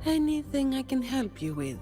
Anything I can help you with?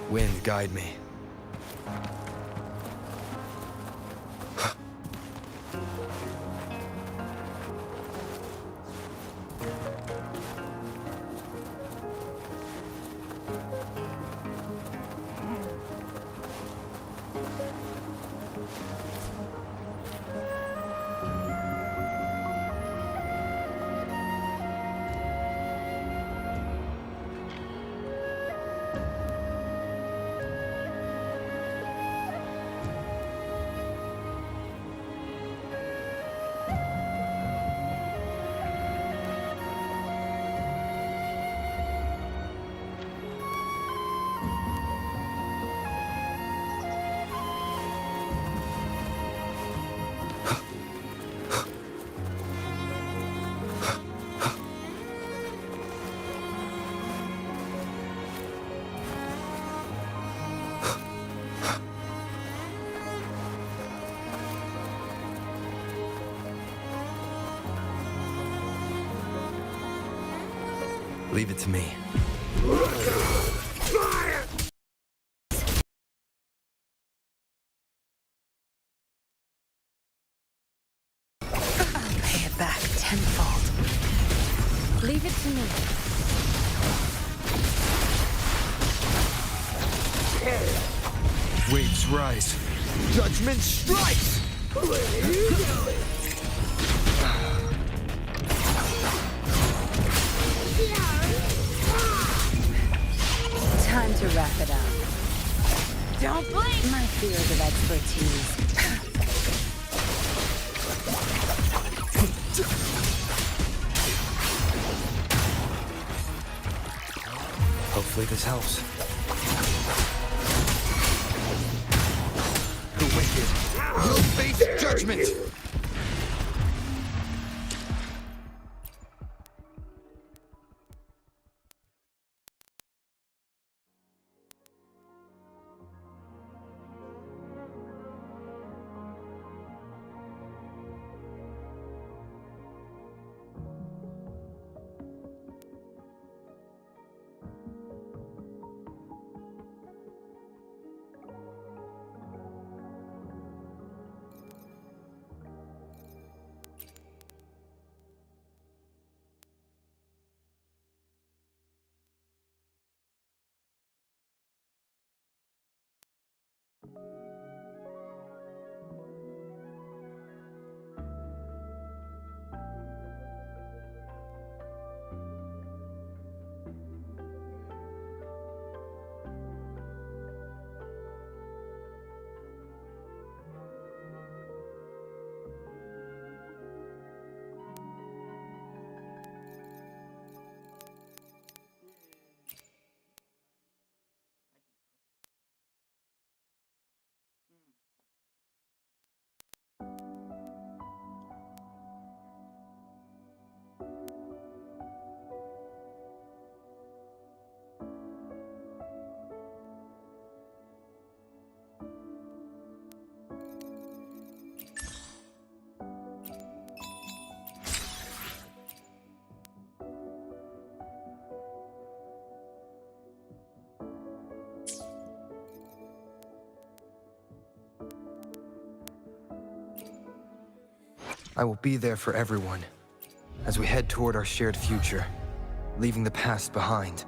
Wind, guide me. Leave it to me. I'll pay it back tenfold. Leave it to me. Waves rise. Judgment strikes! What are you doing? Time to wrap it up. Don't blink! My field of expertise. Hopefully this helps. The wicked will face judgment! I will be there for everyone as we head toward our shared future, leaving the past behind.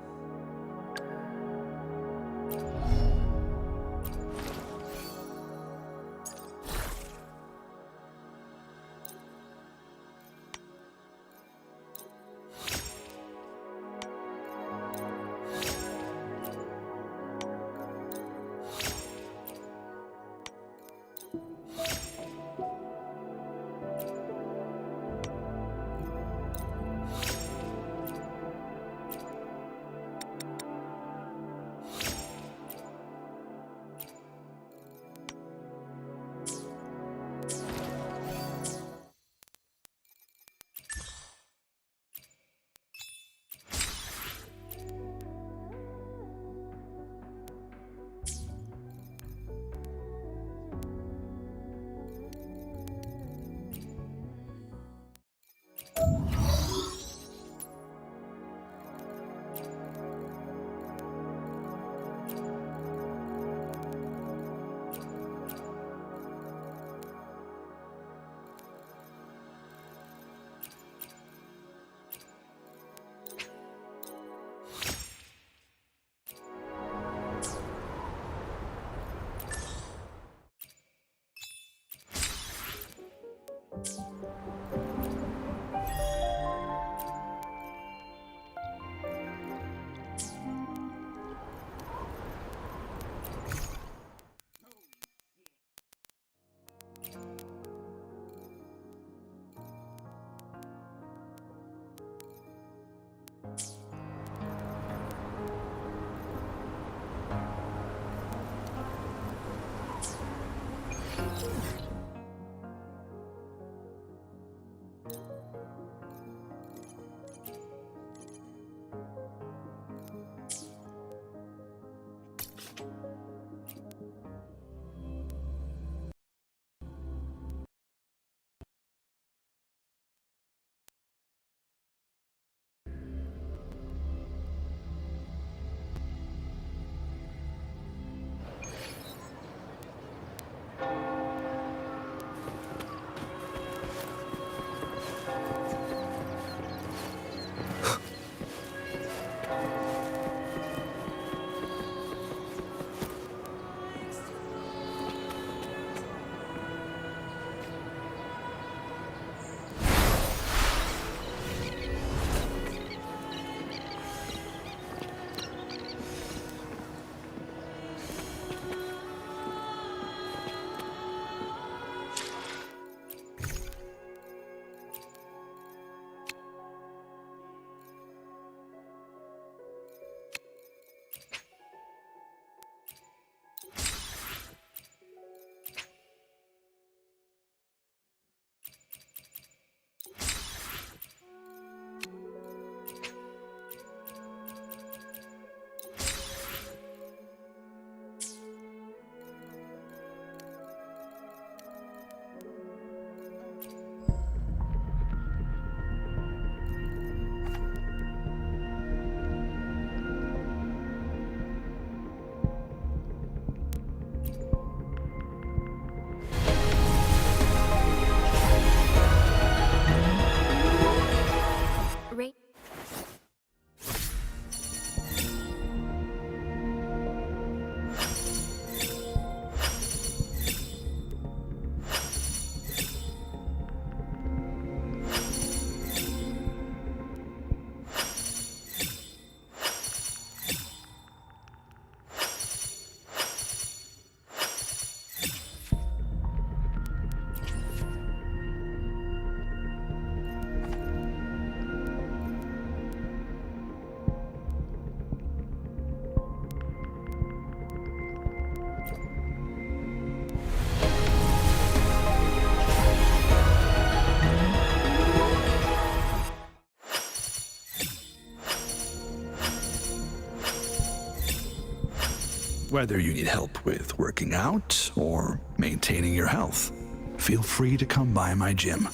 Whether you need help with working out or maintaining your health, feel free to come by my gym.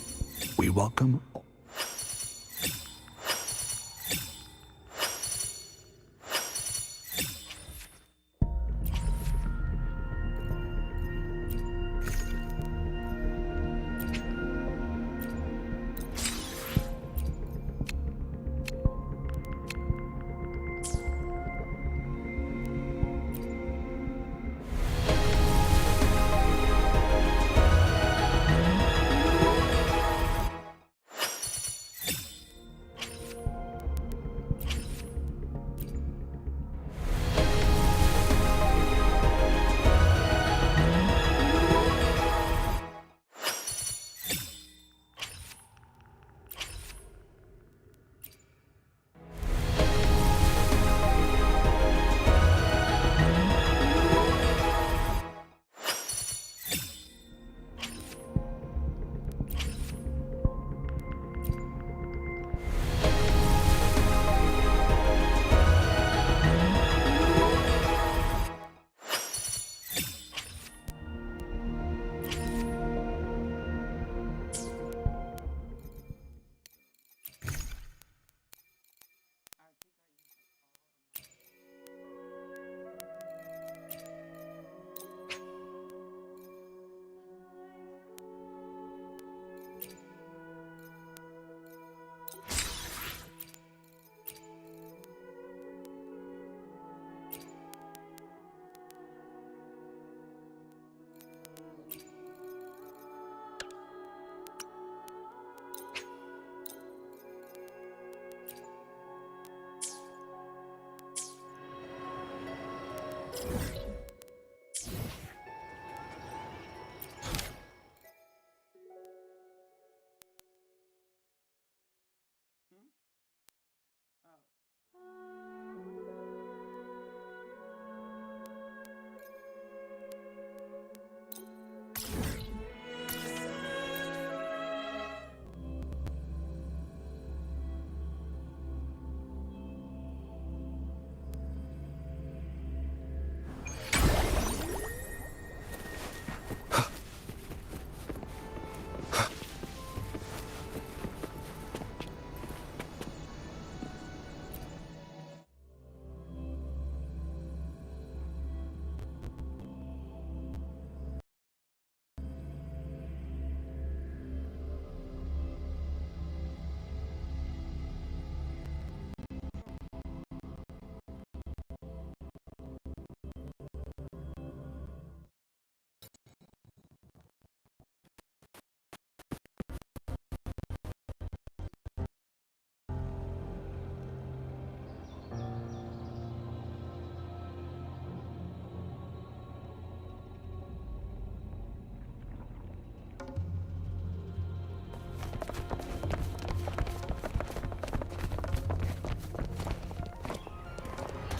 We welcome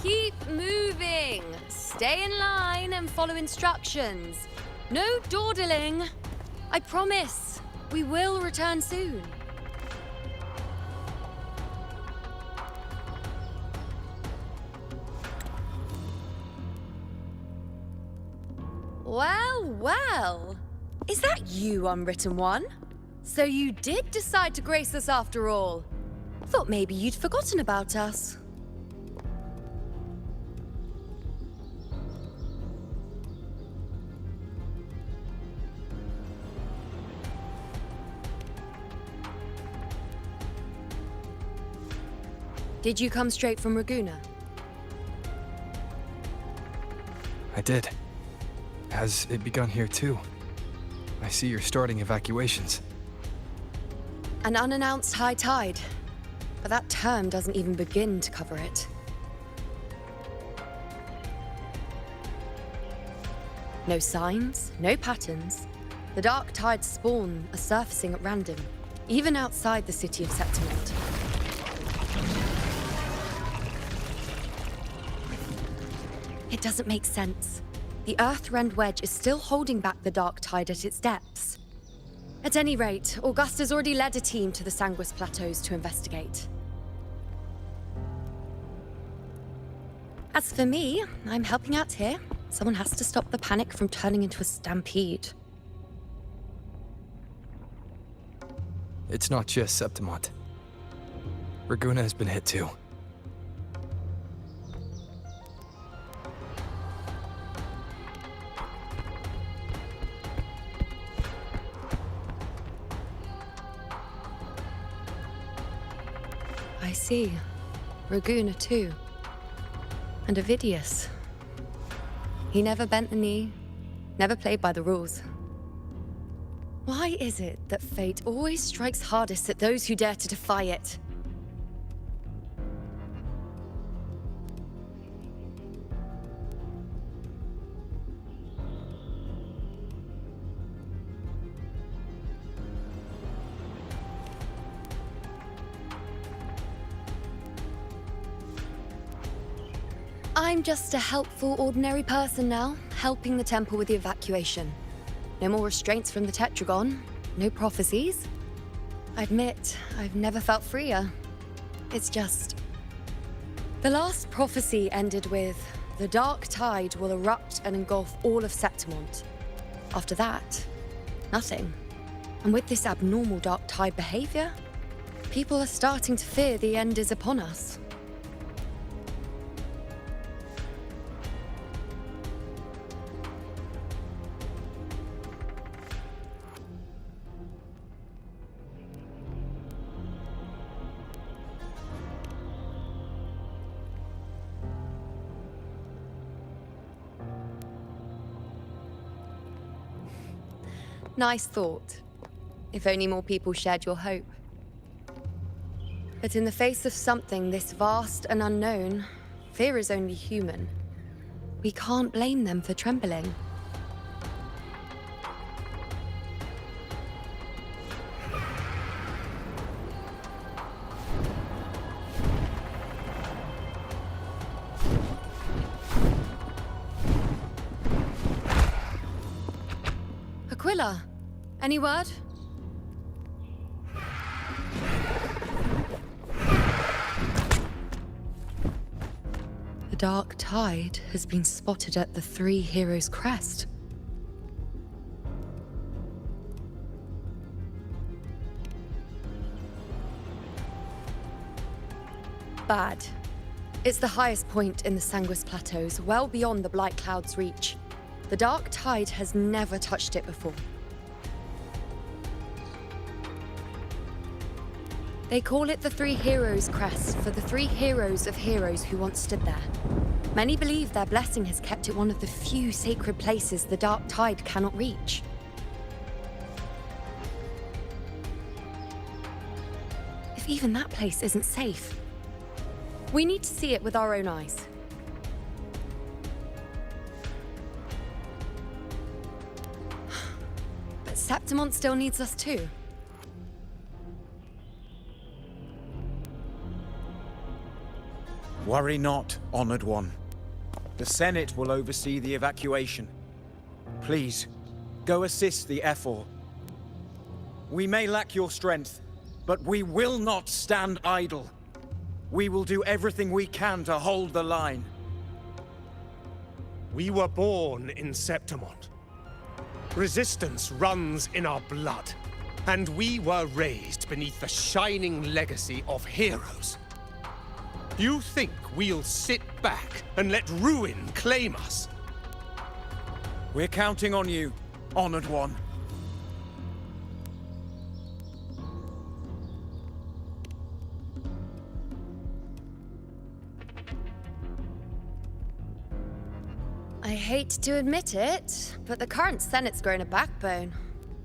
Keep moving. Stay in line and follow instructions. No dawdling. I promise, we will return soon. Well, well. Is that you, Unwritten One? So you did decide to grace us after all. Thought maybe you'd forgotten about us. Did you come straight from Raguna? I did. Has it begun here too? I see you're starting evacuations. An unannounced high tide. But that term doesn't even begin to cover it. No signs, no patterns. The dark tide's spawn are surfacing at random, even outside the city of Septimont. It doesn't make sense. The Earth-rend wedge is still holding back the dark tide at its depths. At any rate, Augusta's already led a team to the Sanguis Plateaus to investigate. As for me, I'm helping out here. Someone has to stop the panic from turning into a stampede. It's not just Septimont. Raguna has been hit too. I see. Raguna too. And Ovidius. He never bent the knee, never played by the rules. Why is it that fate always strikes hardest at those who dare to defy it? I'm just a helpful, ordinary person now, helping the temple with the evacuation. No more restraints from the Tetragon, no prophecies. I admit, I've never felt freer. It's just... The last prophecy ended with, the dark tide will erupt and engulf all of Septimont. After that, nothing. And with this abnormal dark tide behavior, people are starting to fear the end is upon us. Nice thought. If only more people shared your hope. But in the face of something this vast and unknown, fear is only human. We can't blame them for trembling. Aquila, any word? The dark tide has been spotted at the Three Heroes' Crest. Bad. It's the highest point in the Sanguis Plateaus, well beyond the Blight Cloud's reach. The dark tide has never touched it before. They call it the Three Heroes' Crest for the three heroes of heroes who once stood there. Many believe their blessing has kept it one of the few sacred places the dark tide cannot reach. If even that place isn't safe, we need to see it with our own eyes. But Septimont still needs us too. Worry not, Honored One. The Senate will oversee the evacuation. Please, go assist the Ephor. We may lack your strength, but we will not stand idle. We will do everything we can to hold the line. We were born in Septimont. Resistance runs in our blood. And we were raised beneath the shining legacy of heroes. You think we'll sit back and let ruin claim us? We're counting on you, Honored One. I hate to admit it, but the current Senate's grown a backbone.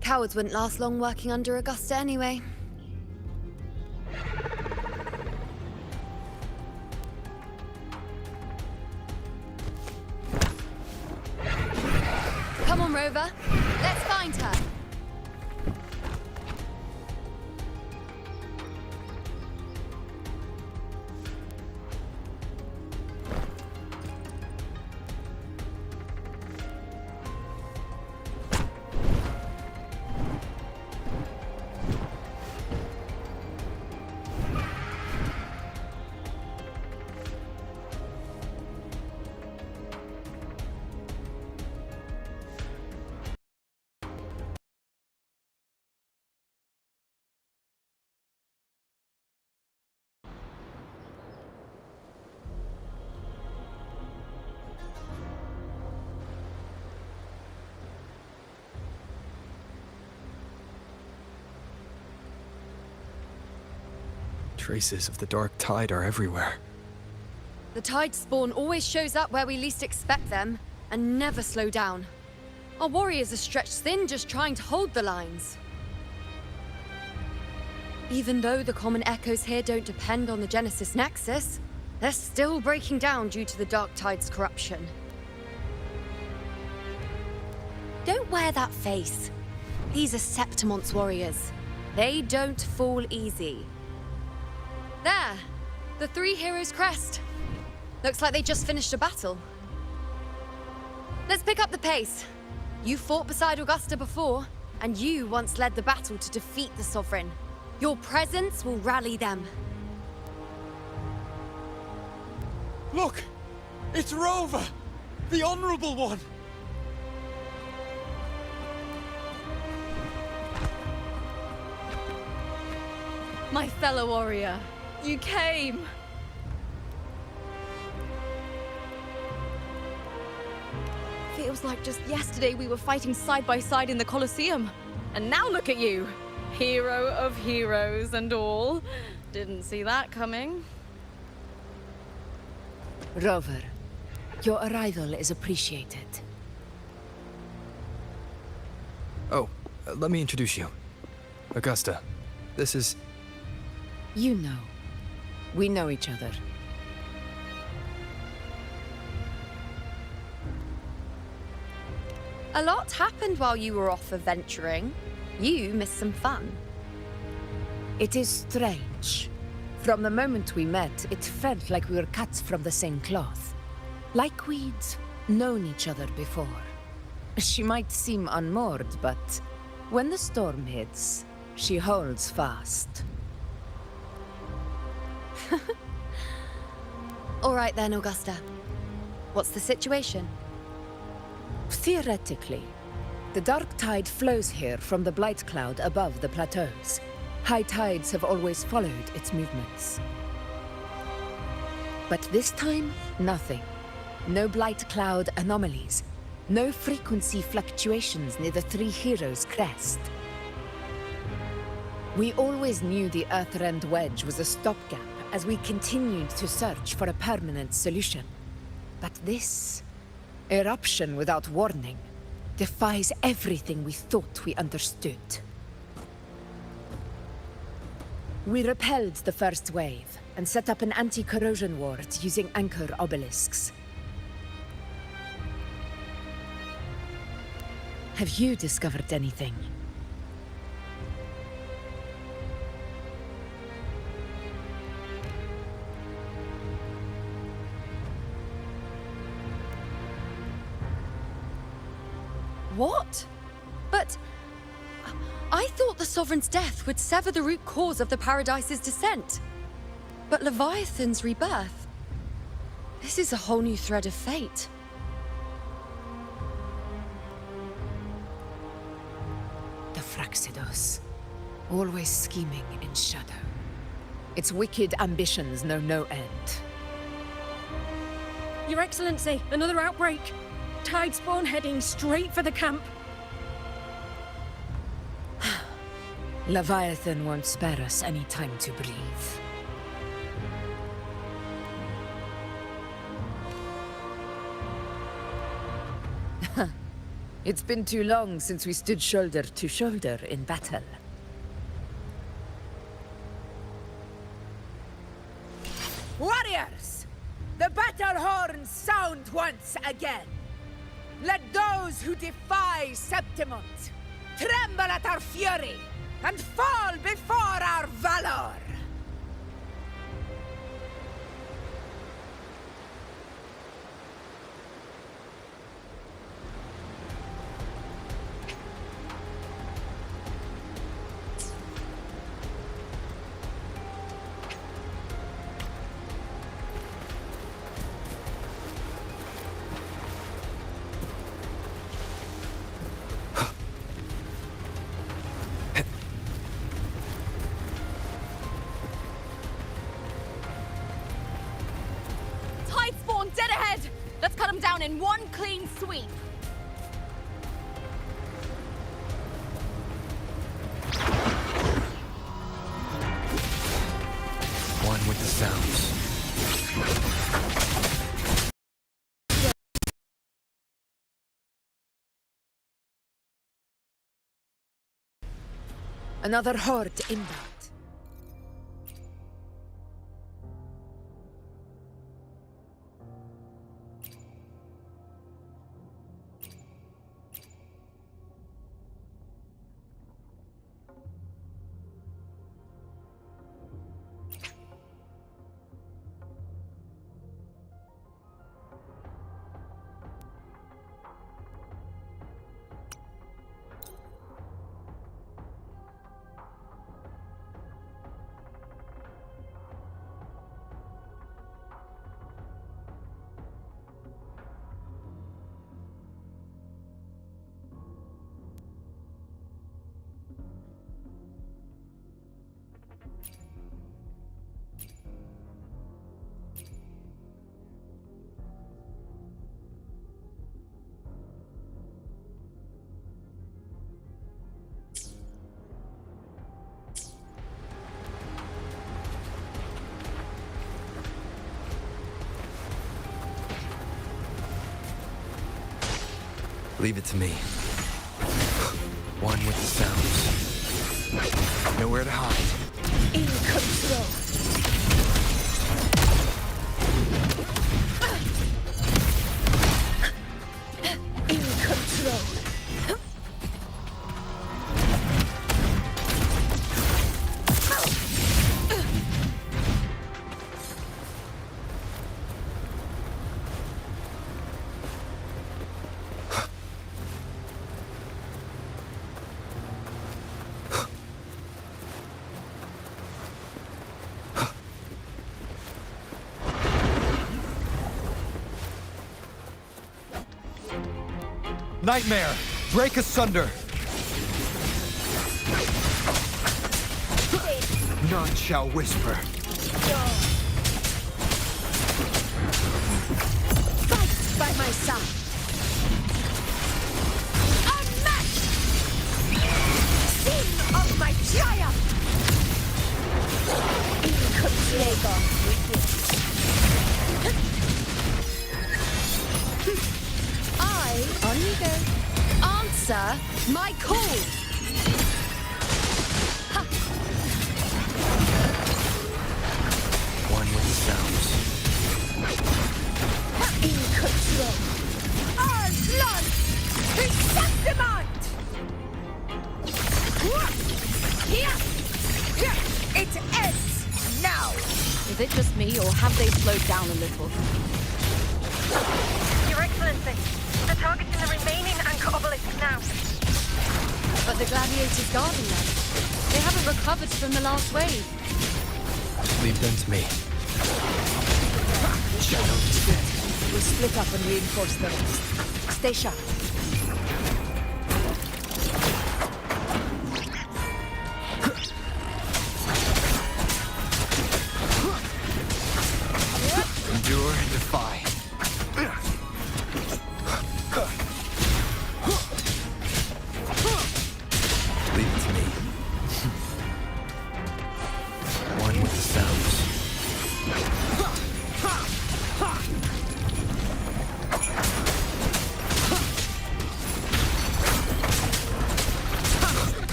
Cowards wouldn't last long working under Augusta anyway. Come on, Rover. Let's find her. Traces of the dark tide are everywhere. The tide spawn always shows up where we least expect them, and never slow down. Our warriors are stretched thin just trying to hold the lines. Even though the common echoes here don't depend on the Genesis Nexus, they're still breaking down due to the dark tide's corruption. Don't wear that face. These are Septimont's warriors. They don't fall easy. There! The three heroes' crest. Looks like they just finished a battle. Let's pick up the pace. You fought beside Augusta before, and you once led the battle to defeat the Sovereign. Your presence will rally them. Look! It's Rover! The Honorable One! My fellow warrior, you came! Feels like just yesterday we were fighting side by side in the Colosseum. And now look at you! Hero of heroes and all. Didn't see that coming. Rover, your arrival is appreciated. Oh, let me introduce you. Augusta, this is... You know. We know each other. A lot happened while you were off adventuring. You missed some fun. It is strange. From the moment we met, it felt like we were cut from the same cloth. Like we'd known each other before. She might seem unmoored, but when the storm hits, she holds fast. All right then, Augusta. What's the situation? Theoretically, the dark tide flows here from the blight cloud above the plateaus. High tides have always followed its movements. But this time, nothing. No blight cloud anomalies. No frequency fluctuations near the Three Heroes' crest. We always knew the Earthrend Wedge was a stopgap as we continued to search for a permanent solution. But this eruption without warning defies everything we thought we understood. We repelled the first wave and set up an anti-corrosion ward using anchor obelisks. Have you discovered anything? What? But I thought the Sovereign's death would sever the root cause of the Paradise's descent. But Leviathan's rebirth... This is a whole new thread of fate. The Fraxidos. Always scheming in shadow. Its wicked ambitions know no end. Your Excellency, another outbreak. Tide spawn heading straight for the camp. Leviathan won't spare us any time to breathe. It's been too long since we stood shoulder to shoulder in battle. Warriors! The battle horns sound once again! Let those who defy Septimont tremble at our fury and fall before our valor! Tide spawn dead ahead! Let's cut them down in one clean sweep. One with the sounds. Another horde inbound. Leave it to me. One with the sounds. Nowhere to hide. In control. In control. Nightmare! Break asunder! None shall whisper. Fight by my side. Unmatched! Scene of my triumph! On you go. Answer my call. Ha. One with the sounds. In control. All blood is Septimont! Here! It ends now! Is it just me, or have they slowed down a little? Your Excellency, the targets in the remaining and obelisk now. But the gladiators guarding them. They haven't recovered from the last wave. Leave them to me. Shadow descent. We'll split up and reinforce the rest. Stay sharp. Endure and defy. Leave it to me. One with the sounds.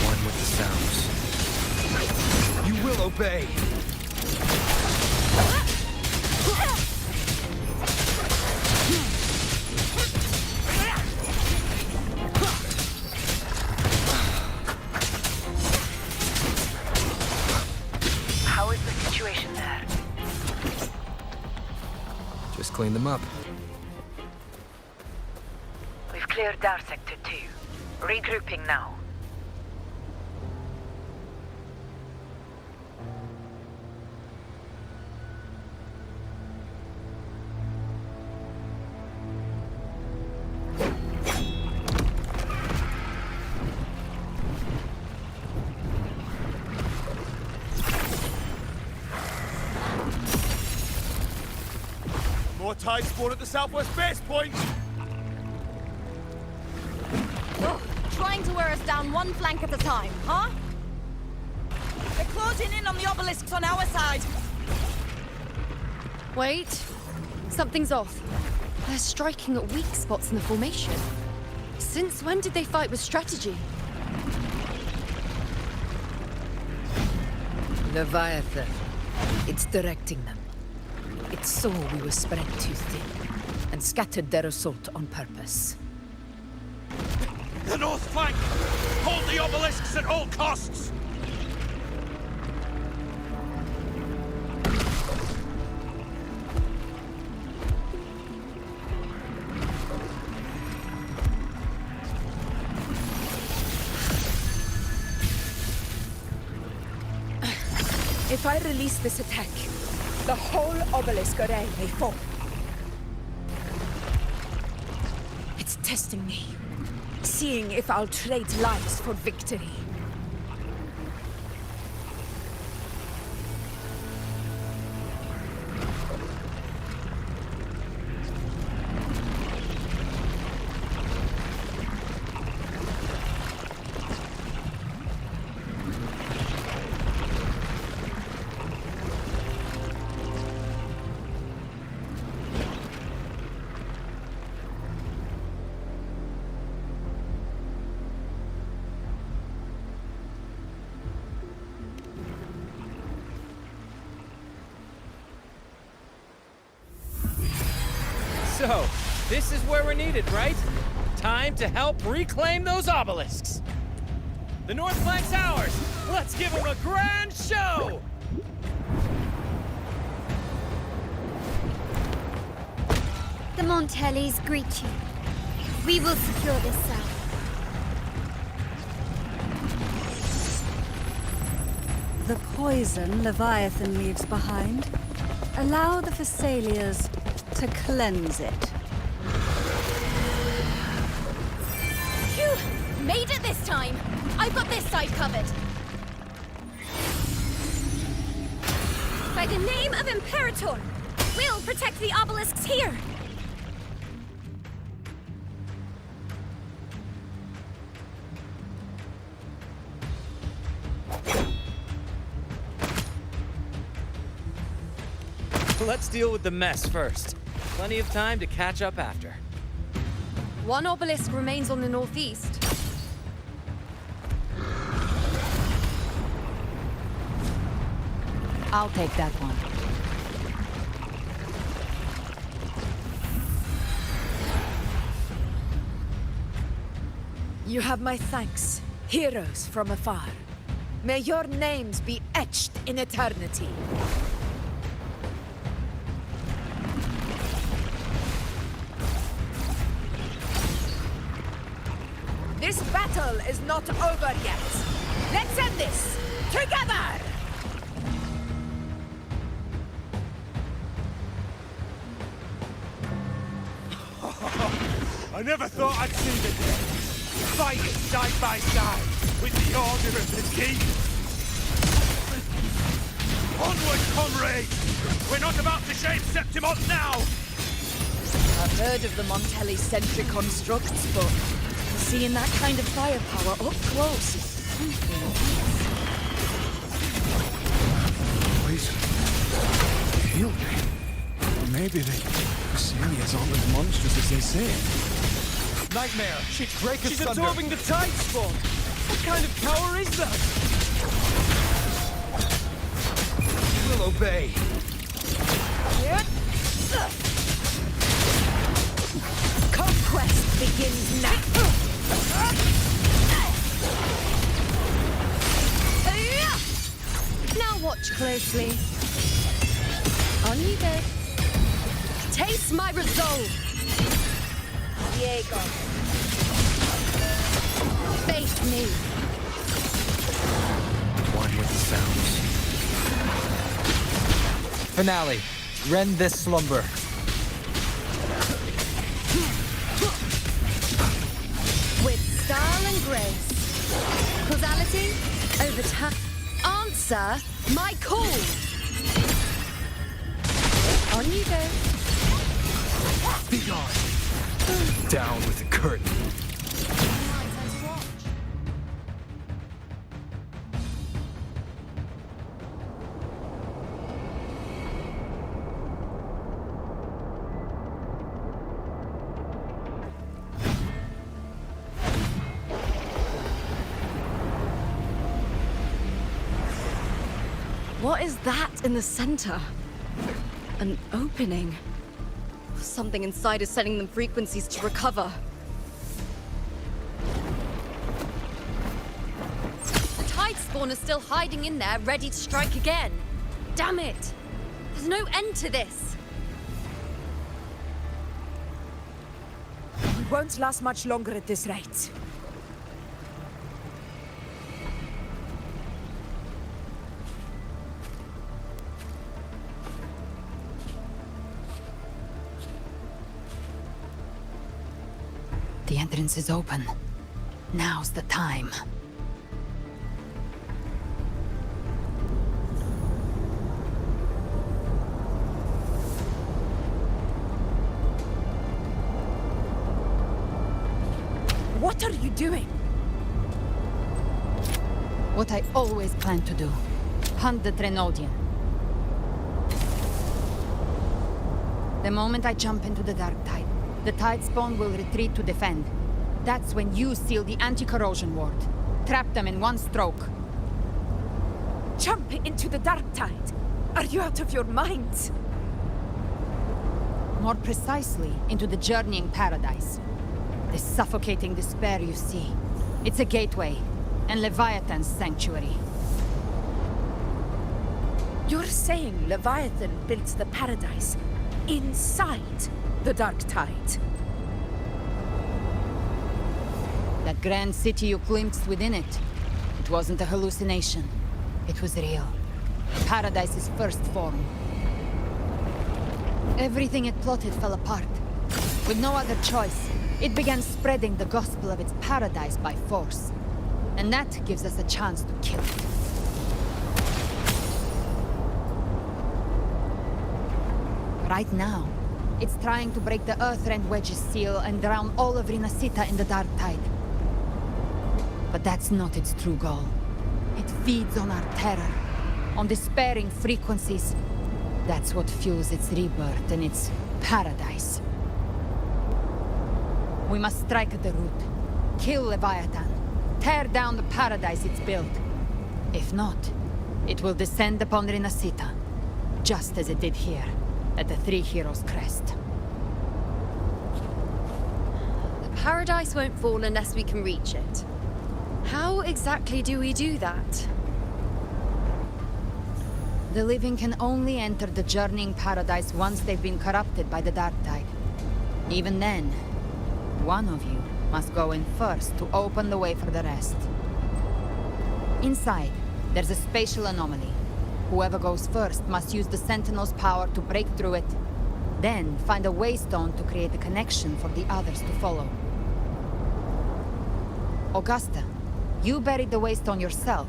One with the sounds. You will obey. How is the situation there? Just clean them up. We've cleared our sector 2. Regrouping now. More tide spawn at the southwest base point! Ugh, trying to wear us down one flank at a time, huh? They're closing in on the obelisks on our side. Wait. Something's off. They're striking at weak spots in the formation. Since when did they fight with strategy? Leviathan. It's directing them. It saw we were spread too thin, and scattered their assault on purpose. The north flank! Hold the obelisks at all costs! If I release this attack, the whole obelisk array may fall. It's testing me, seeing if I'll trade lives for victory. So, this is where we're needed, right? Time to help reclaim those obelisks. The north flank's ours. Let's give them a grand show! The Montellis greet you. We will secure this cell. The poison Leviathan leaves behind, allow the Thessalians to cleanse it. Phew! Made it this time! I've got this side covered! By the name of Imperator, we'll protect the obelisks here! Let's deal with the mess first. Plenty of time to catch up after. One obelisk remains on the northeast. I'll take that one. You have my thanks, heroes from afar. May your names be etched in eternity. This battle is not over yet. Let's end this together! I never thought I'd see the day. Fighting side by side with the Order of the King. Onward, comrades! We're not about to shame Septimont now! I've heard of the Montelli-centric constructs, but seeing that kind of firepower up close is something else. Poison. Healed me. Maybe the Celia's aren't as monstrous as they say. Nightmare! She'd break us She's thunder. absorbing the tide spawn! What kind of power is that? We'll obey. Conquest begins now. Now watch closely. On you go. Taste my resolve. Diego. Face me. One with the sounds. Finale. Rend this slumber. With style and grace. Causality over time. Answer my call. On you go. Be gone. Down with the curtain. What is that in the center? An opening. Something inside is sending them frequencies to recover. The tide spawn is still hiding in there, ready to strike again. Damn it! There's no end to this. We won't last much longer at this rate. The entrance is open. Now's the time. What are you doing? What I always planned to do. Hunt the Trenodian. The moment I jump into the dark tide, the tide spawn will retreat to defend. That's when you seal the anti-corrosion ward. Trap them in one stroke. Jump into the dark tide. Are you out of your mind? More precisely, into the journeying paradise. The suffocating despair you see. It's a gateway, and Leviathan's sanctuary. You're saying Leviathan built the paradise inside the dark tide? That grand city you glimpsed within it, it wasn't a hallucination. It was real. Paradise's first form. Everything it plotted fell apart. With no other choice, it began spreading the gospel of its paradise by force. And that gives us a chance to kill it. Right now, it's trying to break the Earthrend Wedge's seal and drown all of Rinasita in the dark tide. But that's not its true goal. It feeds on our terror, on despairing frequencies. That's what fuels its rebirth and its paradise. We must strike at the root, kill Leviathan, tear down the paradise it's built. If not, it will descend upon Rinasita, just as it did here, at the Three Heroes' Crest. The paradise won't fall unless we can reach it. How exactly do we do that? The living can only enter the journeying paradise once they've been corrupted by the dark tide. Even then, one of you must go in first to open the way for the rest. Inside, there's a spatial anomaly. Whoever goes first must use the Sentinel's power to break through it, then find a waystone to create a connection for the others to follow. Augusta, you buried the waystone yourself,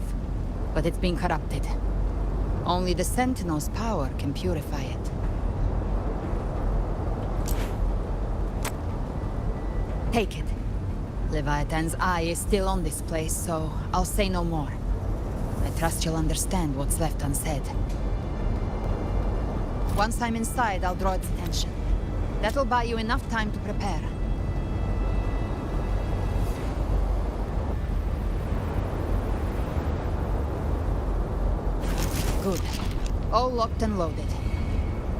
but it's been corrupted. Only the Sentinel's power can purify it. Take it. Leviathan's eye is still on this place, so I'll say no more. I trust you'll understand what's left unsaid. Once I'm inside, I'll draw its attention. That'll buy you enough time to prepare. Good. All locked and loaded.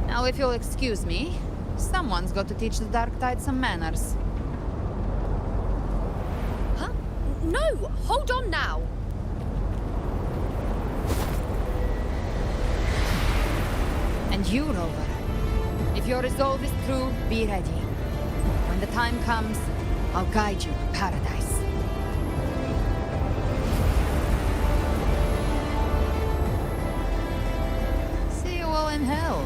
Now, if you'll excuse me, someone's got to teach the Dark Tide some manners. Huh? No! Hold on now! And you, Rover. If your resolve is true, be ready. When the time comes, I'll guide you to paradise. See you all in hell.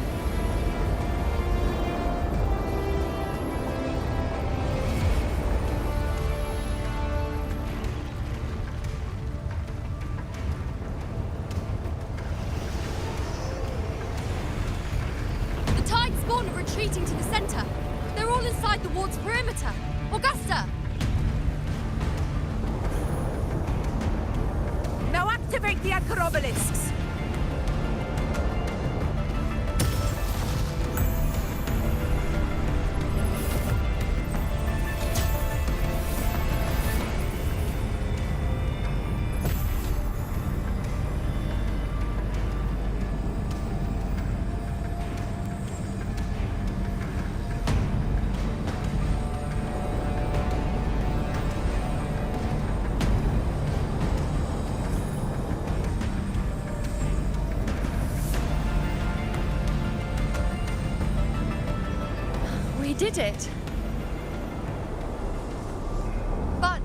Retreating to the center. They're all inside the ward's perimeter. Augusta! Now activate the anchor obelisks! Did it? But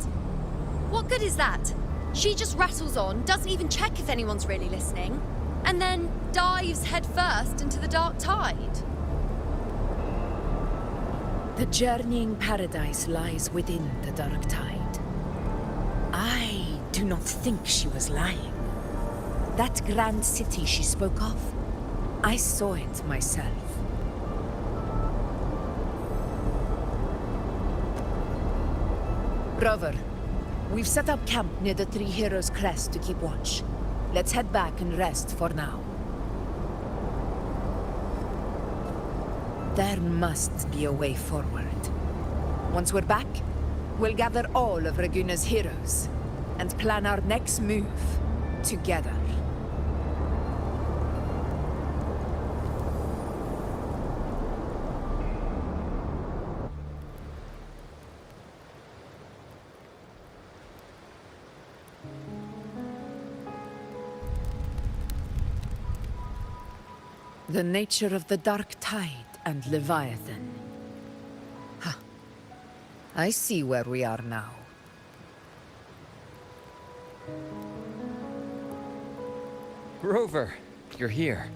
what good is that? She just rattles on, doesn't even check if anyone's really listening, and then dives headfirst into the dark tide. The journeying paradise lies within the dark tide. I do not think she was lying. That grand city she spoke of, I saw it myself. Rover, we've set up camp near the Three Heroes Crest to keep watch. Let's head back and rest for now. There must be a way forward. Once we're back, we'll gather all of Raguna's heroes and plan our next move together. The nature of the dark tide and Leviathan. Ha! I see where we are now. Rover, you're here.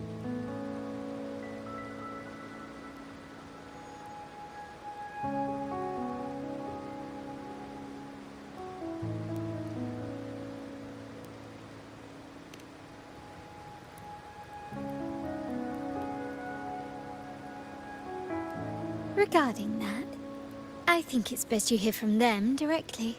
Regarding that, I think it's best you hear from them directly.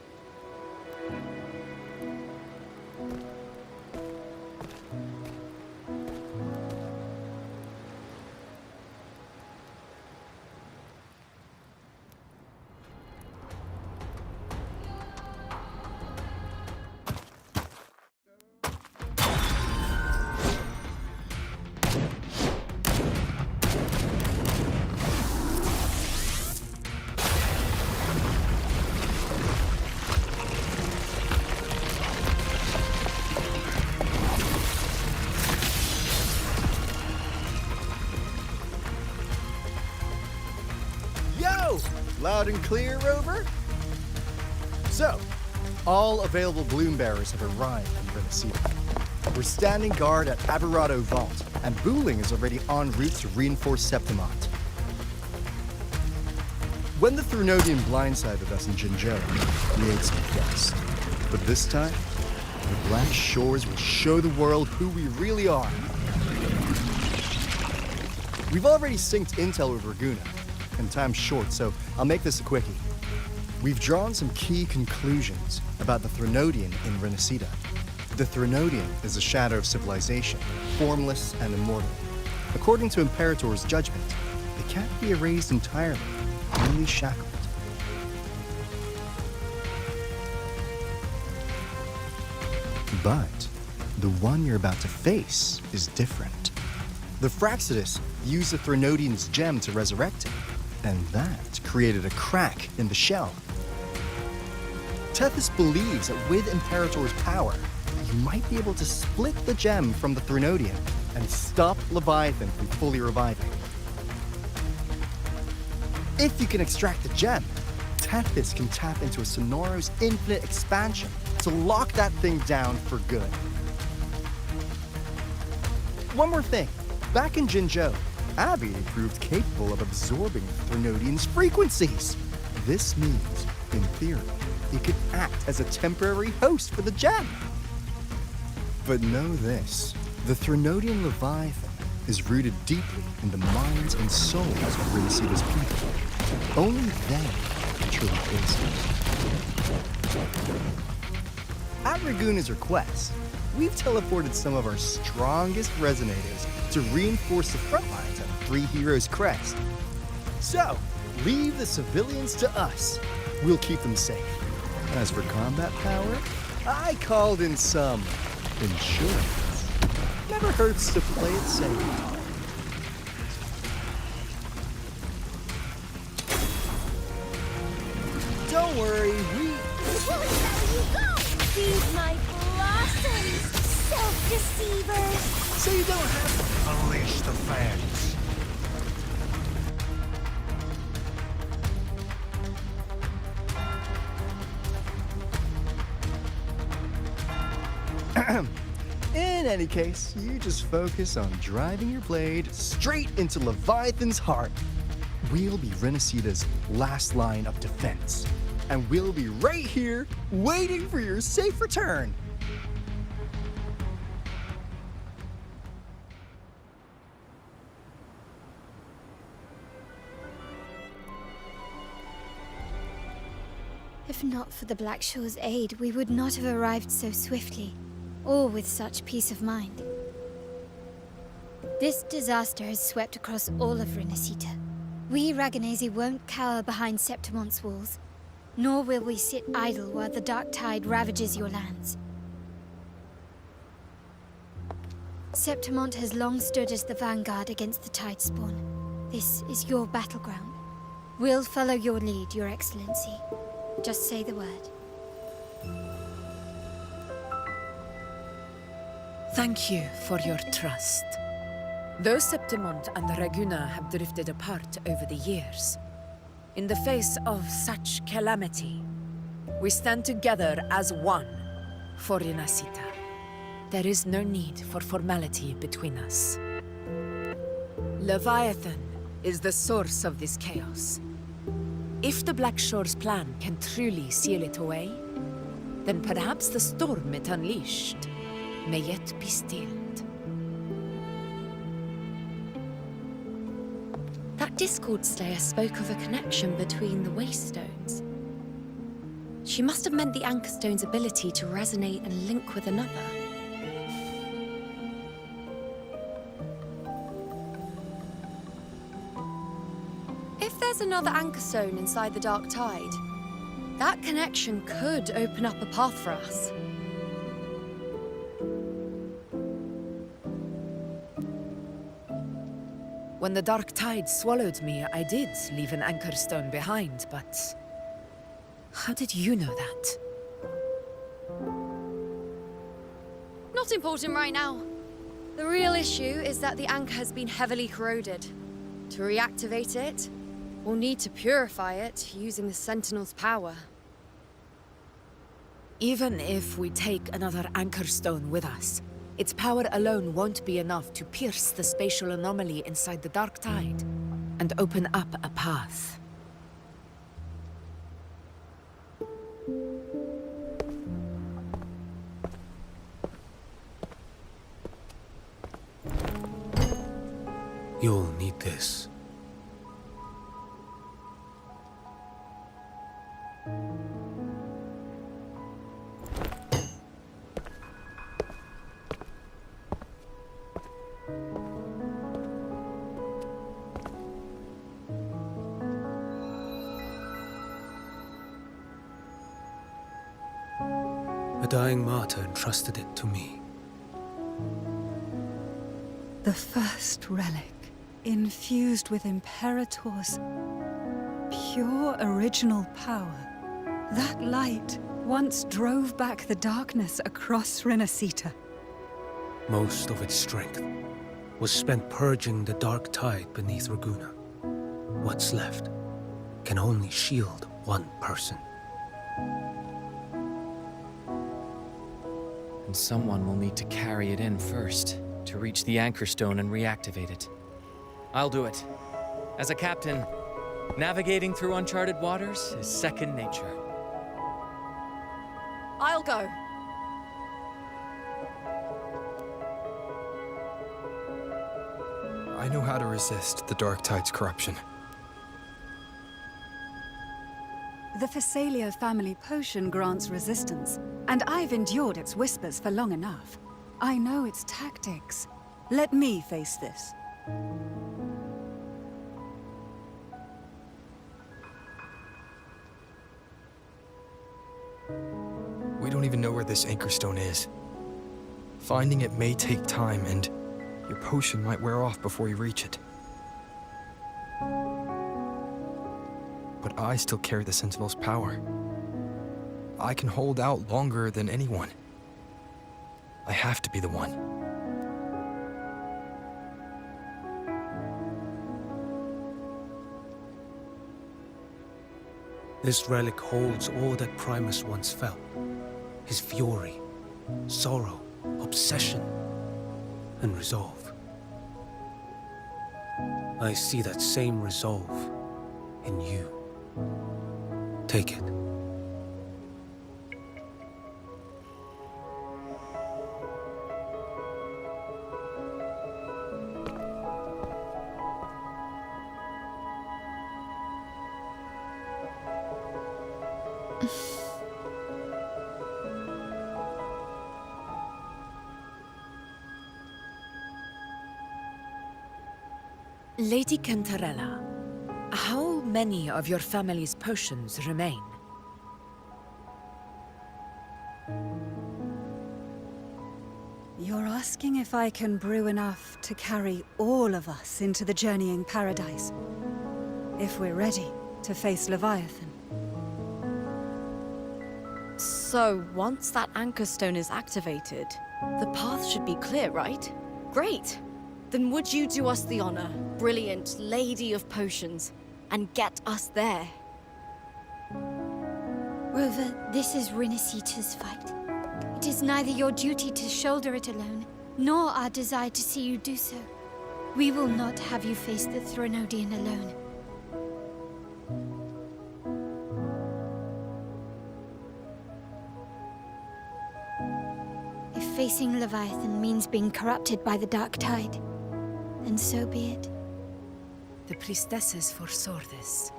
Loud and clear, Rover? So, all available bloom bearers have arrived in Renacita. We're standing guard at Averado Vault, and Booling is already en route to reinforce Septimont. When the Threnodian blindsided us in Jinzhou, we ate some dust. But this time, the Black Shores will show the world who we really are. We've already synced intel with Raguna, and time's short, so I'll make this a quickie. We've drawn some key conclusions about the Threnodian in Renacita. The Threnodian is a shadow of civilization, formless and immortal. According to Imperator's judgment, they can't be erased entirely, only shackled. But the one you're about to face is different. The Fraxidus used the Threnodian's gem to resurrect him, and that created a crack in the shell. Tethys believes that with Imperator's power, you might be able to split the gem from the Threnodian and stop Leviathan from fully reviving. If you can extract the gem, Tethys can tap into a Sonoro's infinite expansion to lock that thing down for good. One more thing. Back in Jinzhou, Abby proved capable of absorbing Threnodian's frequencies. This means, in theory, it could act as a temporary host for the gem. But know this, the Threnodian Leviathan is rooted deeply in the minds and souls of Renacita's people. Only then truly is. At Raguna's request, we've teleported some of our strongest resonators to reinforce the front lines at Three Heroes Crest. So, leave the civilians to us. We'll keep them safe. As for combat power, I called in some insurance. Never hurts to play it safe. Don't worry, we Won't let you go! Feed my blossoms, self-deceivers! So you don't have to unleash the fans. In any case, you just focus on driving your blade straight into Leviathan's heart. We'll be Renacita's last line of defense, and we'll be right here waiting for your safe return. If not for the Black Shore's aid, we would not have arrived so swiftly, or with such peace of mind. This disaster has swept across all of Renacita. We Raganese won't cower behind Septimont's walls, nor will we sit idle while the dark tide ravages your lands. Septimont has long stood as the vanguard against the Tidespawn. This is your battleground. We'll follow your lead, Your Excellency. Just say the word. Thank you for your trust. Though Septimont and Raguna have drifted apart over the years, in the face of such calamity, we stand together as one for Renacita. There is no need for formality between us. Leviathan is the source of this chaos. If the Black Shore's plan can truly seal it away, then perhaps the storm it unleashed may yet be stilled. That Discord Slayer spoke of a connection between the Wastestones. She must have meant the Anchor Stone's ability to resonate and link with another. If there's another Anchor Stone inside the Dark Tide, that connection could open up a path for us. When the Dark Tide swallowed me, I did leave an Anchor Stone behind, but... how did you know that? Not important right now. The real issue is that the anchor has been heavily corroded. To reactivate it, We'll need to purify it using the Sentinel's power. Even if we take another anchor stone with us, its power alone won't be enough to pierce the spatial anomaly inside the Dark Tide and open up a path. You'll need this. A dying martyr entrusted it to me. The first relic, infused with Imperator's pure original power. That light once drove back the darkness across Renacita. Most of its strength was spent purging the dark tide beneath Raguna. What's left can only shield one person. And someone will need to carry it in first, to reach the anchor stone and reactivate it. I'll do it. As a captain, navigating through uncharted waters is second nature. I'll go. I know how to resist the Dark Tide's corruption. The Phasalia family potion grants resistance, and I've endured its whispers for long enough. I know its tactics. Let me face this. We don't even know where this anchor stone is. Finding it may take time, and your potion might wear off before you reach it. But I still carry the Sentinel's power. I can hold out longer than anyone. I have to be the one. This relic holds all that Primus once felt. His fury, sorrow, obsession, and resolve. I see that same resolve in you. Take it. Lady Cantarella, how many of your family's potions remain? You're asking if I can brew enough to carry all of us into the journeying paradise. If we're ready to face Leviathan. So, once that anchor stone is activated, the path should be clear, right? Great! Then would you do us the honor, brilliant Lady of Potions, and get us there? Rover, this is Renacita's fight. It is neither your duty to shoulder it alone, nor our desire to see you do so. We will not have you face the Threnodian alone. If facing Leviathan means being corrupted by the Dark Tide, then so be it. The priestesses foresaw this.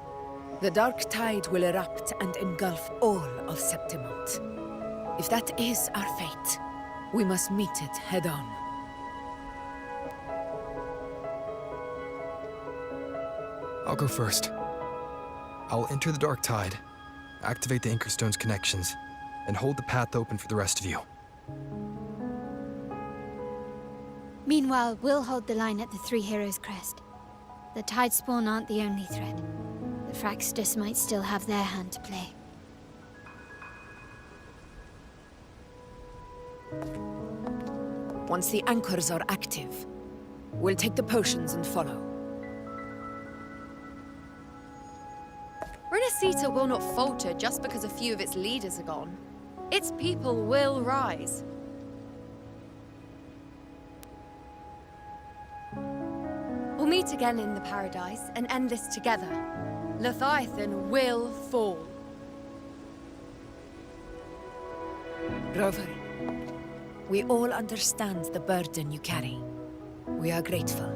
The Dark Tide will erupt and engulf all of Septimont. If that is our fate, we must meet it head-on. I'll go first. I'll enter the Dark Tide, activate the Anchor Stone's connections, and hold the path open for the rest of you. Meanwhile, we'll hold the line at the Three Heroes Crest. The Tidespawn aren't the only threat. The Fraxtus might still have their hand to play. Once the anchors are active, we'll take the potions and follow. Renacita will not falter just because a few of its leaders are gone. Its people will rise. We'll meet again in the Paradise and end this together. Leviathan will fall. Rover, we all understand the burden you carry. We are grateful.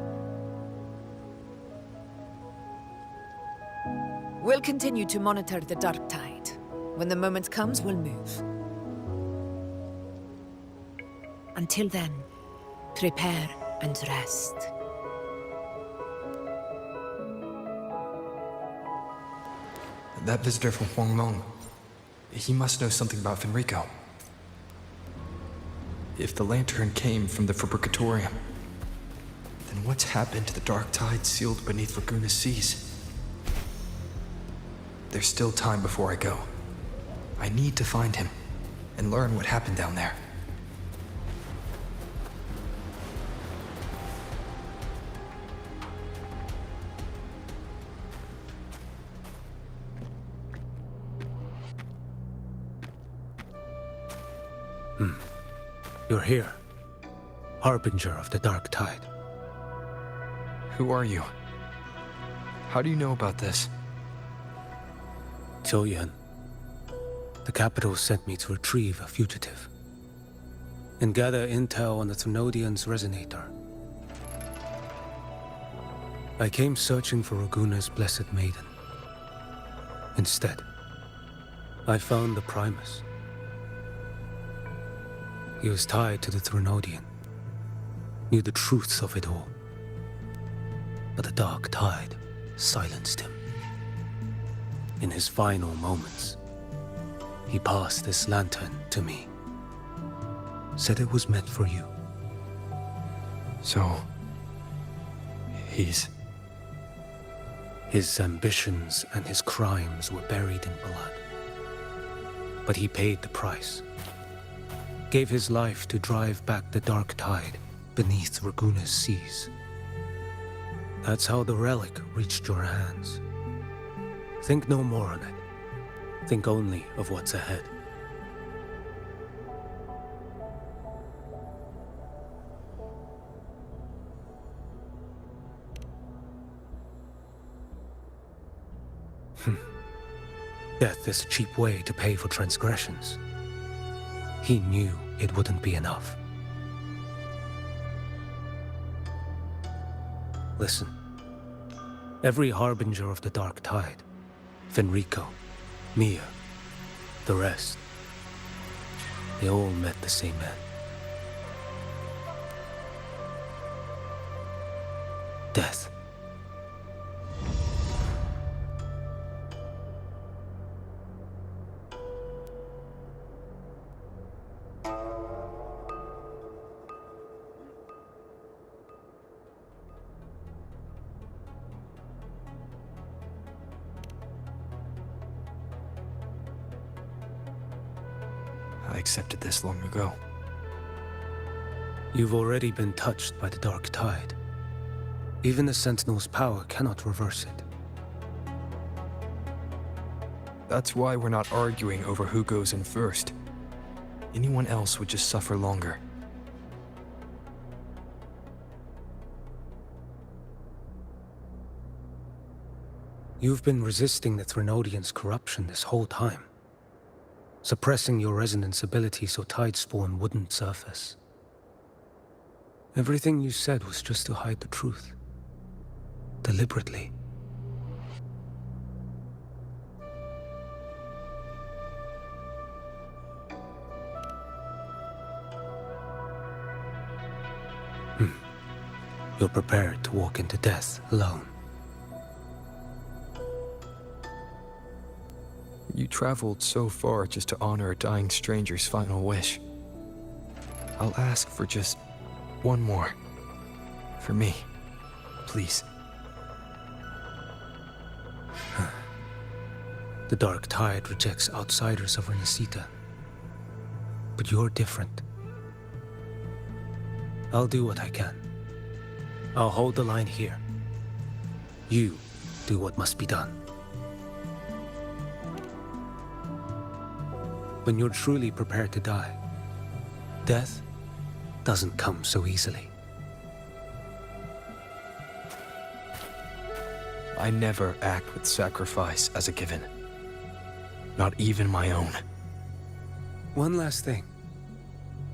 We'll continue to monitor the dark tide. When the moment comes, we'll move. Until then, prepare and rest. That visitor from Huanglong, he must know something about Fenrico. If the lantern came from the Fabricatorium, then what's happened to the dark tide sealed beneath Laguna's seas? There's still time before I go. I need to find him and learn what happened down there. You're here. Harbinger of the Dark Tide. Who are you? How do you know about this? Choyan. The capital sent me to retrieve a fugitive and gather intel on the Thrunodian's resonator. I came searching for Raguna's blessed maiden. Instead, I found the Primus. He was tied to the Thrunodian, knew the truths of it all. But the dark tide silenced him. In his final moments, he passed this lantern to me. Said it was meant for you. So, he's... His ambitions and his crimes were buried in blood. But he paid the price. Gave his life to drive back the dark tide beneath Raguna's seas. That's how the relic reached your hands. Think no more on it. Think only of what's ahead. Death is a cheap way to pay for transgressions. He knew it wouldn't be enough. Listen. Every harbinger of the dark tide, Fenrico, Mia, the rest, they all met the same end. Death. I accepted this long ago. You've already been touched by the dark tide. Even the Sentinel's power cannot reverse it. That's why we're not arguing over who goes in first. Anyone else would just suffer longer. You've been resisting the Thrunodian's corruption this whole time. Suppressing your resonance ability so Tidespawn wouldn't surface. Everything you said was just to hide the truth. Deliberately. You're prepared to walk into death alone. You traveled so far just to honor a dying stranger's final wish. I'll ask for just one more. For me. Please. The dark tide rejects outsiders of Renacita. But you're different. I'll do what I can. I'll hold the line here. You do what must be done. when you're truly prepared to die. Death doesn't come so easily. I never act with sacrifice as a given. Not even my own. One last thing.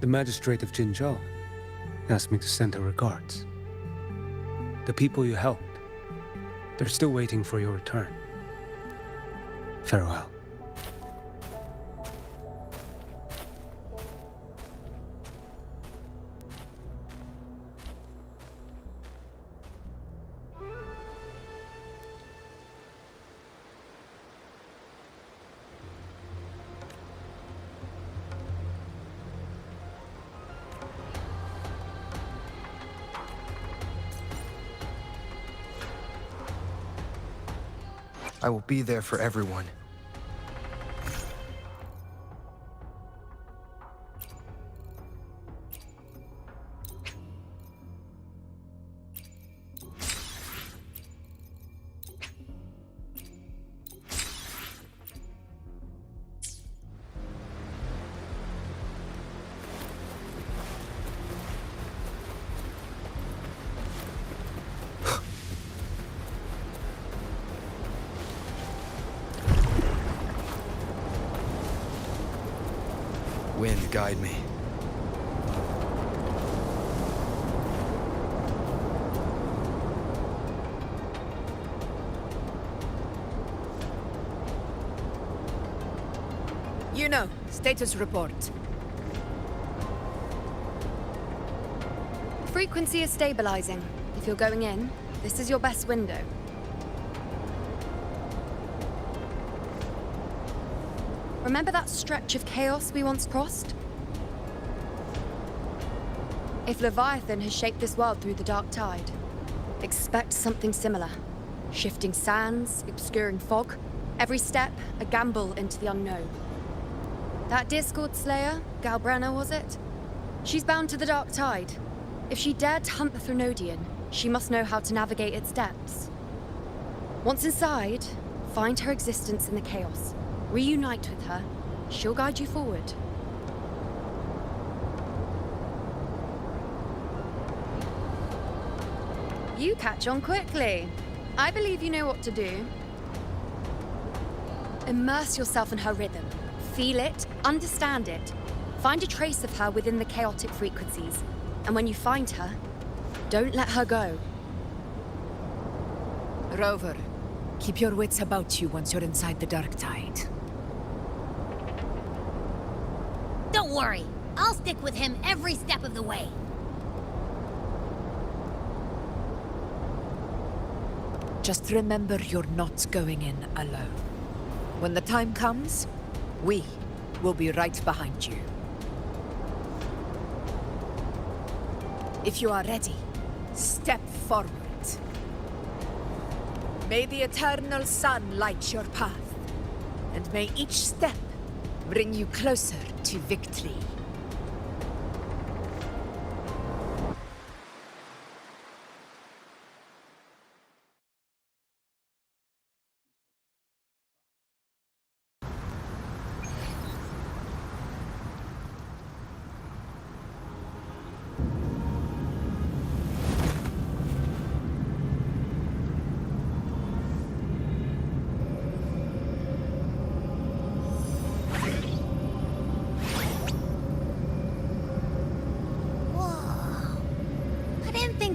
The magistrate of Jinzhou asked me to send her regards. The people you helped, they're still waiting for your return. Farewell. I will be there for everyone. Wind, guide me. You know, status report. Frequency is stabilizing. If you're going in, this is your best window. Remember that stretch of chaos we once crossed? If Leviathan has shaped this world through the dark tide, expect something similar. Shifting sands, obscuring fog, every step a gamble into the unknown. That Discord Slayer, Galbrenna was it? She's bound to the dark tide. If she dared to hunt the Threnodian, she must know how to navigate its depths. Once inside, find her existence in the chaos. Reunite with her. She'll guide you forward. You catch on quickly. I believe you know what to do. Immerse yourself in her rhythm. Feel it, understand it. Find a trace of her within the chaotic frequencies. And when you find her, don't let her go. Rover, keep your wits about you once you're inside the dark tide. Don't worry, I'll stick with him every step of the way. Just remember you're not going in alone. When the time comes, we will be right behind you. If you are ready, step forward. May the eternal sun light your path, and may each step bring you closer to victory.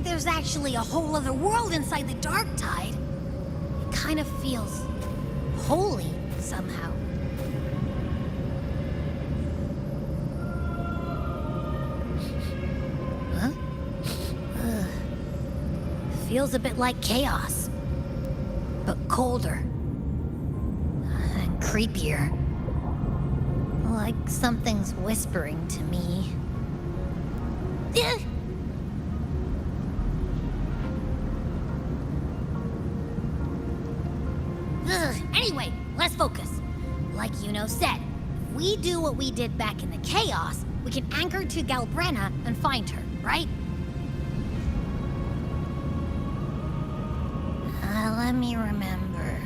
There's actually a whole other world inside the dark tide. It kind of feels holy somehow. Huh? Feels a bit like chaos, but colder and creepier. Like something's whispering to me. Anyway, let's focus. Like Yuno said, if we do what we did back in the chaos, we can anchor to Galbrenna and find her, right? Let me remember.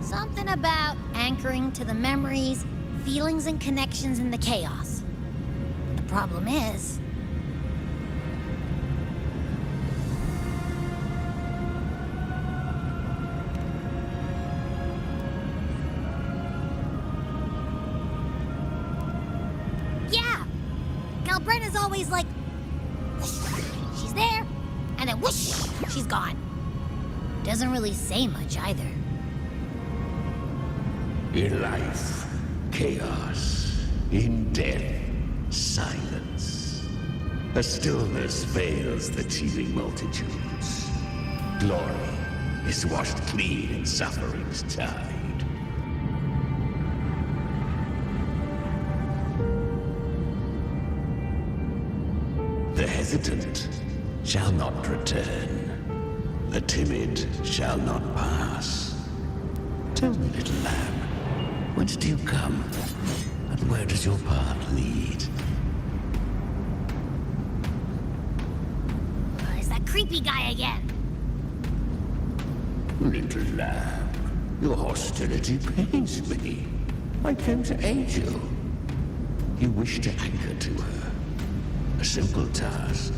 Something about anchoring to the memories, feelings and connections in the chaos. The problem is... yeah! Galbrenna's always like... whoosh, she's there, and then whoosh, she's gone. Doesn't really say much either. In life, chaos. In death, silence. A stillness veils the teeming multitudes. Glory is washed clean in suffering's tide. The hesitant shall not return. The timid shall not pass. Tell me, little lamb, whence do you come? And where does your path lead? It's that creepy guy again. Little lamb, your hostility pains me. I came to aid you. You wish to anchor to her. A simple task.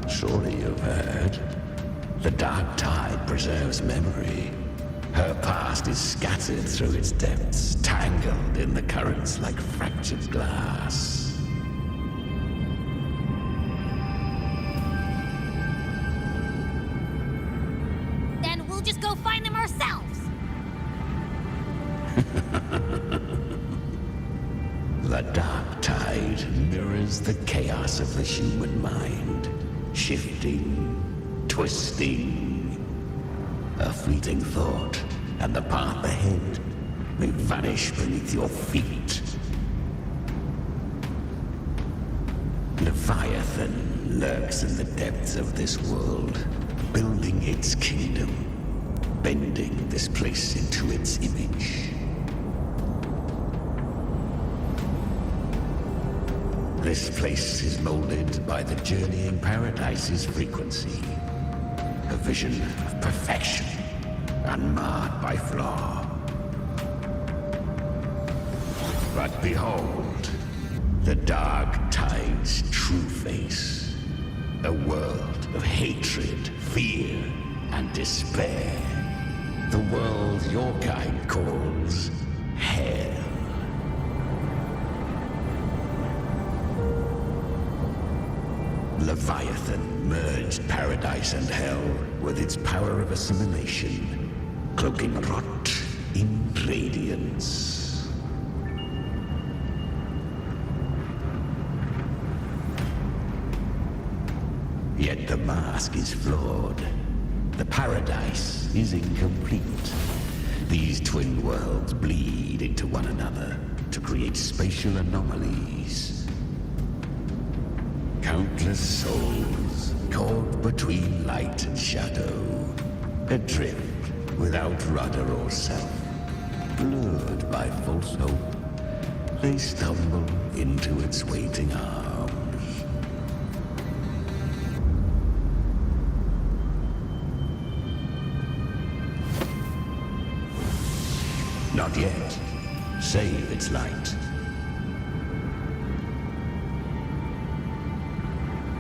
Surely you've heard. The dark tide preserves memory. Her past is scattered through its depths, tangled in the currents like fractured glass. Then we'll just go find them ourselves. The dark tide mirrors the chaos of the human mind. Shifting, twisting. A fleeting thought, and the path ahead may vanish beneath your feet. Leviathan lurks in the depths of this world, building its kingdom, bending this place into its image. This place is molded by the journeying paradise's frequency. A vision of perfection, unmarred by flaw. But behold, the dark tide's true face. A world of hatred, fear, and despair. The world your kind calls hell. Leviathan merged paradise and hell with its power of assimilation, cloaking rot in radiance. Yet the mask is flawed. The paradise is incomplete. These twin worlds bleed into one another to create spatial anomalies. Countless souls caught between light and shadow, adrift without rudder or self, blurred by false hope, they stumble into its waiting arms. Not yet. Save its light.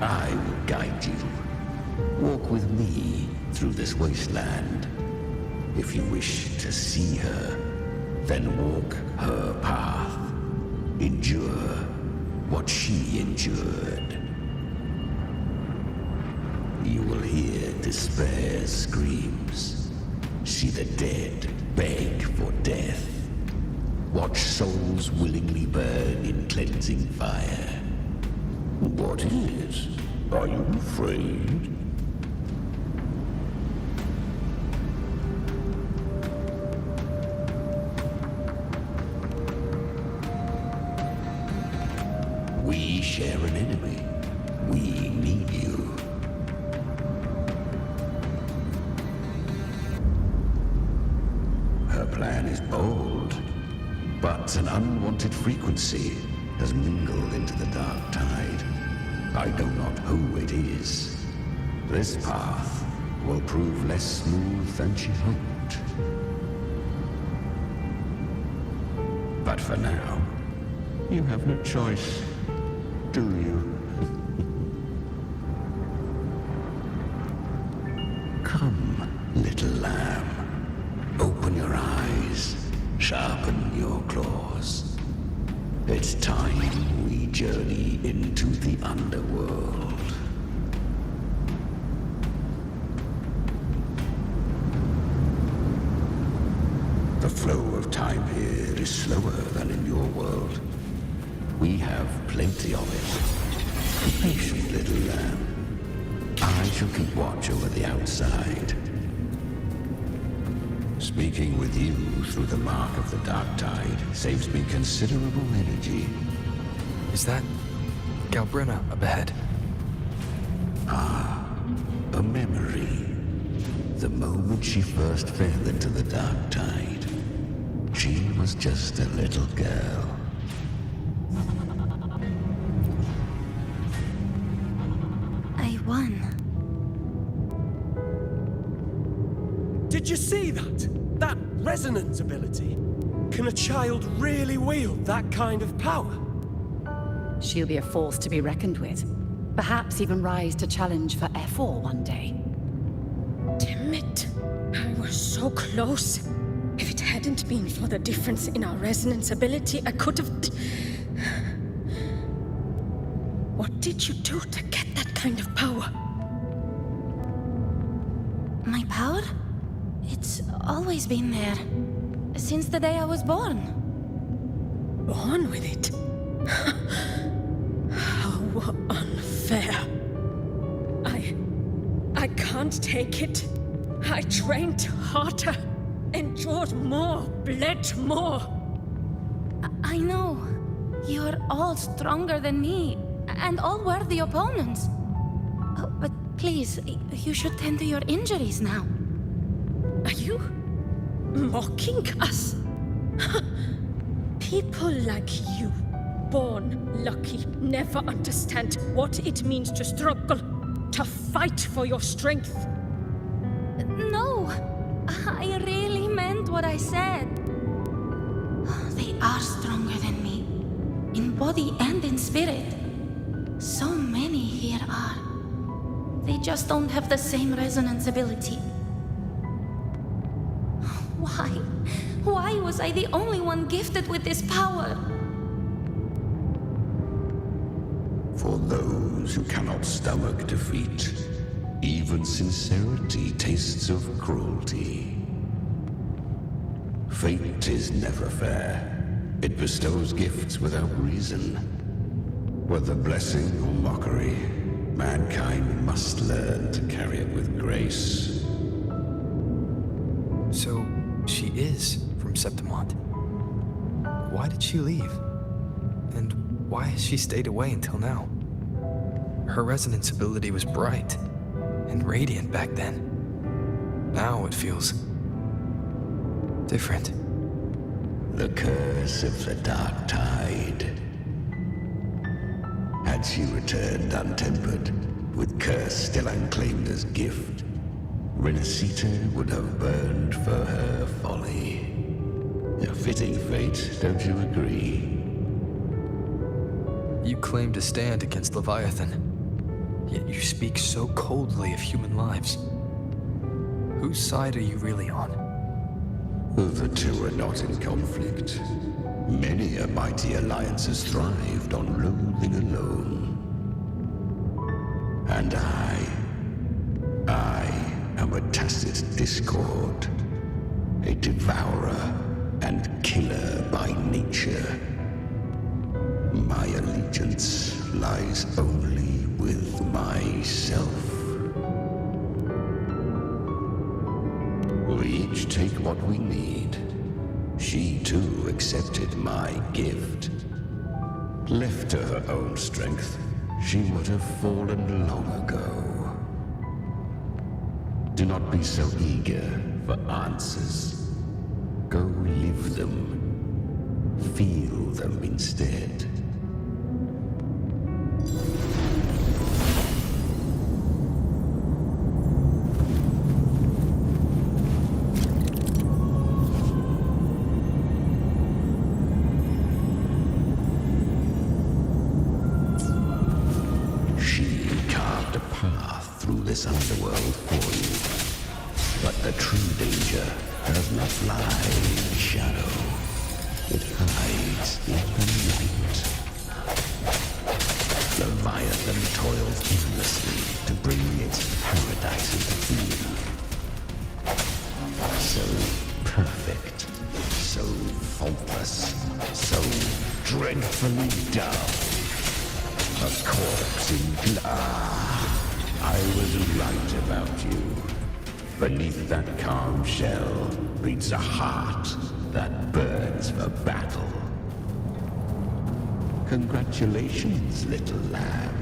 I will guide you. Walk with me through this wasteland. If you wish to see her, then walk her path. Endure what she endured. You will hear despair's screams. See the dead beg for death. Watch souls willingly burn in cleansing fire. What is it? Are you afraid? We share an enemy. We need you. Her plan is bold, but an unwanted frequency has mingled into the dark tide. I know not who it is. This path will prove less smooth than she hoped. But for now, you have no choice, do you? Come, little lamb. Open your eyes, sharpen your claws. It's time we journey into the underworld. The flow of time here is slower than in your world. We have plenty of it. Be patient, little lamb. I shall keep watch over the outside. Speaking with you through the mark of the dark tide saves me considerable energy. Is that Galbrenna up ahead? Ah, a memory. The moment she first fell into the dark tide, she was just a little girl. I won. Did you see that? That resonance ability? Can a child really wield that kind of power? She'll be a force to be reckoned with. Perhaps even rise to challenge for F4 one day. Damn it. I was so close. If it hadn't been for the difference in our resonance ability, I could have... What did you do to get that kind of power? My power? It's always been there. Since the day I was born. Born with it? How unfair. I can't take it. I trained harder, endured more, bled more. I know. You're all stronger than me, and all worthy opponents. Oh, but please, you should tend to your injuries now. Are you mocking us? People like you, born lucky, never understand what it means to struggle, to fight for your strength. No, I really meant what I said. They are stronger than me, in body and in spirit. So many here are. They just don't have the same resonance ability. Why? Why was I the only one gifted with this power? For those who cannot stomach defeat, even sincerity tastes of cruelty. Fate is never fair. It bestows gifts without reason. Whether blessing or mockery, mankind must learn to carry it with grace. So, she is from Septimont. Why did she leave? And why has she stayed away until now? Her resonance ability was bright and radiant back then. Now it feels different. The curse of the dark tide. Had she returned untempered, with curse still unclaimed as gift, Renacita would have burned for her folly. A fitting fate, don't you agree? You claim to stand against Leviathan, yet you speak so coldly of human lives. Whose side are you really on? The two are not in conflict. Many a mighty alliance has thrived on loathing alone. And I am a tacit discord, a devourer and killer by nature. My allegiance lies only with myself. We each take what we need. She too accepted my gift. Left to her own strength, she would have fallen long ago. Do not be so eager for answers. Go live them. Feel them instead. this underworld for you. But the true danger does not lie in shadow. It hides in the light. Leviathan toils endlessly to bring its paradise into being. So perfect, so faultless, so dreadfully dull. A corpse in I was right about you. Beneath that calm shell beats a heart that burns for battle. Congratulations, little lamb.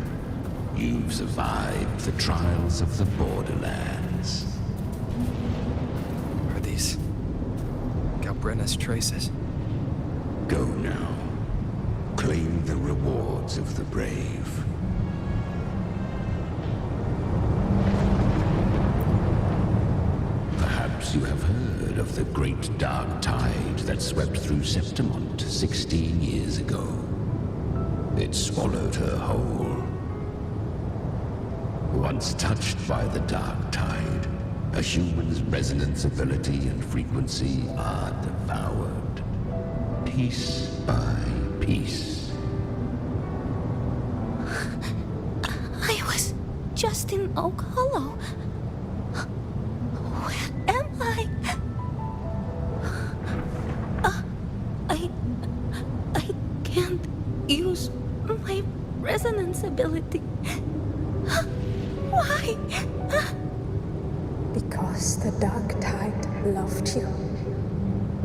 You've survived the trials of the Borderlands. Are these Galbrenna's traces? Go now. Claim the rewards of the brave. Perhaps you have heard of the great dark tide that swept through Septimont 16 years ago. It swallowed her whole. Once touched by the dark tide, a human's resonance ability and frequency are devoured, piece by peace. I was just in Oak Hollow. Where am I? I can't use my resonance ability. Why? Because the dark tide loved you,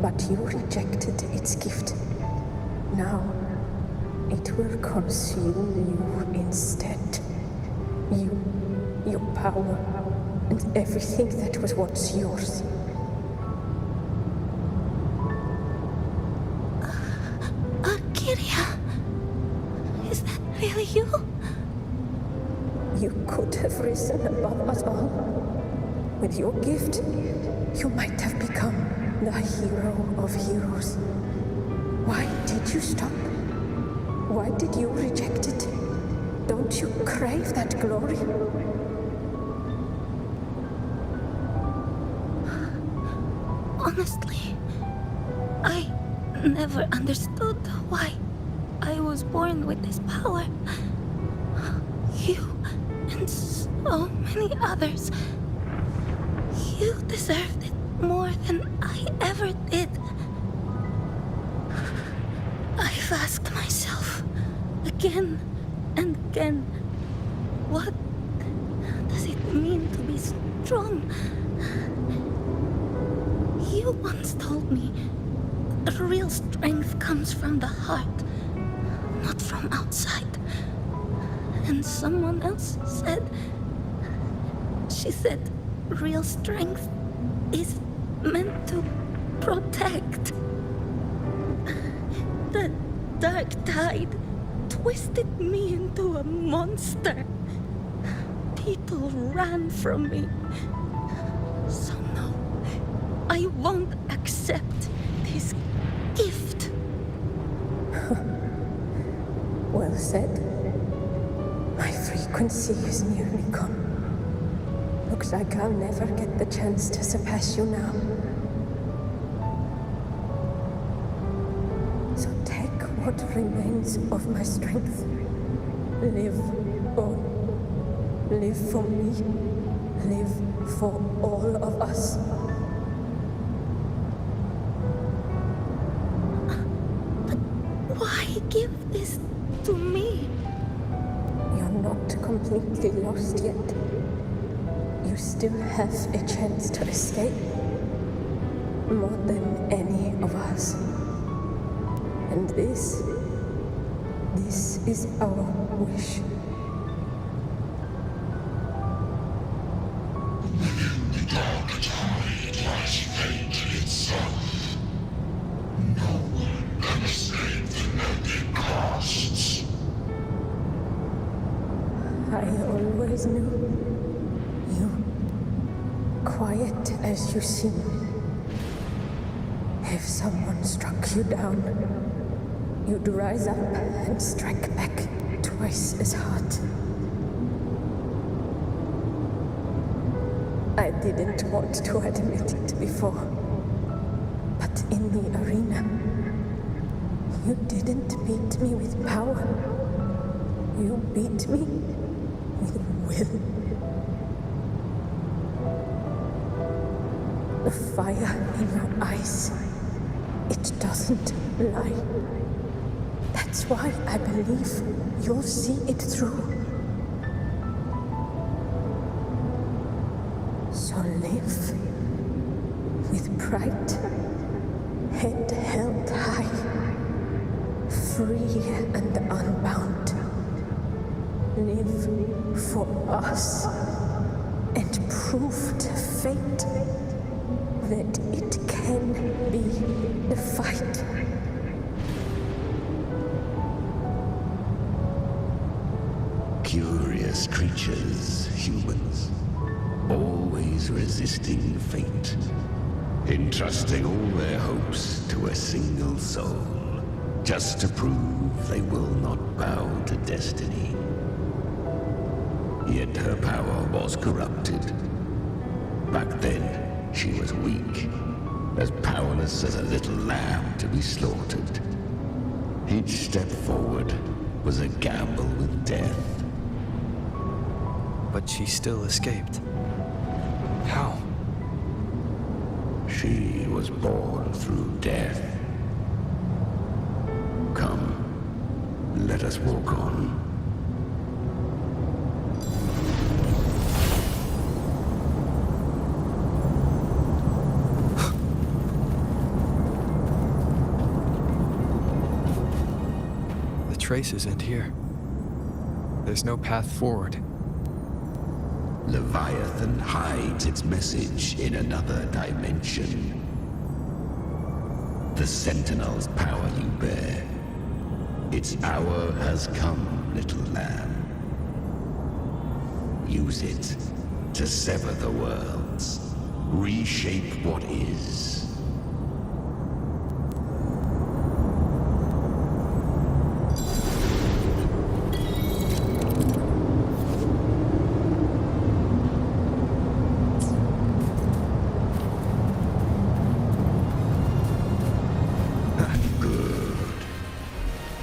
but you rejected its gift. Now, it will consume you instead. You, your power, and everything that was once yours. Kiria, is that really you? You could have risen above us all. With your gift, you might have become the hero of heroes. Why did you stop? Why did you reject it? Don't you crave that glory? Honestly, I never understood why I was born with this power. You and so many others. You deserved it more than I ever did. I've asked myself again and again, what does it mean to be strong? You once told me that real strength comes from the heart, not from outside. And someone else said, she said, real strength is meant to protect. The dark tide twisted me into a monster. People ran from me. So no, I won't accept this gift. Well said. My frequency is nearly gone. Looks like I'll never get the chance to surpass you now. So take what remains of my strength. Live on. Live for me. Live for all of us. But why give this to me? You're not completely lost yet. You still have a chance to escape. More than any of us. And this is our wish. Within the dark tide lies fate itself. No one can escape the net it casts. I always knew. You, quiet as you seem. If someone struck you down, you'd rise up and strike back twice as hard. I didn't want to admit it before. But in the arena, you didn't beat me with power. You beat me with will. The fire in your eyes, it doesn't lie. That's why I believe you'll see it through. So live with pride, head held high, free and unbound. Live for us and prove to fate that it can be defied. Curious creatures, humans, always resisting fate, entrusting all their hopes to a single soul, just to prove they will not bow to destiny. Yet her power was corrupted. Back then, she was weak, as powerless as a little lamb to be slaughtered. Each step forward was a gamble with death. But she still escaped. How? She was born through death. Come, let us walk on. The traces end here. There's no path forward. Leviathan hides its message in another dimension. The Sentinel's power you bear. Its hour has come, little lamb. Use it to sever the worlds, reshape what is.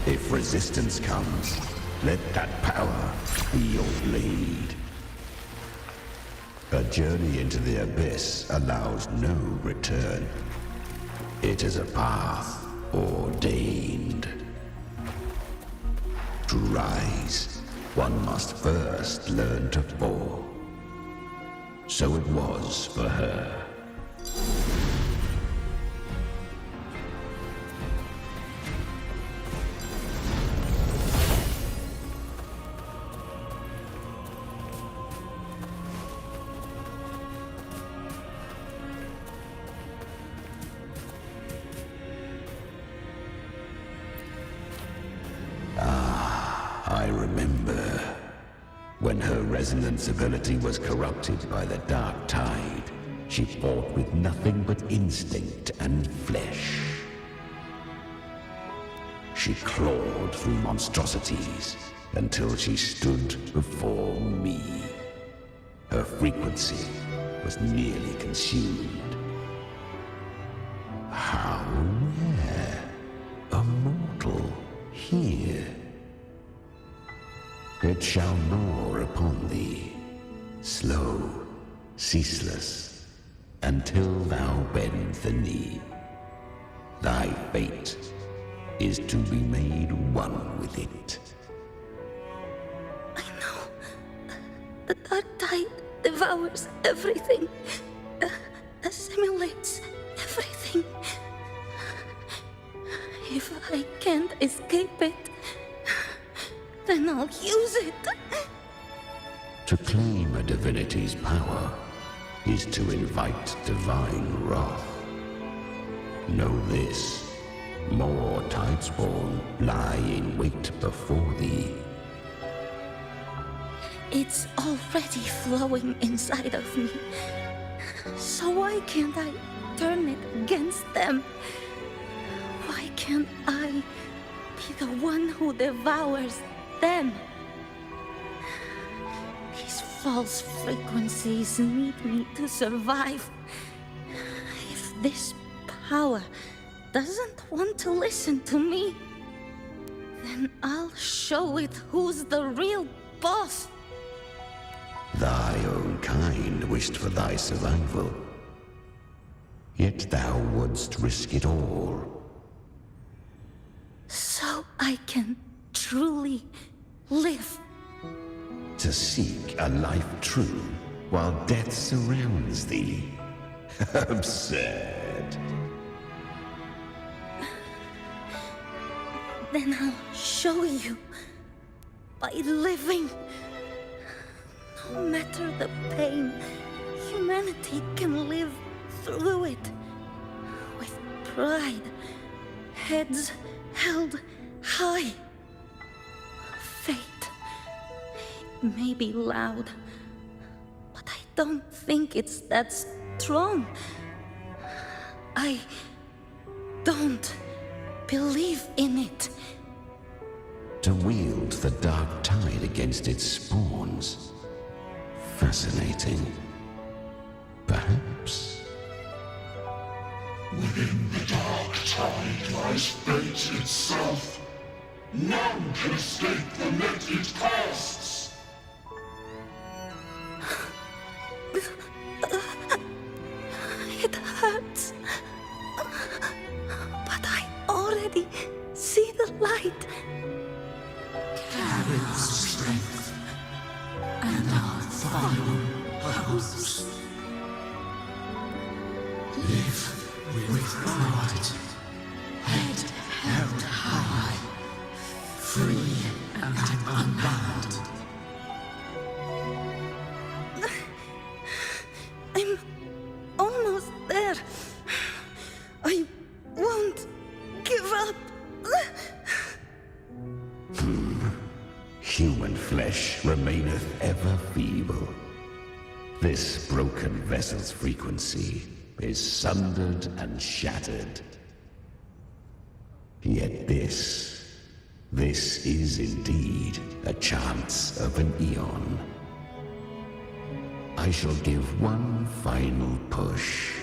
If resistance comes, let that power be your blade. A journey into the abyss allows no return. It is a path ordained. To rise, one must first learn to fall. So it was for her. I remember when her resonance ability was corrupted by the dark tide. She fought with nothing but instinct and flesh. She clawed through monstrosities until she stood before me. Her frequency was nearly consumed. How rare a mortal here. It shall gnaw upon thee, slow, ceaseless, until thou bend the knee. Thy fate is to be made one with it. I know. The dark tide devours everything, assimilates everything. If I can't escape it, then I'll use it. To claim a divinity's power is to invite divine wrath. Know this, more Tidespawn lie in wait before thee. It's already flowing inside of me. So why can't I turn it against them? Why can't I be the one who devours them? These false frequencies need me to survive. If this power doesn't want to listen to me, then I'll show it who's the real boss. Thy own kind wished for thy survival. Yet thou wouldst risk it all. So I can truly live. To seek a life true while death surrounds thee. Absurd. Then I'll show you. By living. No matter the pain, humanity can live through it. With pride. Heads held high. Fate. It may be loud, but I don't think it's that strong. I don't believe in it. To wield the dark tide against its spawns. Fascinating. Perhaps. Within the dark tide lies fate itself. None can escape the net it casts. It hurts. But I already see the light. Carry our strength and our final hopes. Live with pride, head held high, free and unbound. I'm almost there. I won't give up. Human flesh remaineth ever feeble. This broken vessel's frequency is sundered and shattered. Yet this is indeed a chance of an eon. I shall give one final push.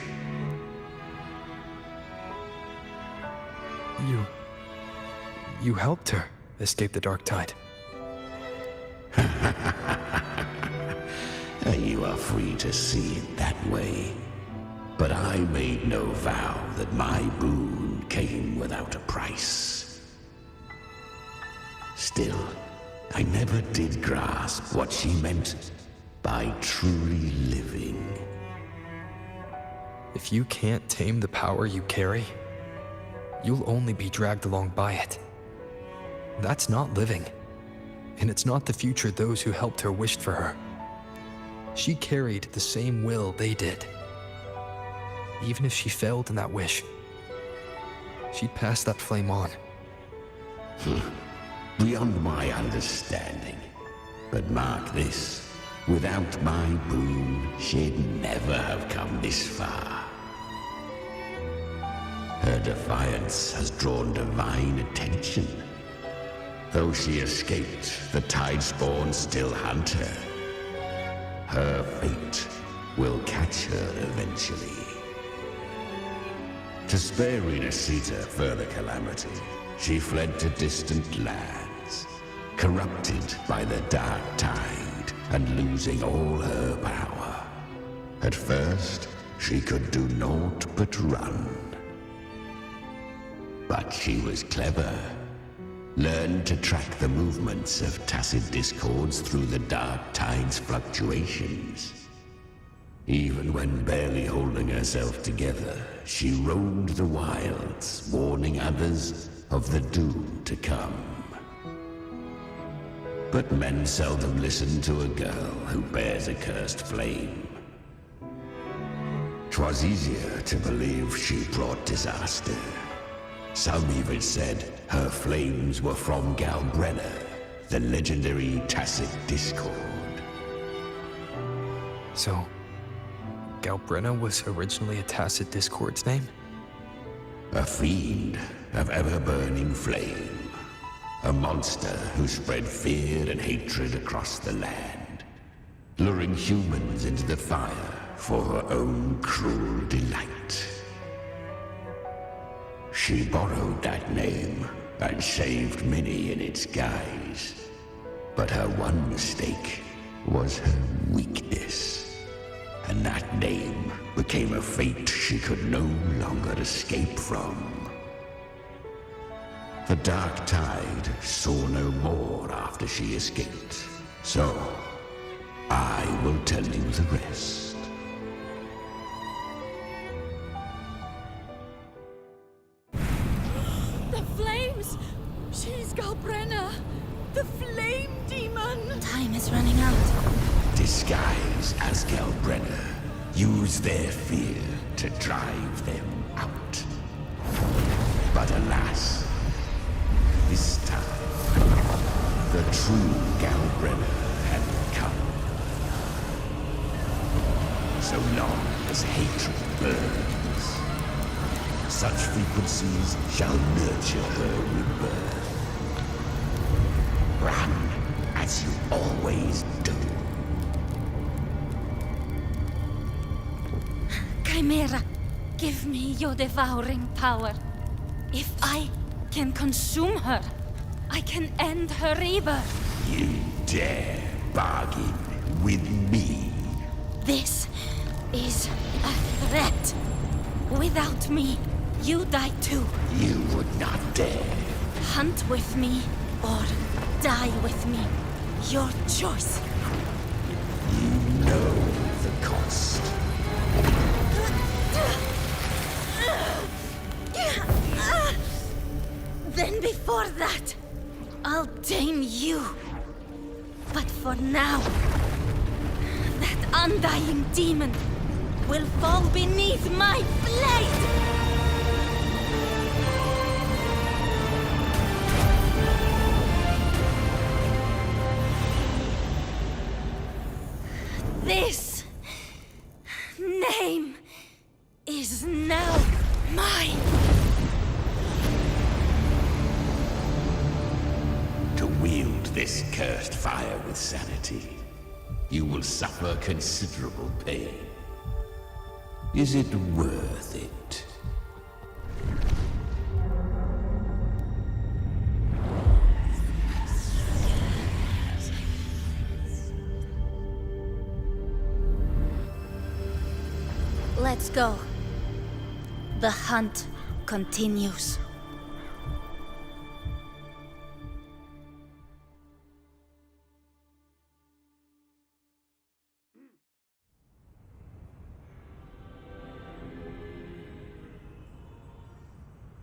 You helped her escape the dark tide. You are free to see it that way. But I made no vow that my boon came without a price. Still, I never did grasp what she meant by truly living. If you can't tame the power you carry, you'll only be dragged along by it. That's not living. And it's not the future those who helped her wished for her. She carried the same will they did. Even if she failed in that wish, she'd pass that flame on. Beyond my understanding. But mark this, without my boon, she'd never have come this far. Her defiance has drawn divine attention. Though she escaped, the tide spawn still hunt her. Her fate will catch her eventually. To spare Renasita further calamity, she fled to distant lands, corrupted by the dark tide and losing all her power. At first, she could do naught but run. But she was clever. Learned to track the movements of tacit discords through the dark tide's fluctuations. Even when barely holding herself together, she roamed the wilds, warning others of the doom to come. But men seldom listen to a girl who bears a cursed flame. 'Twas easier to believe she brought disaster. Some even said her flames were from Galbrenna, the legendary tacit discord. So, Galbrenna was originally a tacit discord's name? A fiend of ever-burning flame. A monster who spread fear and hatred across the land. luring humans into the fire for her own cruel delight. She borrowed that name and saved many in its guise. But her one mistake was her weakness. And that name became a fate she could no longer escape from. The Dark Tide saw no more after she escaped. So, I will tell you the rest. The flames! She's Galbrenna! The flame demon! Time is running out. Disguise as Galbrenna. Use their fear to drive them out. But alas, this time, the true Galbrenna had come. So long as hatred burns, such frequencies shall nurture her rebirth. Run as you always do. Chimera, give me your devouring power. If I can consume her, I can end her rebirth. You dare bargain with me? This is a threat. Without me, you die too. You would not dare. Hunt with me or die with me. Your choice. You know the cost. Then before that, I'll tame you. But for now, that undying demon will fall beneath my blade! This name is now mine. To wield this cursed fire with sanity, you will suffer considerable pain. Is it worth it? Let's go. The hunt continues.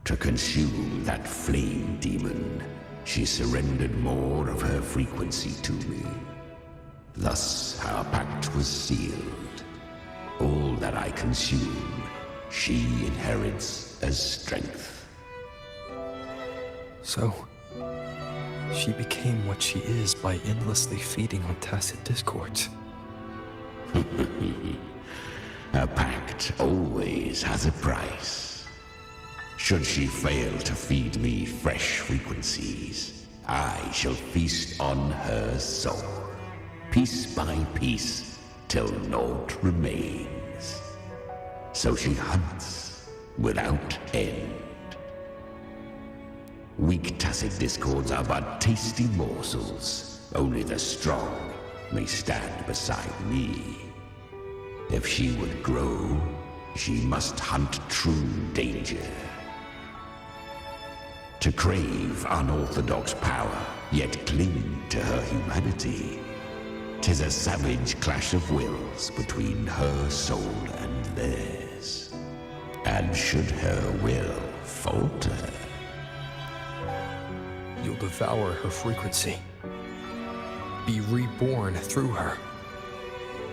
To consume that flame demon, she surrendered more of her frequency to me. Thus, our pact was sealed. All that I consume, she inherits as strength. So, she became what she is by endlessly feeding on tacit discords. A pact always has a price. Should she fail to feed me fresh frequencies, I shall feast on her soul, piece by piece, till naught remains. So she hunts without end. Weak tacit discords are but tasty morsels. Only the strong may stand beside me. If she would grow, she must hunt true danger. To crave unorthodox power, yet cling to her humanity, 'tis a savage clash of wills between her soul and theirs. And should her will falter, You'll devour her frequency. Be reborn through her.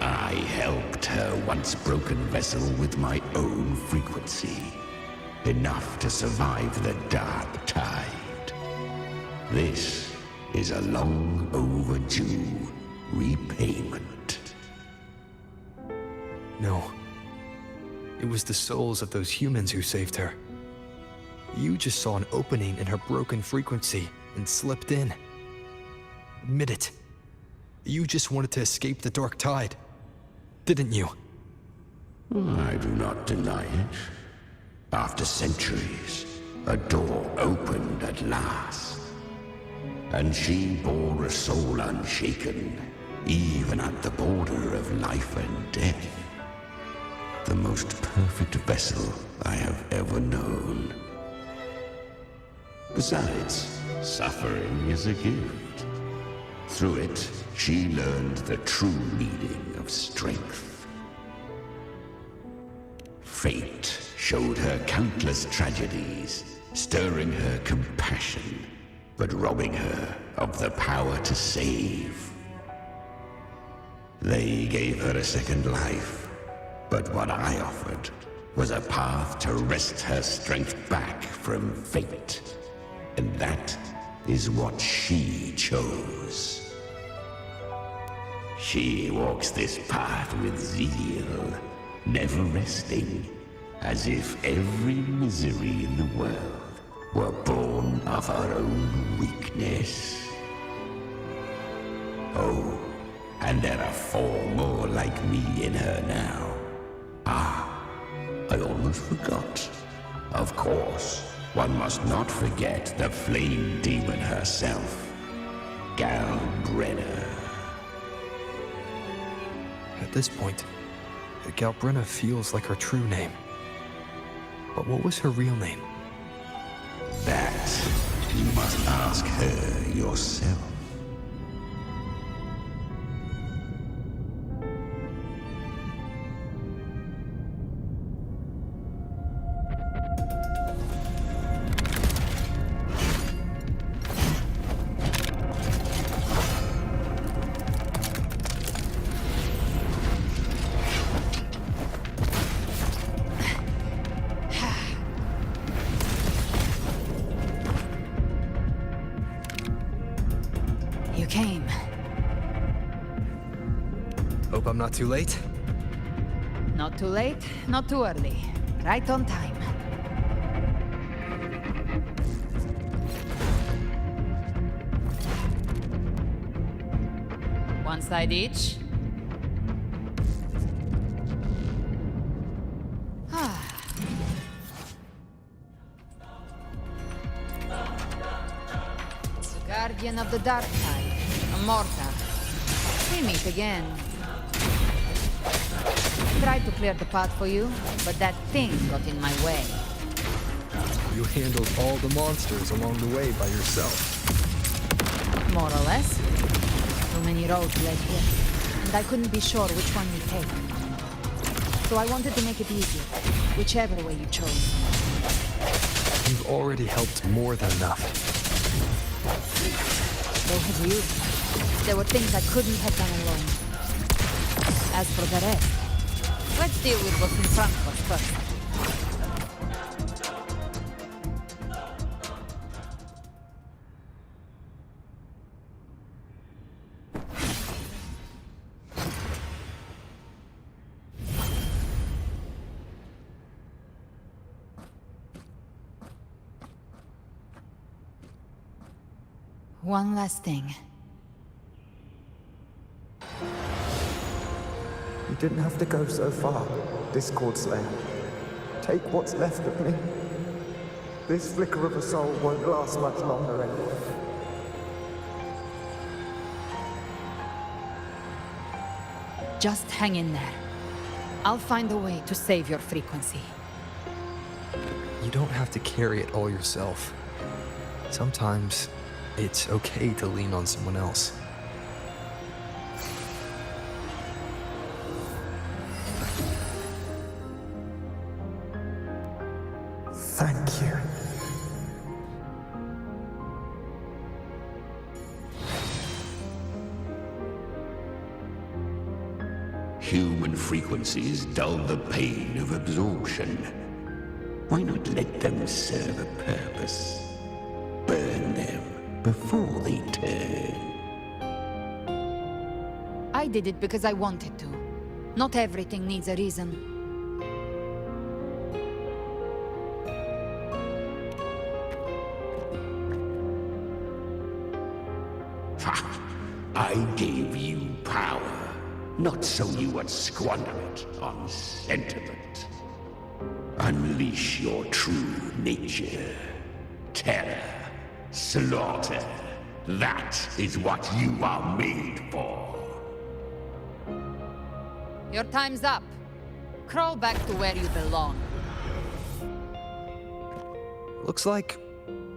I helped her once broken vessel with my own frequency. Enough to survive the Dark Tide. This is a long overdue repayment. No. It was the souls of those humans who saved her. You just saw an opening in her broken frequency and slipped in. Admit it. You just wanted to escape the dark tide, didn't you? I do not deny it. After centuries, a door opened at last. And she bore a soul unshaken, even at the border of life and death. The most perfect vessel I have ever known. Besides, suffering is a gift. Through it, she learned the true meaning of strength. Fate showed her countless tragedies, stirring her compassion, but robbing her of the power to save. They gave her a second life, but what I offered was a path to wrest her strength back from fate. And that is what she chose. She walks this path with zeal, never resting, as if every misery in the world were born of her own weakness. Oh, and there are 4 more like me in her now. Ah, I almost forgot. Of course, one must not forget the flame demon herself, Galbrenna. At this point, Galbrenna feels like her true name. But what was her real name? That you must ask her yourself. You came. Hope I'm not too late? Not too late, not too early. Right on time. One side each. Guardian of the Dark Tide, a mortar. We meet again. Tried to clear the path for you, but that thing got in my way. You handled all the monsters along the way by yourself. More or less. Too many roads led here, and I couldn't be sure which one we take. So I wanted to make it easier, whichever way you chose. You've already helped more than enough. So have you. There were things I couldn't have done alone. As for the rest, let's deal with what's in front of us first. One last thing. You didn't have to go so far, Discord Slayer. Take what's left of me. This flicker of a soul won't last much longer anyway. Just hang in there. I'll find a way to save your frequency. You don't have to carry it all yourself. Sometimes it's okay to lean on someone else. Thank you. Human frequencies dull the pain of absorption. Why not let them serve a purpose? Burn them before they turn. I did it because I wanted to. Not everything needs a reason. I gave you power, not so you would squander it on sentiment. Unleash your true nature. Terror, slaughter. That is what you are made for. Your time's up. Crawl back to where you belong. Looks like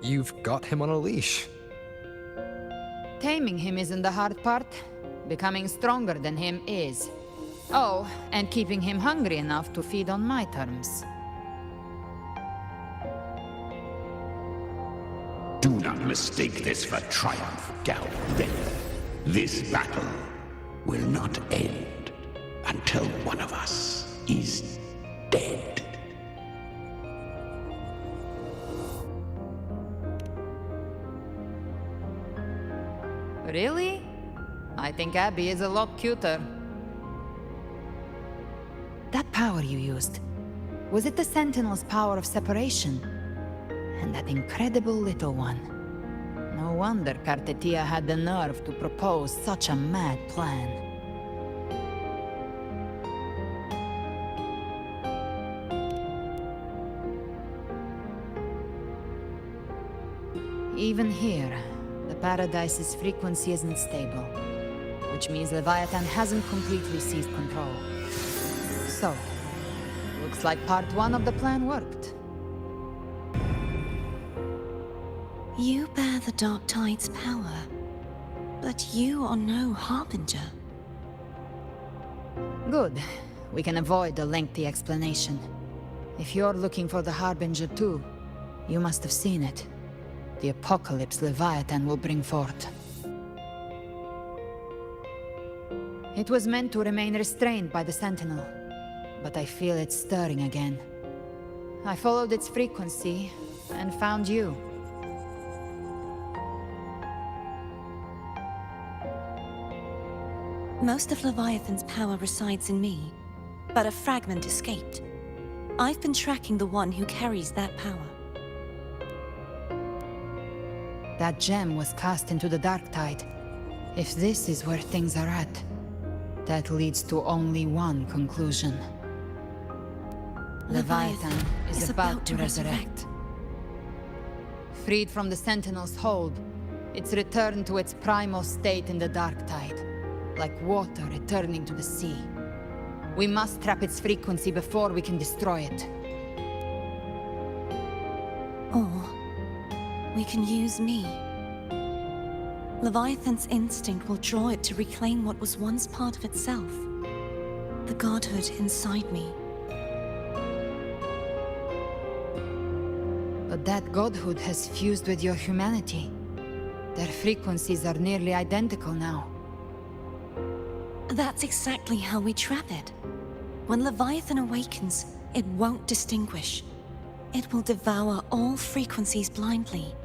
you've got him on a leash. Taming him isn't the hard part. Becoming stronger than him is. Oh, and keeping him hungry enough to feed on my terms. Do not mistake this for triumph, Galbrena. This battle will not end until one of us is dead. Really? I think Abby is a lot cuter. That power you used, was it the Sentinel's power of separation? And that incredible little one. No wonder Cartetia had the nerve to propose such a mad plan. Even here, the Paradise's frequency isn't stable, which means Leviathan hasn't completely seized control. So, looks like part one of the plan worked. You bear the Dark Tide's power, but you are no Harbinger. Good. We can avoid a lengthy explanation. If you're looking for the Harbinger too, you must have seen it. The apocalypse Leviathan will bring forth. It was meant to remain restrained by the Sentinel, but I feel it stirring again. I followed its frequency and found you. Most of Leviathan's power resides in me, but a fragment escaped. I've been tracking the one who carries that power. That gem was cast into the Dark Tide. If this is where things are at, that leads to only one conclusion. Leviathan is about to resurrect. Freed from the Sentinel's hold, it's returned to its primal state in the Dark Tide, like water returning to the sea. We must trap its frequency before we can destroy it. Or we can use me. Leviathan's instinct will draw it to reclaim what was once part of itself. The godhood inside me. But that godhood has fused with your humanity. Their frequencies are nearly identical now. That's exactly how we trap it. When Leviathan awakens, it won't distinguish. It will devour all frequencies blindly.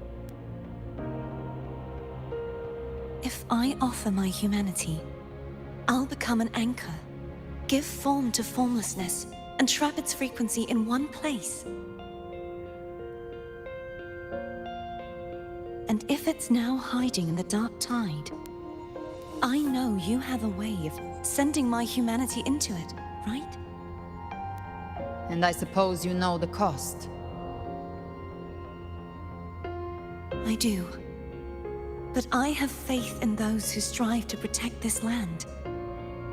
If I offer my humanity, I'll become an anchor, give form to formlessness, and trap its frequency in one place. And if it's now hiding in the Dark Tide, I know you have a way of sending my humanity into it, right? And I suppose you know the cost. I do. But I have faith in those who strive to protect this land.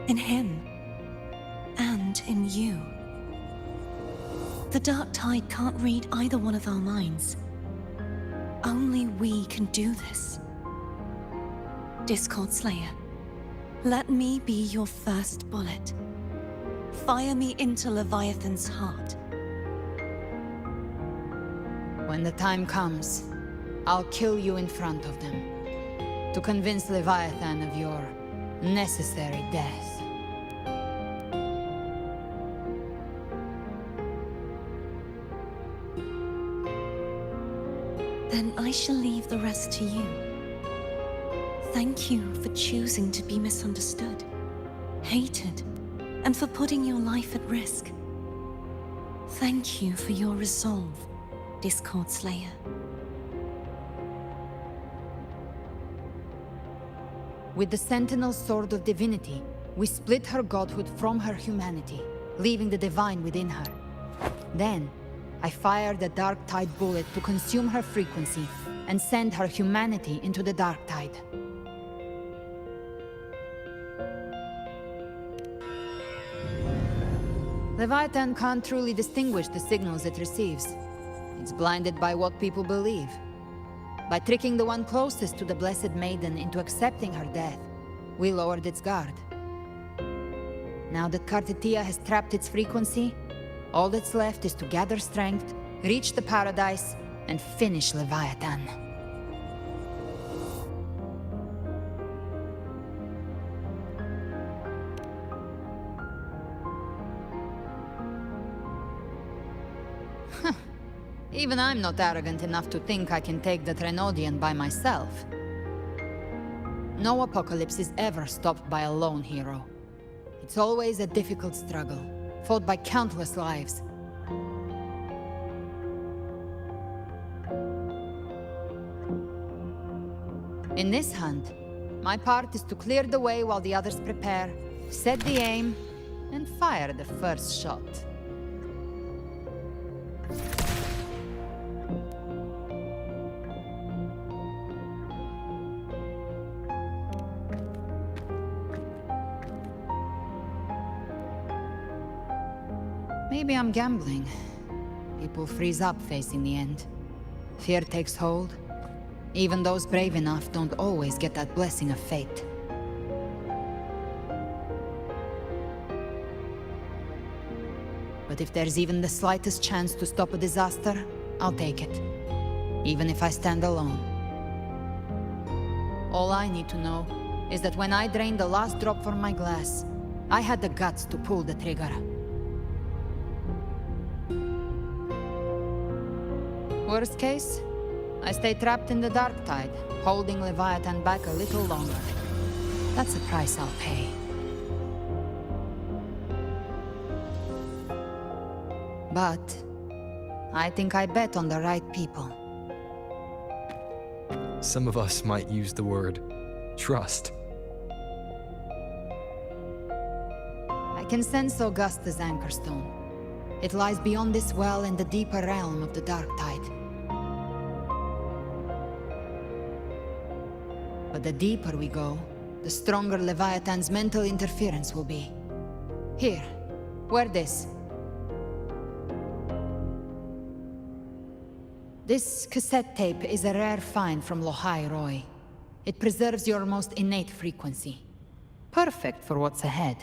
In him. And in you. The Dark Tide can't read either one of our minds. Only we can do this. Discord Slayer, let me be your first bullet. Fire me into Leviathan's heart. When the time comes, I'll kill you in front of them. To convince Leviathan of your necessary death. Then I shall leave the rest to you. Thank you for choosing to be misunderstood, hated, and for putting your life at risk. Thank you for your resolve, Discord Slayer. With the Sentinel Sword of Divinity, we split her godhood from her humanity, leaving the divine within her. Then, I fired a Dark Tide bullet to consume her frequency and send her humanity into the Dark Tide. Leviathan can't truly distinguish the signals it receives. It's blinded by what people believe. By tricking the one closest to the Blessed Maiden into accepting her death, we lowered its guard. Now that Kartetia has trapped its frequency, all that's left is to gather strength, reach the Paradise, and finish Leviathan. Even I'm not arrogant enough to think I can take the Threnodian by myself. No apocalypse is ever stopped by a lone hero. It's always a difficult struggle, fought by countless lives. In this hunt, my part is to clear the way while the others prepare, set the aim, and fire the first shot. Maybe I'm gambling. People freeze up facing the end. Fear takes hold. Even those brave enough don't always get that blessing of fate. But if there's even the slightest chance to stop a disaster, I'll take it. Even if I stand alone. All I need to know is that when I drained the last drop from my glass, I had the guts to pull the trigger. Worst case, I stay trapped in the Dark Tide, holding Leviathan back a little longer. That's the price I'll pay. But I think I bet on the right people. Some of us might use the word trust. I can sense Augusta's Anchorstone. It lies beyond this well in the deeper realm of the Dark Tide. But the deeper we go, the stronger Leviathan's mental interference will be. Here, wear this. This cassette tape is a rare find from Lohai Roy. It preserves your most innate frequency. Perfect for what's ahead.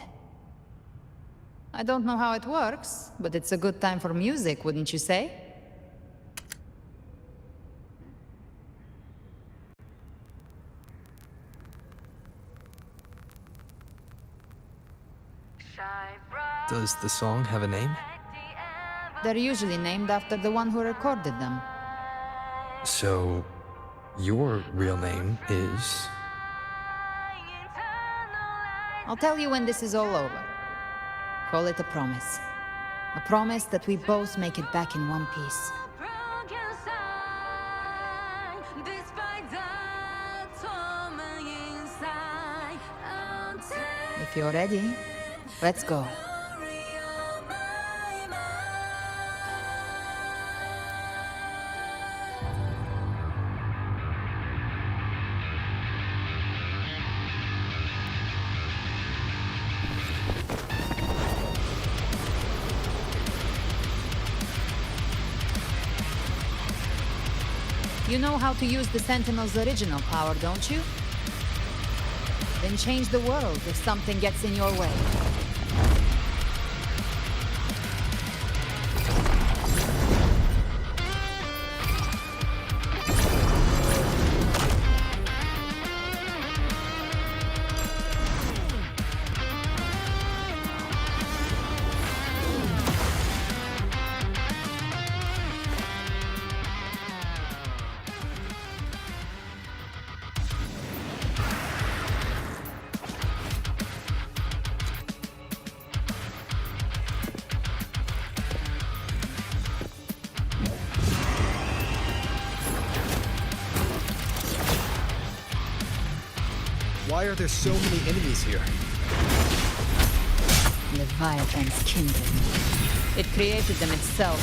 I don't know how it works, but it's a good time for music, wouldn't you say? Does the song have a name? They're usually named after the one who recorded them. So, your real name is? I'll tell you when this is all over. Call it a promise. A promise that we both make it back in one piece. If you're ready, let's go. You know how to use the Sentinel's original power, don't you? Then change the world if something gets in your way. Why are there so many enemies here? Leviathan's kindred. It created them itself.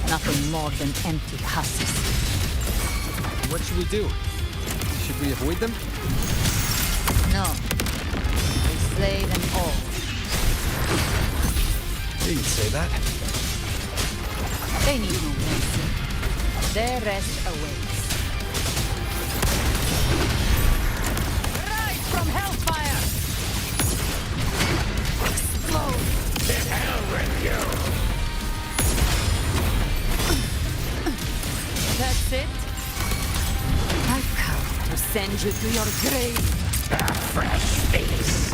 Nothing more than empty husks. What should we do? Should we avoid them? No. We slay them all. You can say that. They need no mercy. Their rest awaits. Rise from hellfire! Explode! To hell with you! That's it? I've come to send you to your grave. A fresh face!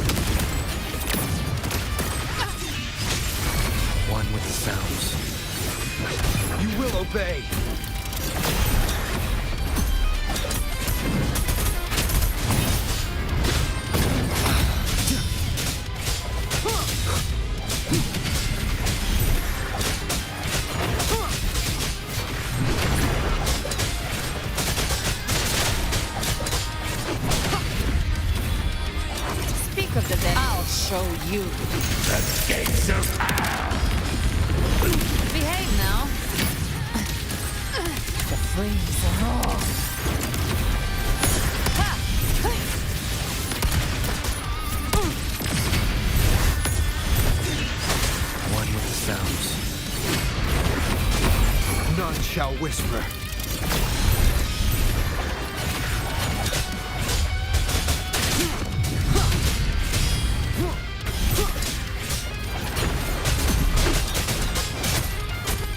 One with the sounds. You will obey! Speak of the dead. I'll show you. The gates of hell! Behave now. The freeze roar. One with the sounds. None shall whisper.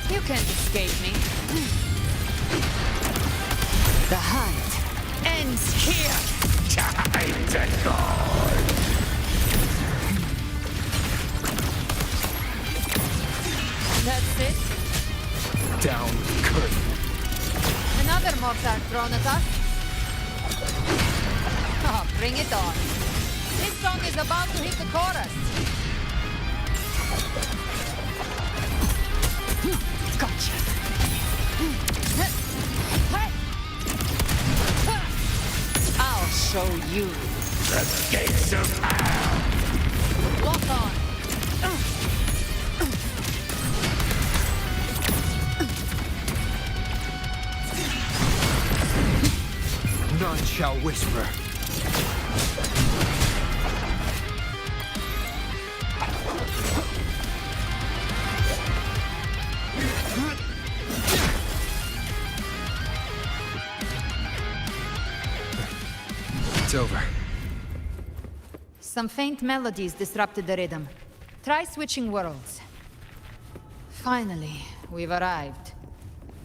You can't escape me. The hunt ends here. Time to go! That's it. Down with curtain. Another mortar thrown at us. Oh, bring it on. This song is about to hit the chorus. Gotcha. I'll show you. The gates of hell! Walk on. None shall whisper. It's over. Some faint melodies disrupted the rhythm. Try switching worlds. Finally, we've arrived.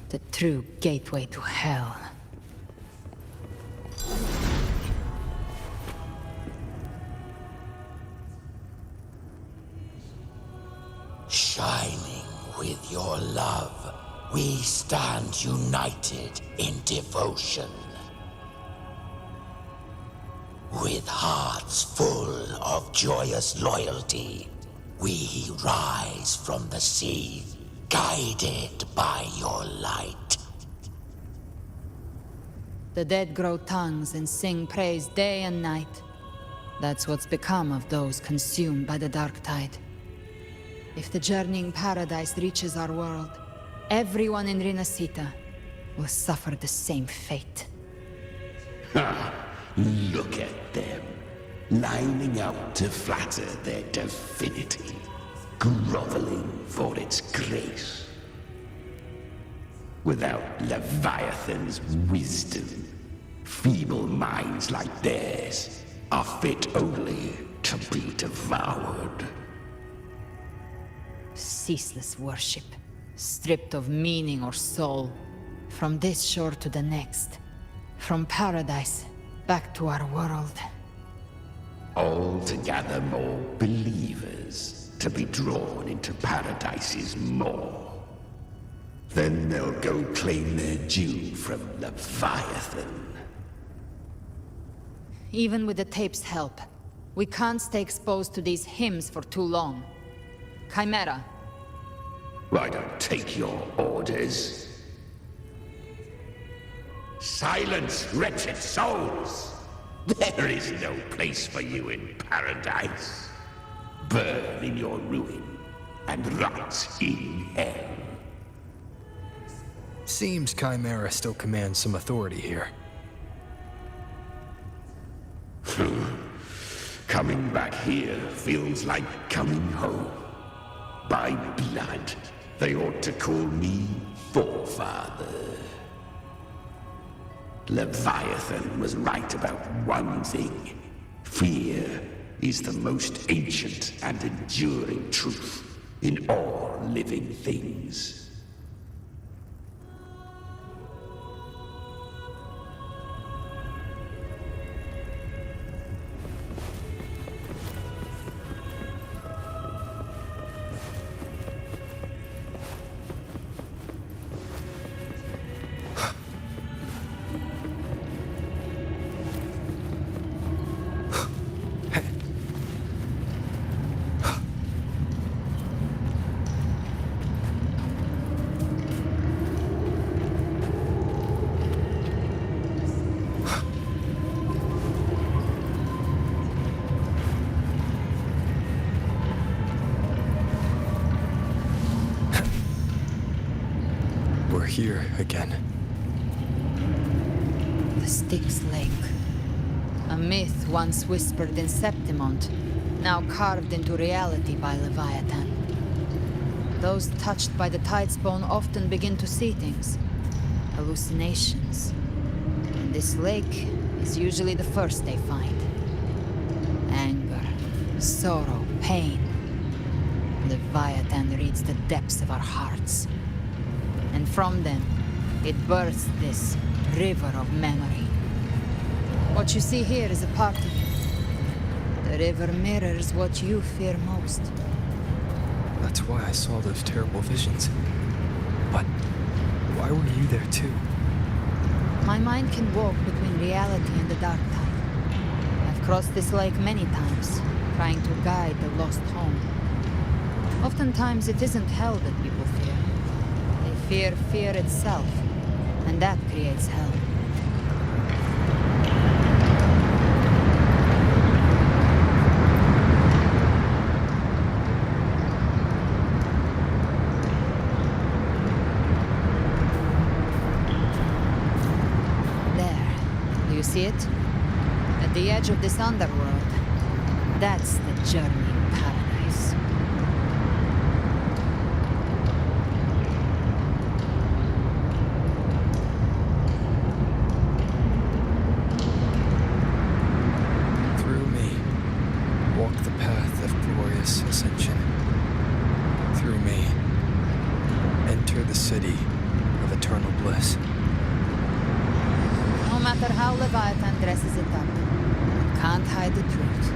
The true gateway to hell. Shining with your love, we stand united in devotion. With hearts full of joyous loyalty, we rise from the sea, guided by your light. The dead grow tongues and sing praise day and night. That's what's become of those consumed by the dark tide. If the journeying paradise reaches our world, everyone in Rinasita will suffer the same fate. Ha! Look at them, lining up to flatter their divinity, groveling for its grace. Without Leviathan's wisdom, feeble minds like theirs are fit only to be devoured. Ceaseless worship, stripped of meaning or soul, from this shore to the next, from paradise back to our world. All to gather more believers to be drawn into Paradise's maw. Then they'll go claim their due from Leviathan. Even with the tape's help, we can't stay exposed to these hymns for too long. Chimera. I don't take your orders. Silence, wretched souls! There is no place for you in paradise. Burn in your ruin and rot in hell. Seems Chimera still commands some authority here. Coming back here feels like coming home. By blood, they ought to call me Forefather. Leviathan was right about one thing. Fear is the most ancient and enduring truth in all living things. We're here again. The Styx Lake. A myth once whispered in Septimont, now carved into reality by Leviathan. Those touched by the Tidespawn often begin to see things. Hallucinations. And this lake is usually the first they find. Anger, sorrow, pain. Leviathan reads the depths of our hearts. And from them, it births this river of memory. What you see here is a part of it. The river mirrors what you fear most. That's why I saw those terrible visions. But why were you there too? My mind can walk between reality and the dark tide. I've crossed this lake many times, trying to guide the lost home. Oftentimes it isn't hell that people fear. They fear fear itself, and that creates hell. See it? At the edge of this underworld. That's the journey in paradise. Through me, walk the path of glorious ascension. Through me, enter the city of eternal bliss. No matter how Leviathan dresses it up, it can't hide the truth.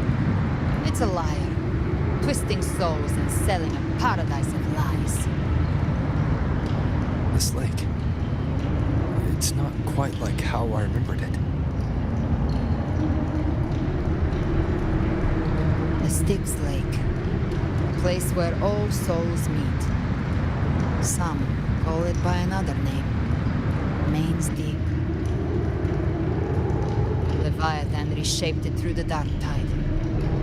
It's a liar, twisting souls and selling a paradise of lies. This lake, it's not quite like how I remembered it. The Styx Lake, a place where all souls meet. Some call it by another name, Main's Deep. Leviathan reshaped it through the dark tide,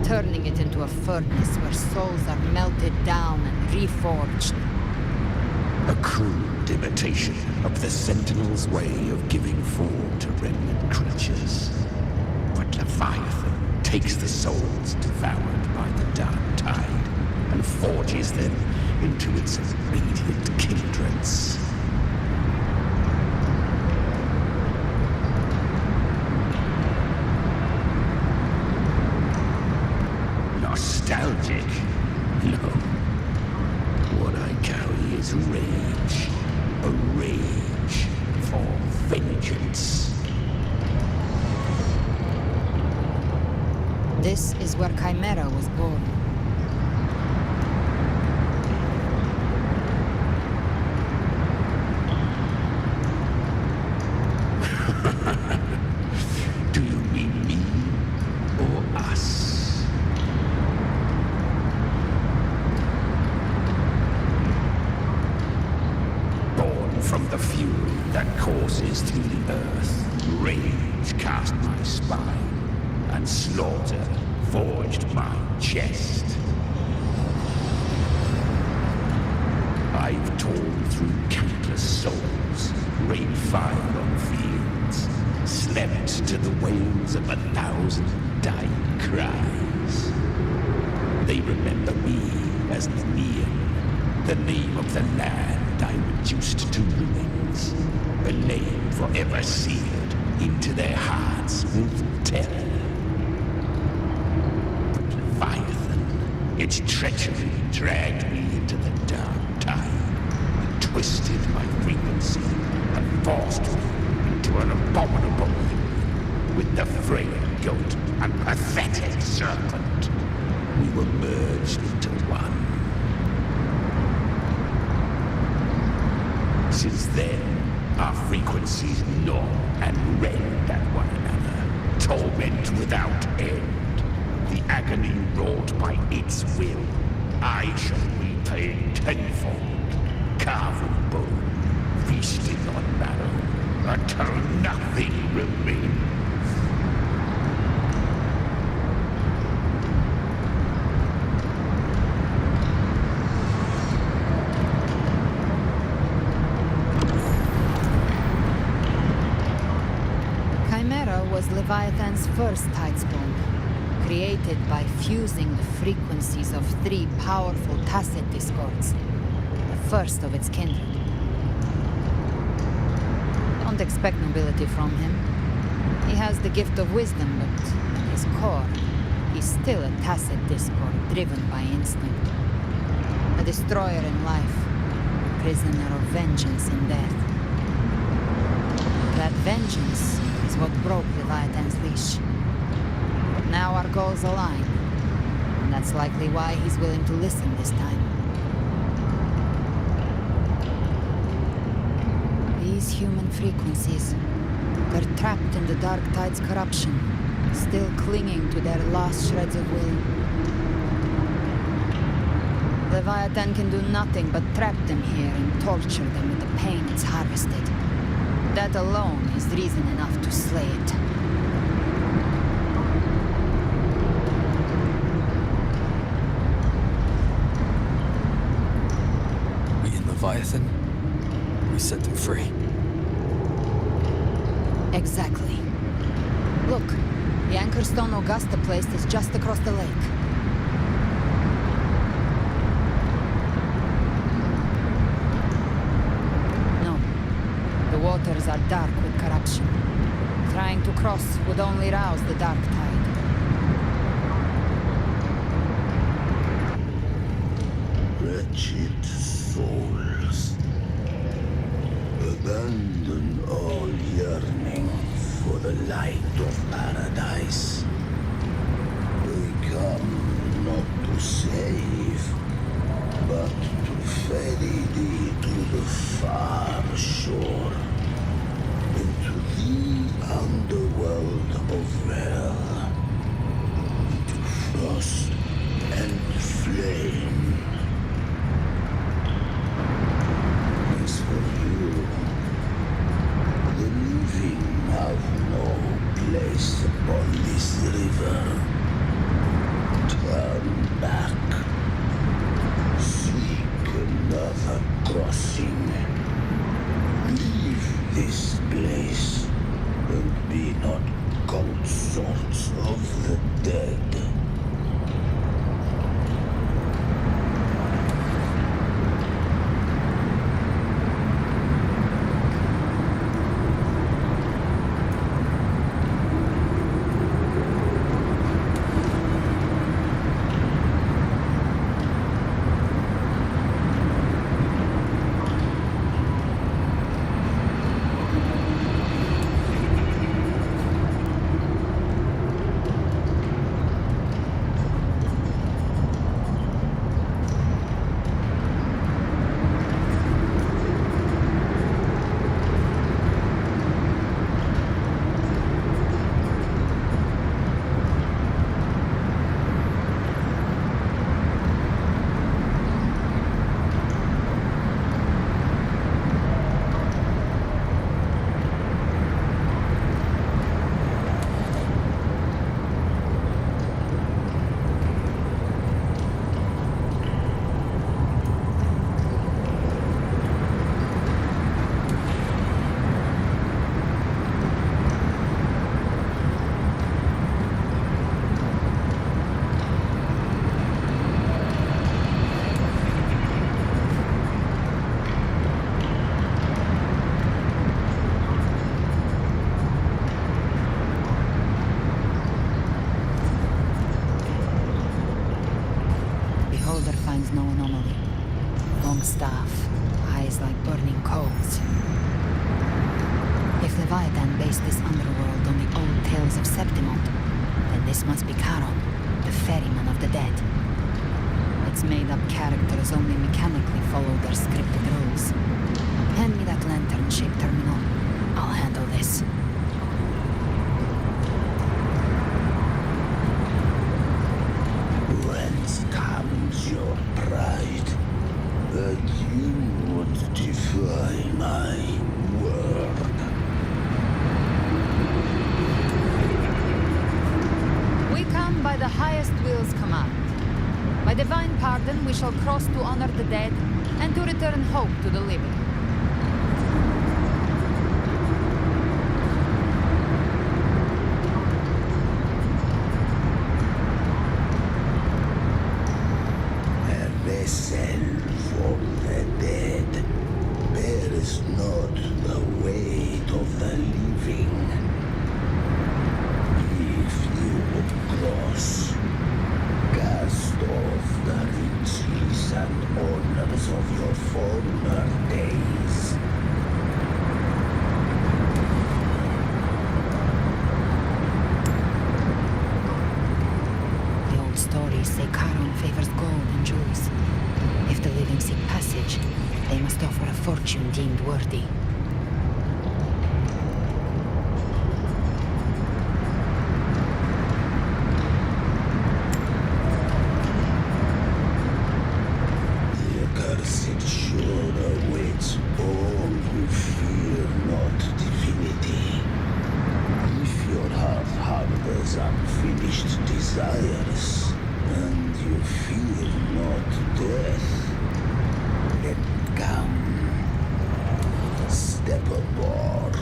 turning it into a furnace where souls are melted down and reforged. A crude imitation of the Sentinel's way of giving form to remnant creatures. But Leviathan takes the souls devoured by the dark tide and forges them into its radiant kindreds. Nostalgic? No. What I carry is rage. A rage for vengeance. This is where Chimera was born. Do you mean me or us? From the fury that courses through the earth, rage cast my spine. and slaughter forged my chest. I've torn through countless souls, rained fire on fields, slept to the wails of 1,000 dying cries. They remember me as Nemean, the name of the land I reduced to ruins, a name forever seared into their hearts with terror. But Leviathan, its treachery dragged me into the dark tide, and twisted my frequency, and forced me into an abominable union with the frail goat and pathetic serpent. We were merged into one. Since then, our frequencies gnaw and rend at one another, torment without end. The agony wrought by its will, I shall repay tenfold, carving bone, feasting on marrow, until nothing remains. Was Leviathan's first tidespawn, created by fusing the frequencies of 3 powerful tacit discords, the first of its kindred. Don't expect nobility from him. He has the gift of wisdom, but at his core, he's still a tacit discord driven by instinct. A destroyer in life, a prisoner of vengeance in death. That vengeance is what broke Leviathan's leash. But now our goals align, and that's likely why he's willing to listen this time. These human frequencies, they're trapped in the Dark Tide's corruption, still clinging to their last shreds of will. Leviathan can do nothing but trap them here and torture them with the pain it's harvested. That alone is reason enough to slay it. We in Leviathan? We set them free. Exactly. Look, the Anchorstone Augusta place is just across the lake. The waters are dark with corruption. Trying to cross would only rouse the Dark Tide. Wretched souls, abandon all yearning for the light of paradise. They come not to save, but to ferry thee to the far shore, into the underworld of hell, into frost and flame. As for you, the living have no place upon this river. Turn back. Seek another crossing. Leave this place and be not consorts of the dead. staff, eyes like burning coals. If Leviathan based this underworld on the old tales of Septimont, then this must be Charon, the ferryman of the dead. Its made-up characters only mechanically follow their scripted rules. Hand me that lantern-shaped terminal. I'll handle this. Whence comes your pride? That you would defy my word? We come by the highest will's command. By divine pardon, we shall cross to honor the dead, and to return hope to the living. A vessel for the dead bears not the weight of the living. If you would cross, cast off the riches and honors of your former days. The old stories say Charon favors gold and jewels. If the living seek passage, they must offer a fortune deemed worthy. The accursed shore awaits all who fear not divinity. If your heart harbors unfinished desires, and you fear not death, then come. Step aboard.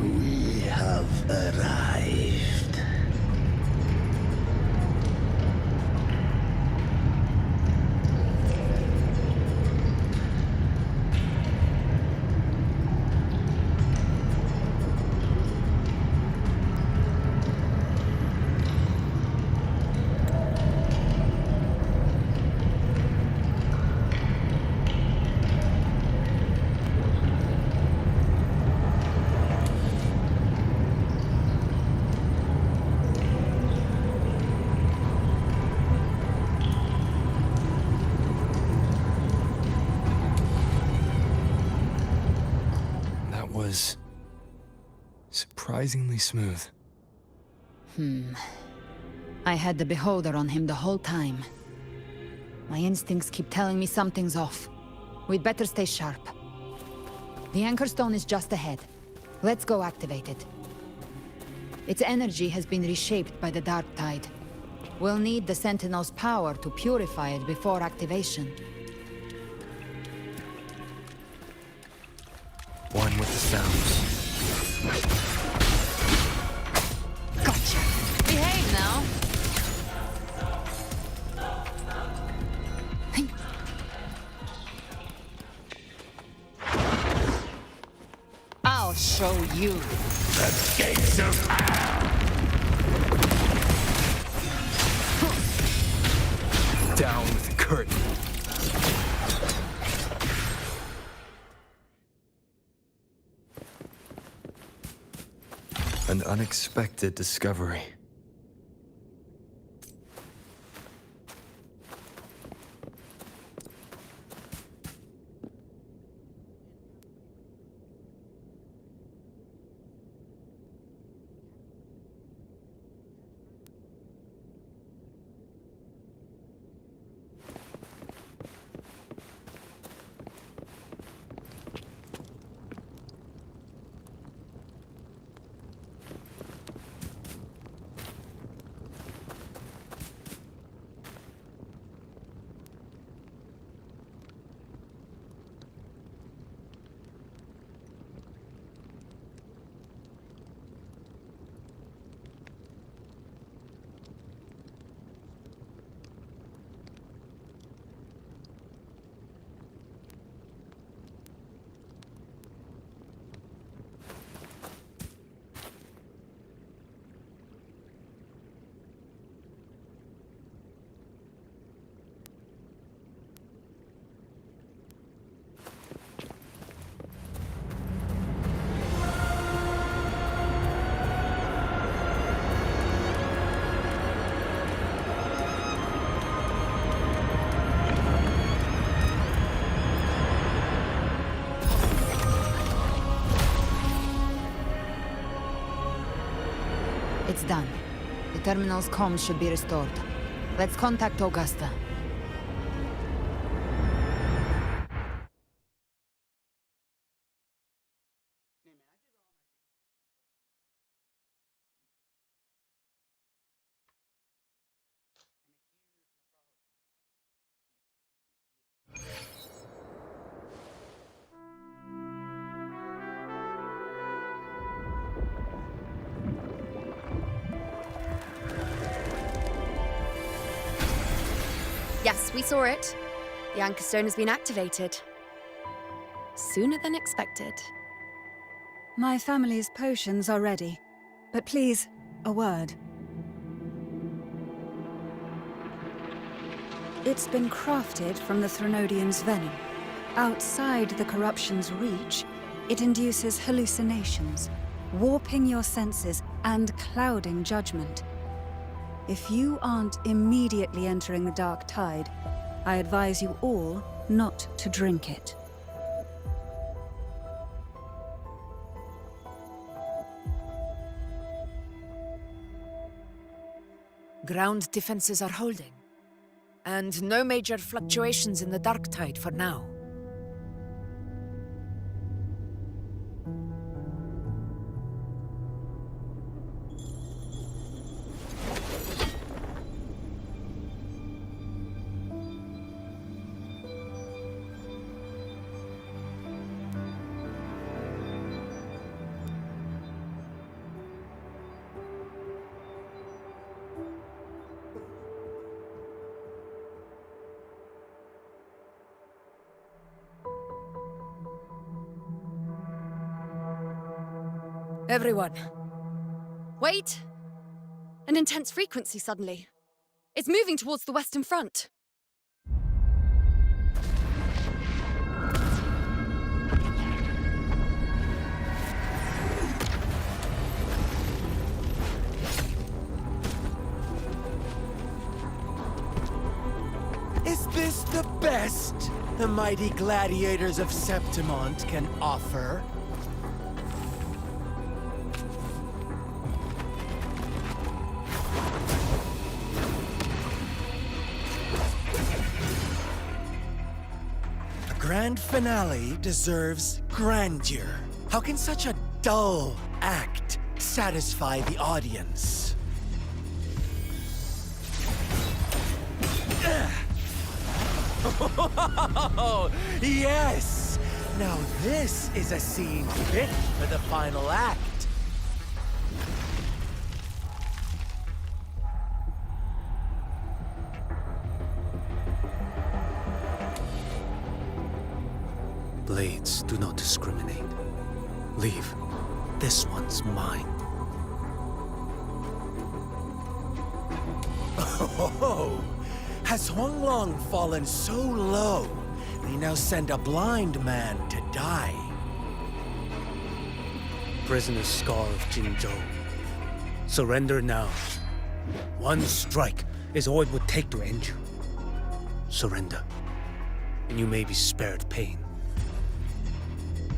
We have arrived. That was surprisingly smooth. I had the beholder on him the whole time. My instincts keep telling me something's off. We'd better stay sharp. The anchor stone is just ahead. Let's go activate it. Its energy has been reshaped by the dark tide. We'll need the Sentinel's power to purify it before activation. One with the sounds. Gotcha! Behave now! I'll show you. The gates of hell! Down with the curtain. An unexpected discovery. It's done. The terminal's comms should be restored. Let's contact Augusta. Yes, we saw it. The Anchor Stone has been activated. Sooner than expected. My family's potions are ready. But please, a word. It's been crafted from the Threnodian's venom. Outside the corruption's reach, it induces hallucinations, warping your senses and clouding judgment. If you aren't immediately entering the dark tide, I advise you all not to drink it. Ground defenses are holding. And no major fluctuations in the dark tide for now. Everyone. Wait! An intense frequency suddenly. It's moving towards the Western Front. Is this the best the mighty gladiators of Septimont can offer? A grand finale deserves grandeur. How can such a dull act satisfy the audience? Oh, yes! Now this is a scene fit for the final act. Blades do not discriminate. Leave. This one's mine. Oh, has Huanglong fallen so low, they now send a blind man to die? Prisoner Scar of Jinzhou Surrender now. One strike is all it would take to end you. Surrender, and you may be spared pain.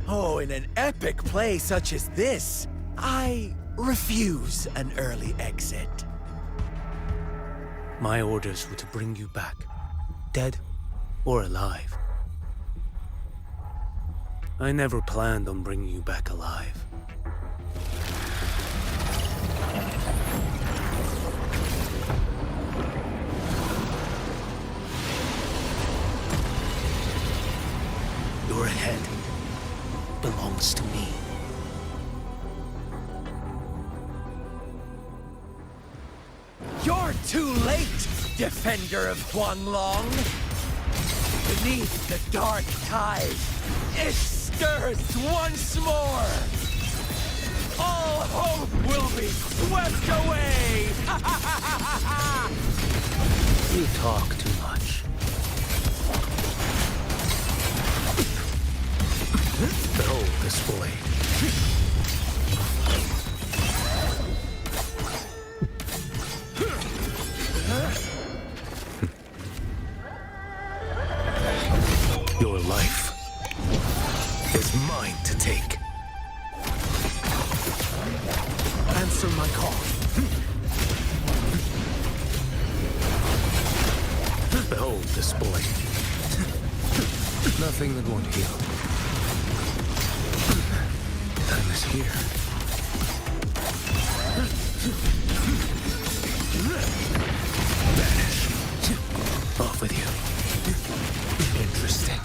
Oh, in an epic play such as this, I refuse an early exit. My orders were to bring you back, dead or alive. I never planned on bringing you back alive. Your head belongs to me. You're too late, defender of Huanglong! Beneath the dark tide, it stirs once more! All hope will be swept away! You talk too much. Behold this boy. Your life is mine to take. Answer my call. Behold this boy. Nothing that won't heal. Time is here. Vanish. Off with you. Interesting.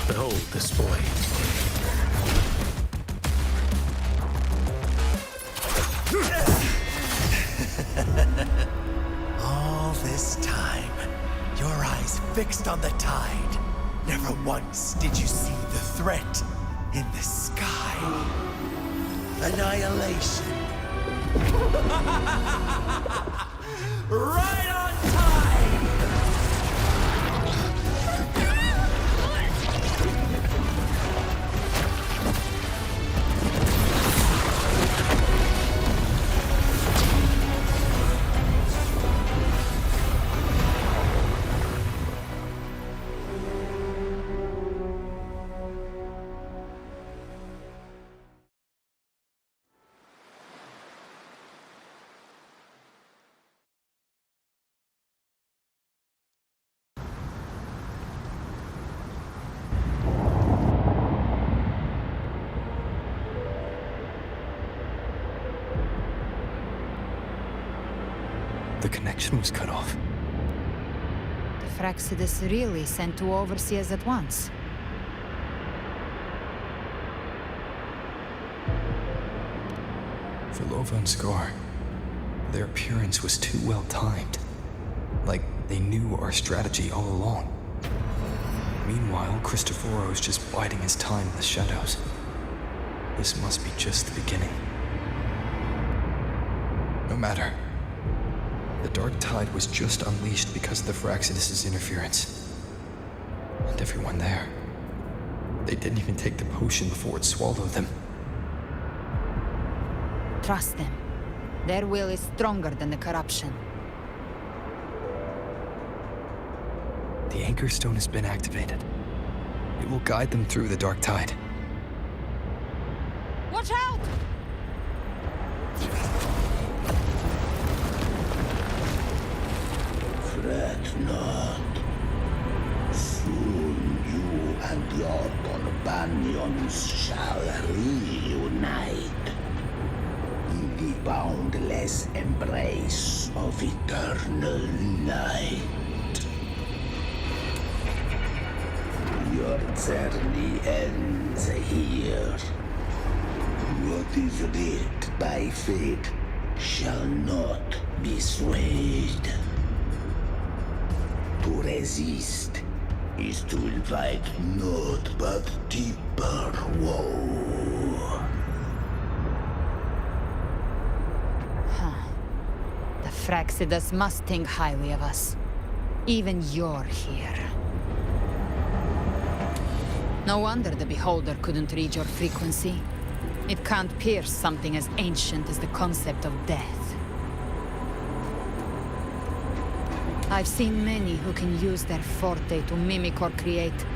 Behold this boy. All this time, your eyes fixed on the tide. Never once did you see the threat in the sky. Annihilation. Right on time! The connection was cut off. The Fraxidus really sent two overseers at once. Vilova and Scar, their appearance was too well timed. Like they knew our strategy all along. Meanwhile, Cristoforo's just biding his time in the shadows. This must be just the beginning. No matter. The dark tide was just unleashed because of the Fraxidus' interference. And everyone there. They didn't even take the potion before it swallowed them. Trust them. Their will is stronger than the corruption. The Anchor Stone has been activated. It will guide them through the dark tide. Watch out! Fret not. Soon you and your companions shall reunite in the boundless embrace of eternal light. Your journey ends here. What is writ by fate shall not be swayed. To resist is to invite naught but deeper woe. The Fraxidus must think highly of us. Even you're here. No wonder the Beholder couldn't read your frequency. It can't pierce something as ancient as the concept of death. I've seen many who can use their forte to mimic or create,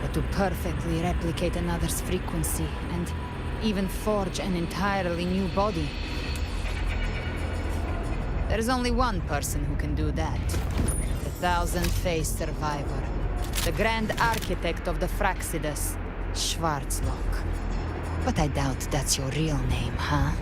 but to perfectly replicate another's frequency, and even forge an entirely new body. There's only one person who can do that. The thousand-faced survivor. The Grand Architect of the Fraxidus, Schwarzlock. But I doubt that's your real name, huh?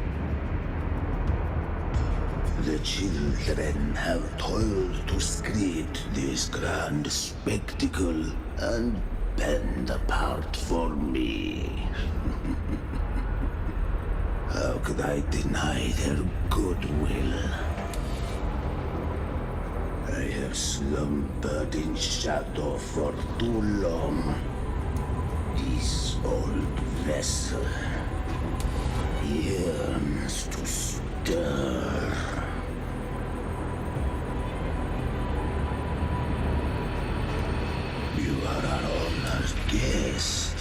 The children have toiled to create this grand spectacle and bend apart for me. How could I deny their goodwill? I have slumbered in shadow for too long. This old vessel yearns to stir. You are our honored guest,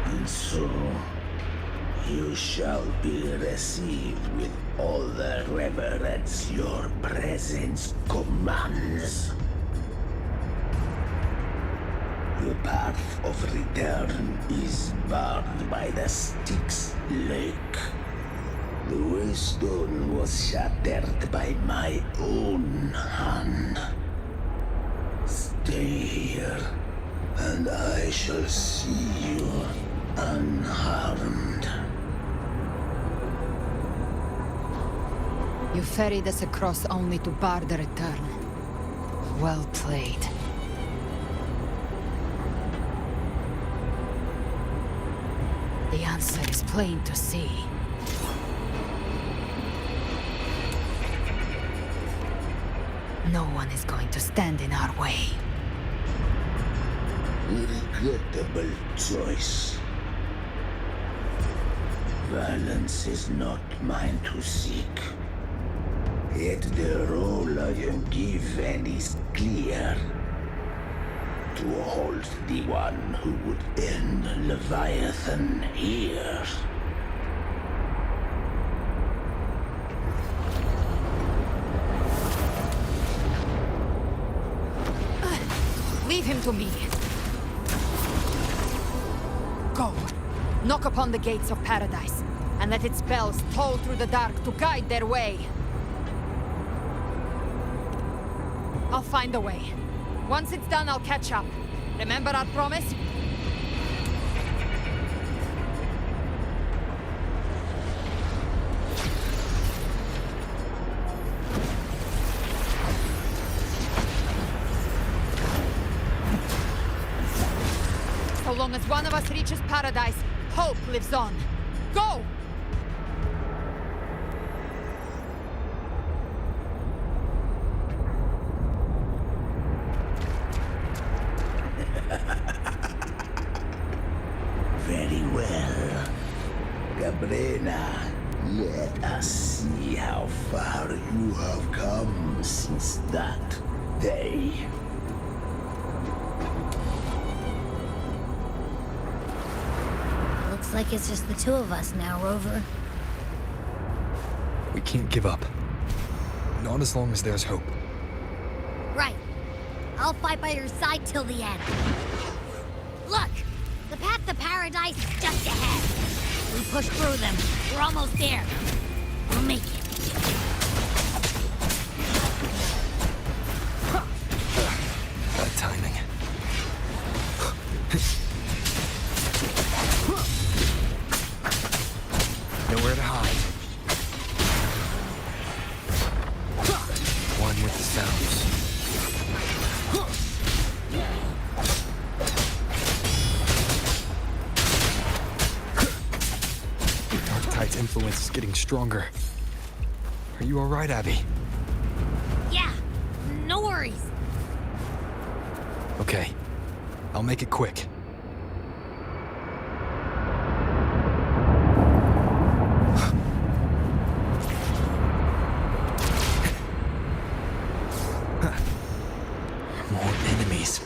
and so you shall be received with all the reverence your presence commands. The path of return is barred by the Styx Lake. The waystone was shattered by my own hand. Stay here, and I shall see you unharmed. You ferried us across only to bar the return. Well played. The answer is plain to see. No one is going to stand in our way. Regrettable choice. Violence is not mine to seek. Yet the role I am given is clear. To hold the one who would end Leviathan here. Leave him to me. Go. Knock upon the gates of paradise, and let its bells toll through the dark to guide their way. I'll find a way. Once it's done, I'll catch up. Remember our promise? So long as one of us reaches paradise, hope lives on. Go! Very well. Gabrena, let us see how far you have come since that day. Looks like it's just the two of us now, Rover. We can't give up. Not as long as there's hope. Right. I'll fight by your side till the end. Look! The path to paradise is just ahead. We push through them. We're almost there. We'll make it. Bad timing. Nowhere to hide. One with the sounds. Darktide's influence is getting stronger. Are you all right, Abby? Yeah, no worries. Okay. I'll make it quick. More enemies.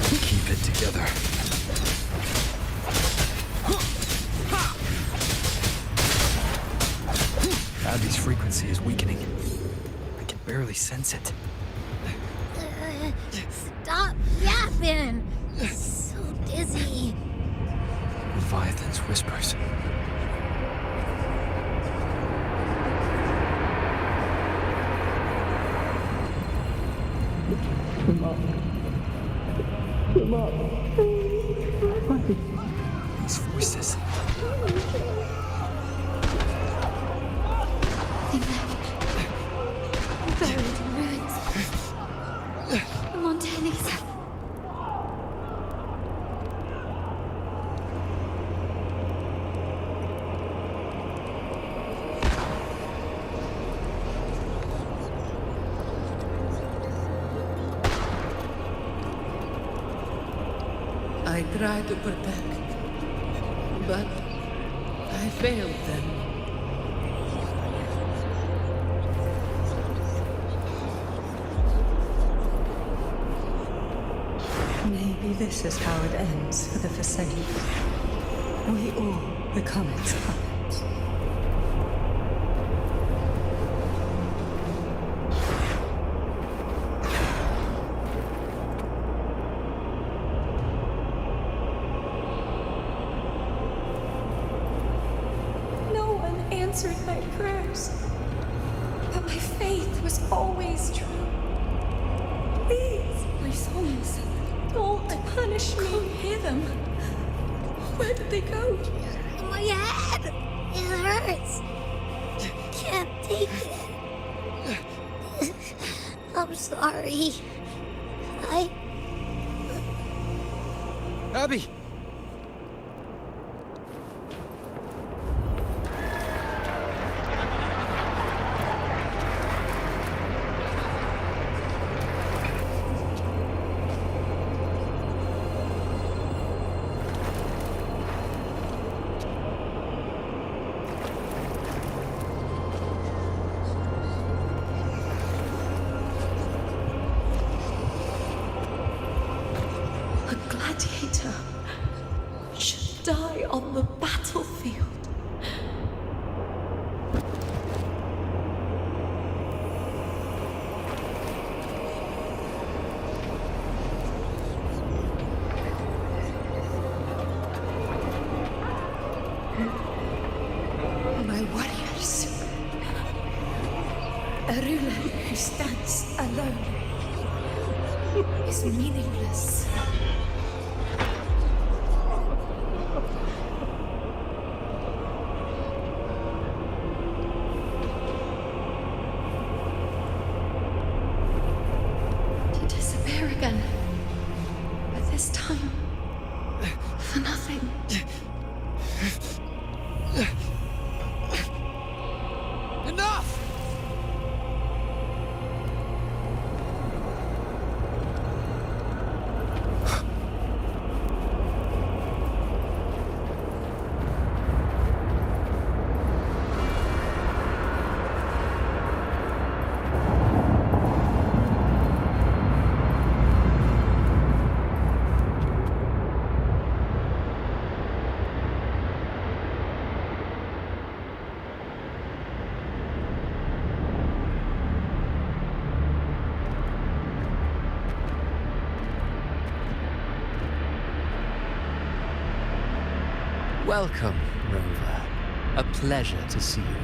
Keep it together. Abby's frequency is weakening. I can barely sense it. Stop yapping! So dizzy. Leviathan's whispers. Come on. Come on. These voices. Buried in ruins. The Montanis. I tried to protect, but I failed them. Maybe this is how it ends for the Forsaken. We all become its puppets. No one answered my prayers, but my faith was always true. Please, my souls, don't punish me. Can't hear them. Where did they go? My head! It hurts! Can't take it. I'm sorry. Abby! A gladiator should die on the battlefield. My warriors. A ruler who stands alone is meaningless. To disappear again. But this time, for nothing. Enough! Welcome, Rover. A pleasure to see you again.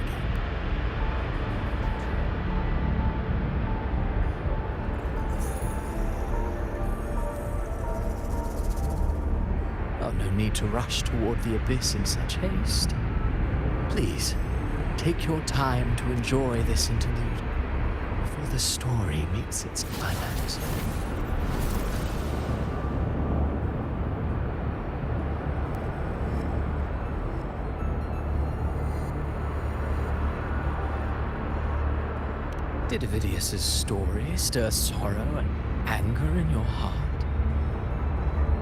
Oh, no need to rush toward the abyss in such haste. Please, take your time to enjoy this interlude before the story meets its climax. Did Avidius's story stir sorrow and anger in your heart?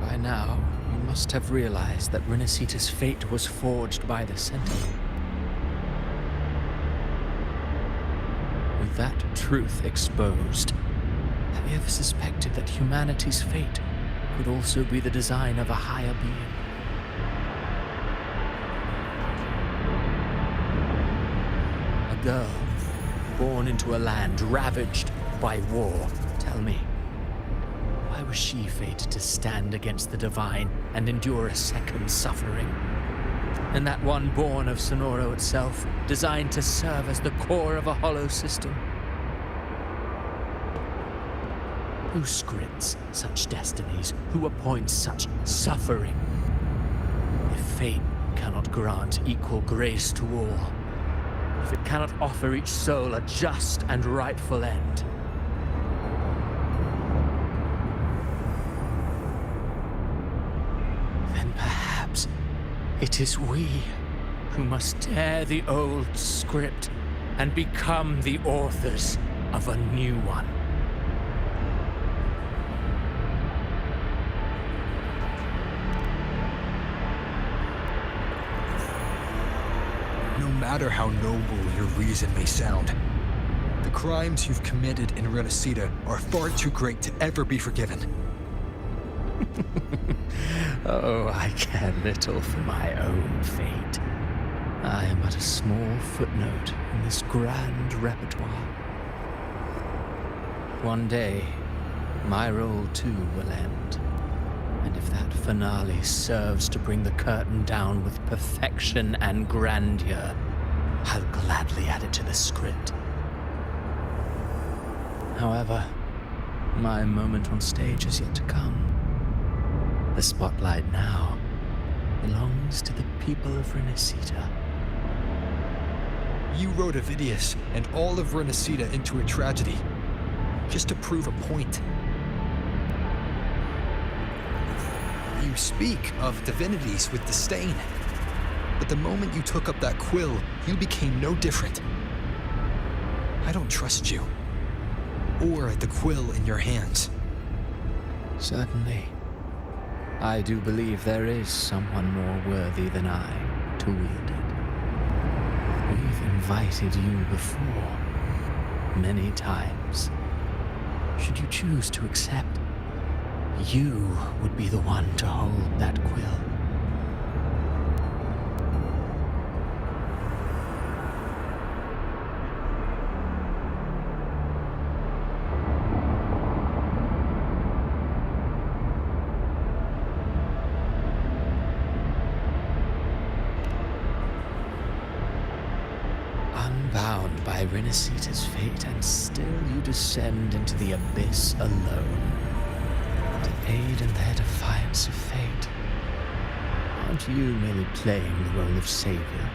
By now, you must have realized that Renacita's fate was forged by the Sentinel. With that truth exposed, have you ever suspected that humanity's fate could also be the design of a higher being. A girl born into a land ravaged by war. Tell me, why was she fated to stand against the divine and endure a second suffering? And that one born of Sonoro itself, designed to serve as the core of a hollow system? Who scripts such destinies? Who appoints such suffering? If fate cannot grant equal grace to all, if it cannot offer each soul a just and rightful end, then perhaps it is we who must tear the old script and become the authors of a new one. No matter how noble your reason may sound, the crimes you've committed in Renacita are far too great to ever be forgiven. Oh, I care little for my own fate. I am but a small footnote in this grand repertoire. One day, my role too will end. And if that finale serves to bring the curtain down with perfection and grandeur, I'll gladly add it to the script. However, my moment on stage is yet to come. The spotlight now belongs to the people of Renacita. You wrote Avidius and all of Renacita into a tragedy, just to prove a point. You speak of divinities with disdain, but the moment you took up that quill, you became no different. I don't trust you, or the quill in your hands. Certainly. I do believe there is someone more worthy than I to wield it. We've invited you before, many times. Should you choose to accept, you would be the one to hold that quill. Unbound by Renacita's fate, and still you descend into the abyss alone. To aid in their defiance of fate. Aren't you merely playing the role of savior?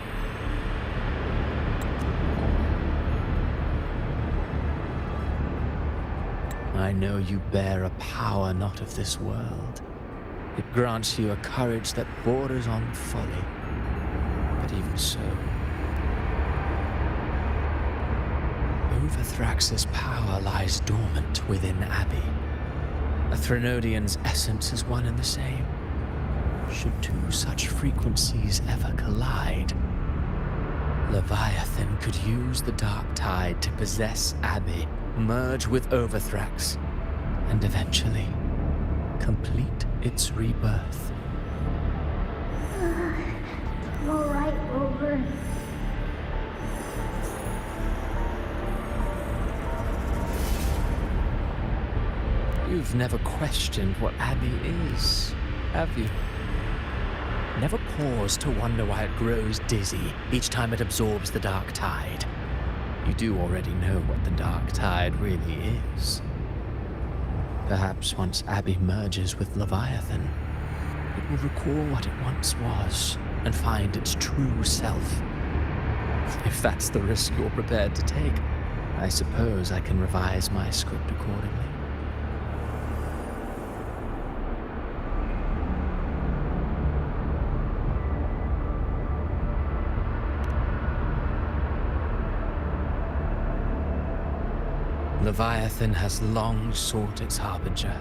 I know you bear a power not of this world. It grants you a courage that borders on folly. But even so, Overthrax's power lies dormant within Abbey. A Threnodian's essence is one and the same. Should two such frequencies ever collide, Leviathan could use the dark tide to possess Abbey, merge with Overthrax, and eventually complete its rebirth. I'm alright, Rover. You've never questioned what Abbey is, have you? Never paused to wonder why it grows dizzy each time it absorbs the dark tide. You do already know what the dark tide really is. Perhaps once Abbey merges with Leviathan, it will recall what it once was and find its true self. If that's the risk you're prepared to take, I suppose I can revise my script accordingly. Leviathan has long sought its harbinger.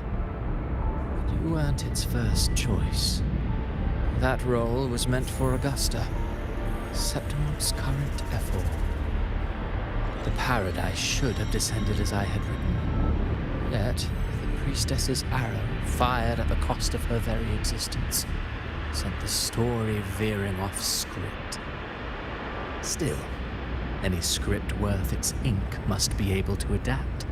But you weren't its first choice. That role was meant for Augusta, Septimon's current Ephor. The paradise should have descended as I had written. Yet, the priestess's arrow, fired at the cost of her very existence, sent the story veering off script. Still, any script worth its ink must be able to adapt.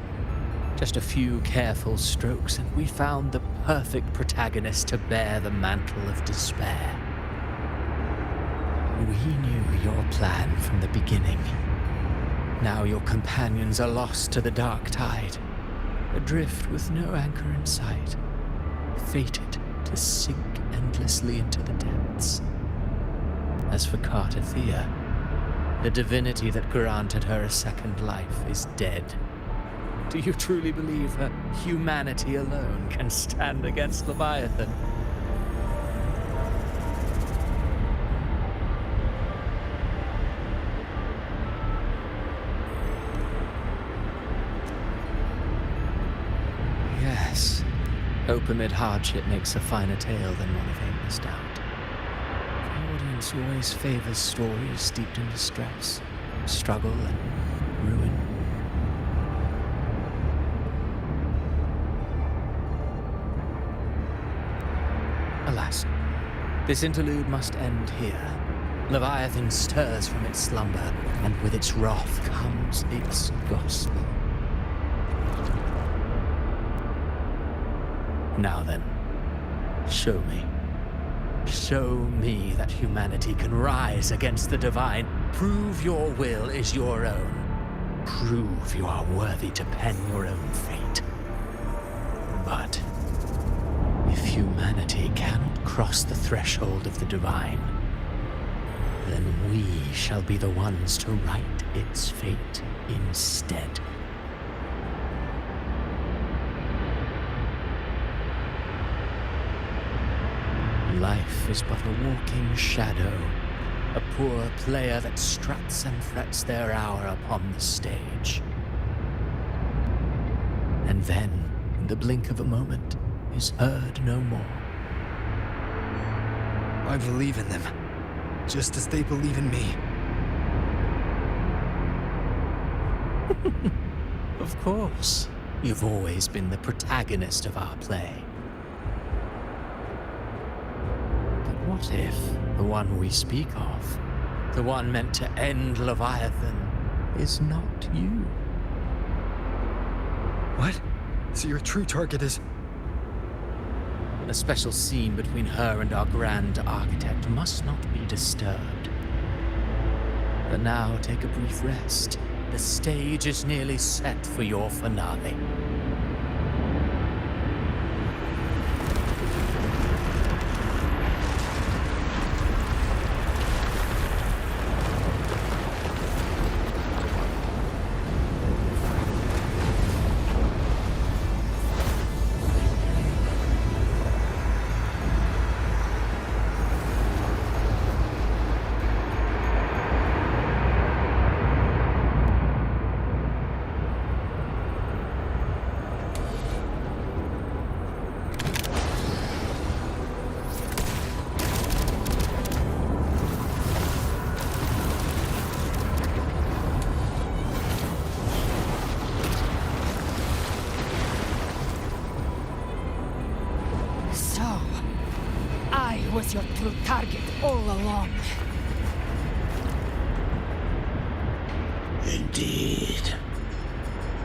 Just a few careful strokes, and we found the perfect protagonist to bear the mantle of despair. We knew your plan from the beginning. Now your companions are lost to the dark tide, adrift with no anchor in sight, fated to sink endlessly into the depths. As for Cartathea, the divinity that granted her a second life is dead. Do you truly believe her humanity alone can stand against Leviathan? Yes, hope amid hardship makes a finer tale than one of aimless doubt. The audience always favors stories steeped in distress, struggle, and ruin. Alas, this interlude must end here. Leviathan stirs from its slumber, and with its wrath comes its gospel. Now then, show me. Show me that humanity can rise against the divine. Prove your will is your own. Prove you are worthy to pen your own fate. But if humanity cannot cross the threshold of the divine, then we shall be the ones to write its fate instead. Life is but a walking shadow, a poor player that struts and frets their hour upon the stage. And then, in the blink of a moment, is heard no more. I believe in them, just as they believe in me. Of course, you've always been the protagonist of our play. What if the one we speak of, the one meant to end Leviathan, is not you? What? So your true target is... A special scene between her and our grand architect must not be disturbed. But now take a brief rest. The stage is nearly set for your finale. Was your true target all along. Indeed.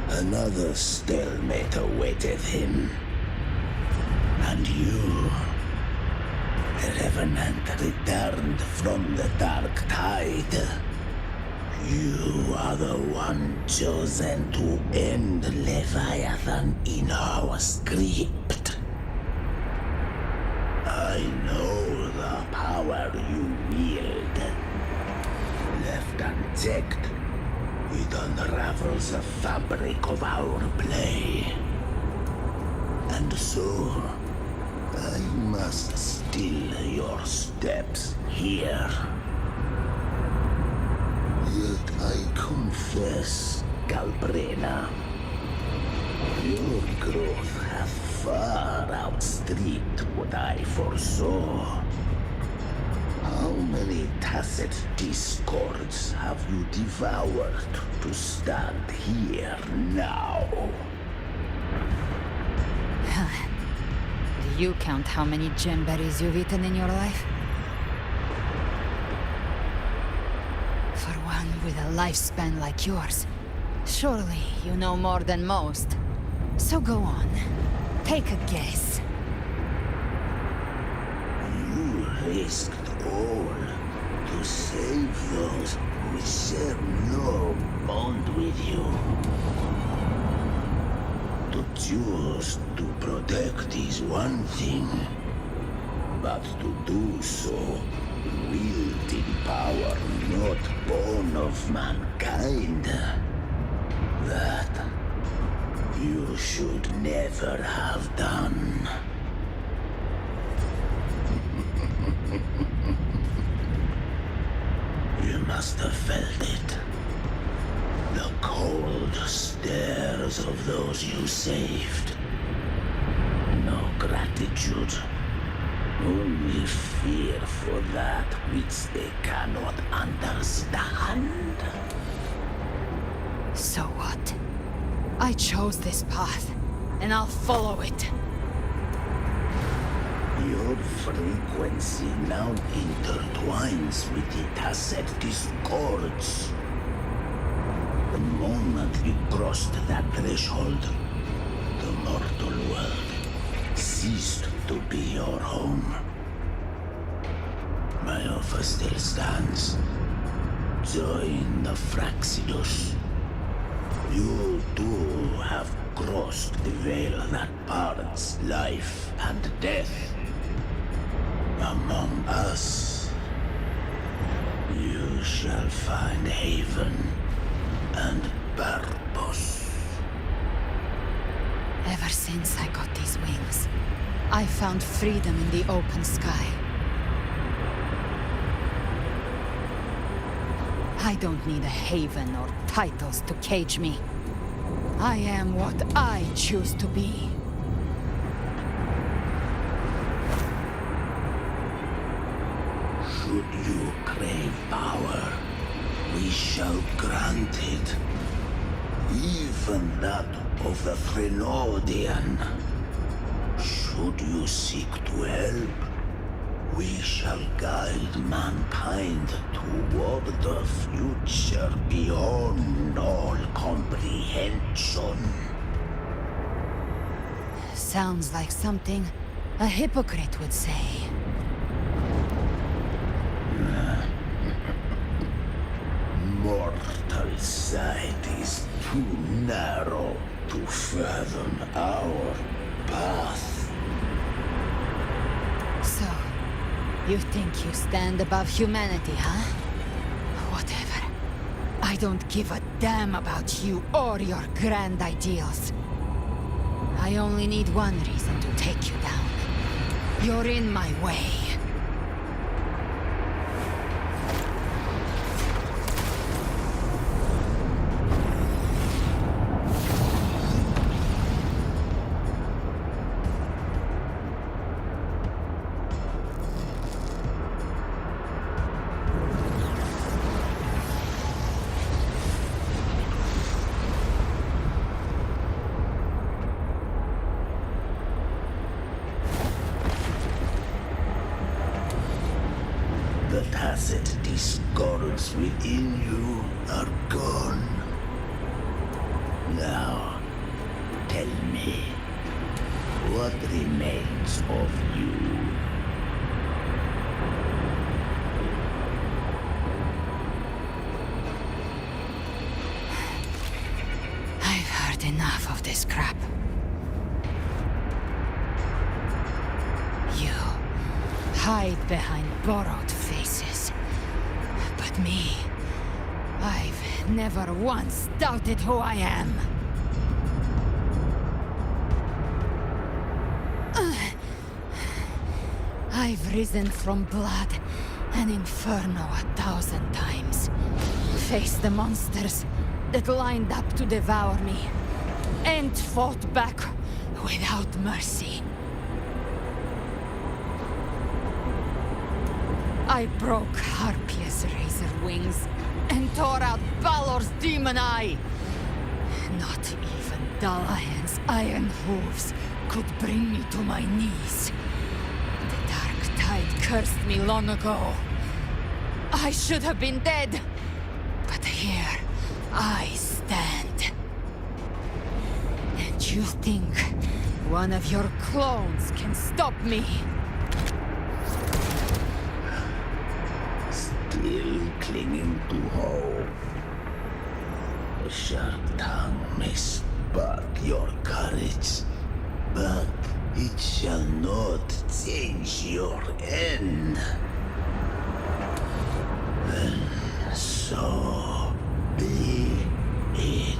Another stalemate awaited him. And you, the Revenant returned from the dark tide. You are the one chosen to end Leviathan in our script. I know the power you wield. Left unchecked, it unravels the fabric of our play. And so, I must still your steps here. Yet I confess, Galbrena, your growth hath far outstripped what I foresaw. How many tacit discords have you devoured to stand here now? you count how many gemberries you've eaten in your life? For one with a lifespan like yours, surely you know more than most. So go on, take a guess. You risked all to save those who share no bond with you. To choose to protect is one thing, but to do so wielding power not born of mankind, that you should never have done. You must have felt it. The cold stares of those you saved. No gratitude. Only fear for that which they cannot understand. So what? I chose this path, and I'll follow it. Your frequency now intertwines with the tacet discords. The moment you crossed that threshold, the mortal world ceased to be your home. My offer still stands. Join the Fraxidus. You too have crossed the veil that parts life and death. Among us, you shall find haven and purpose. Ever since I got these wings, I found freedom in the open sky. I don't need a haven or titles to cage me. I am what I choose to be. Should you crave power, we shall grant it. Even that of the Threnodian. Should you seek to help, we shall guide mankind toward the future beyond all comprehension. Sounds like something a hypocrite would say. Mortal sight is too narrow to fathom our path. So, you think you stand above humanity, huh? Whatever. I don't give a damn about you or your grand ideals. I only need one reason to take you down. You're in my way. The tacit discords within you are gone. Now, tell me, what remains of you? I've heard enough of this crap. You hide behind borrowed faces. But me, I've never once doubted who I am. I've risen from blood and inferno 1,000 times. Faced the monsters that lined up to devour me, and fought back without mercy. I broke Harpia's razor wings and tore out Balor's demon eye. Not even Dalahan's iron hooves could bring me to my knees. The dark tide cursed me long ago. I should have been dead. But here I stand. And you think one of your clones can stop me? Still clinging to hope. A sharp tongue may spark your courage, but it shall not change your end. And so be it.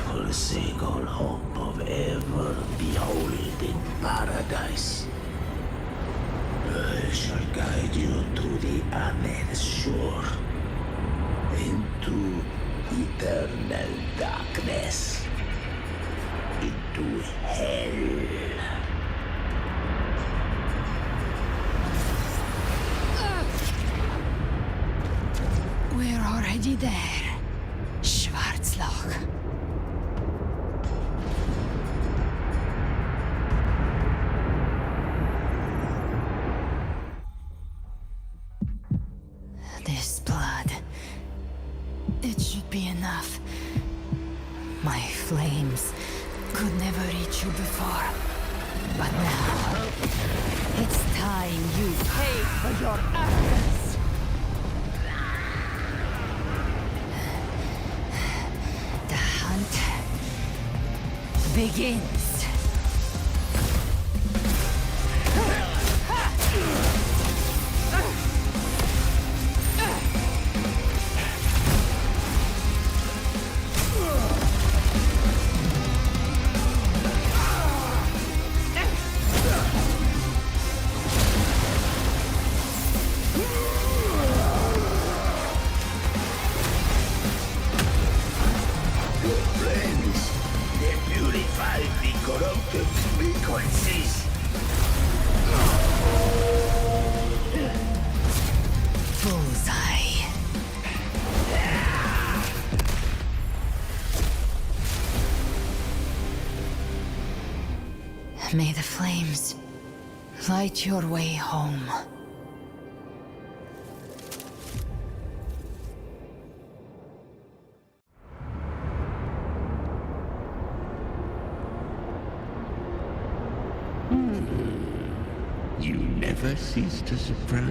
Forsake all hope of ever beholding paradise. I shall guide you to the other shore, into eternal darkness, into hell. We're already there, Schwarzloch. This blood. It should be enough. My flames could never reach you before. But now, it's time you paid for your actions. The hunt begins. May the flames light your way home. You never cease to surprise.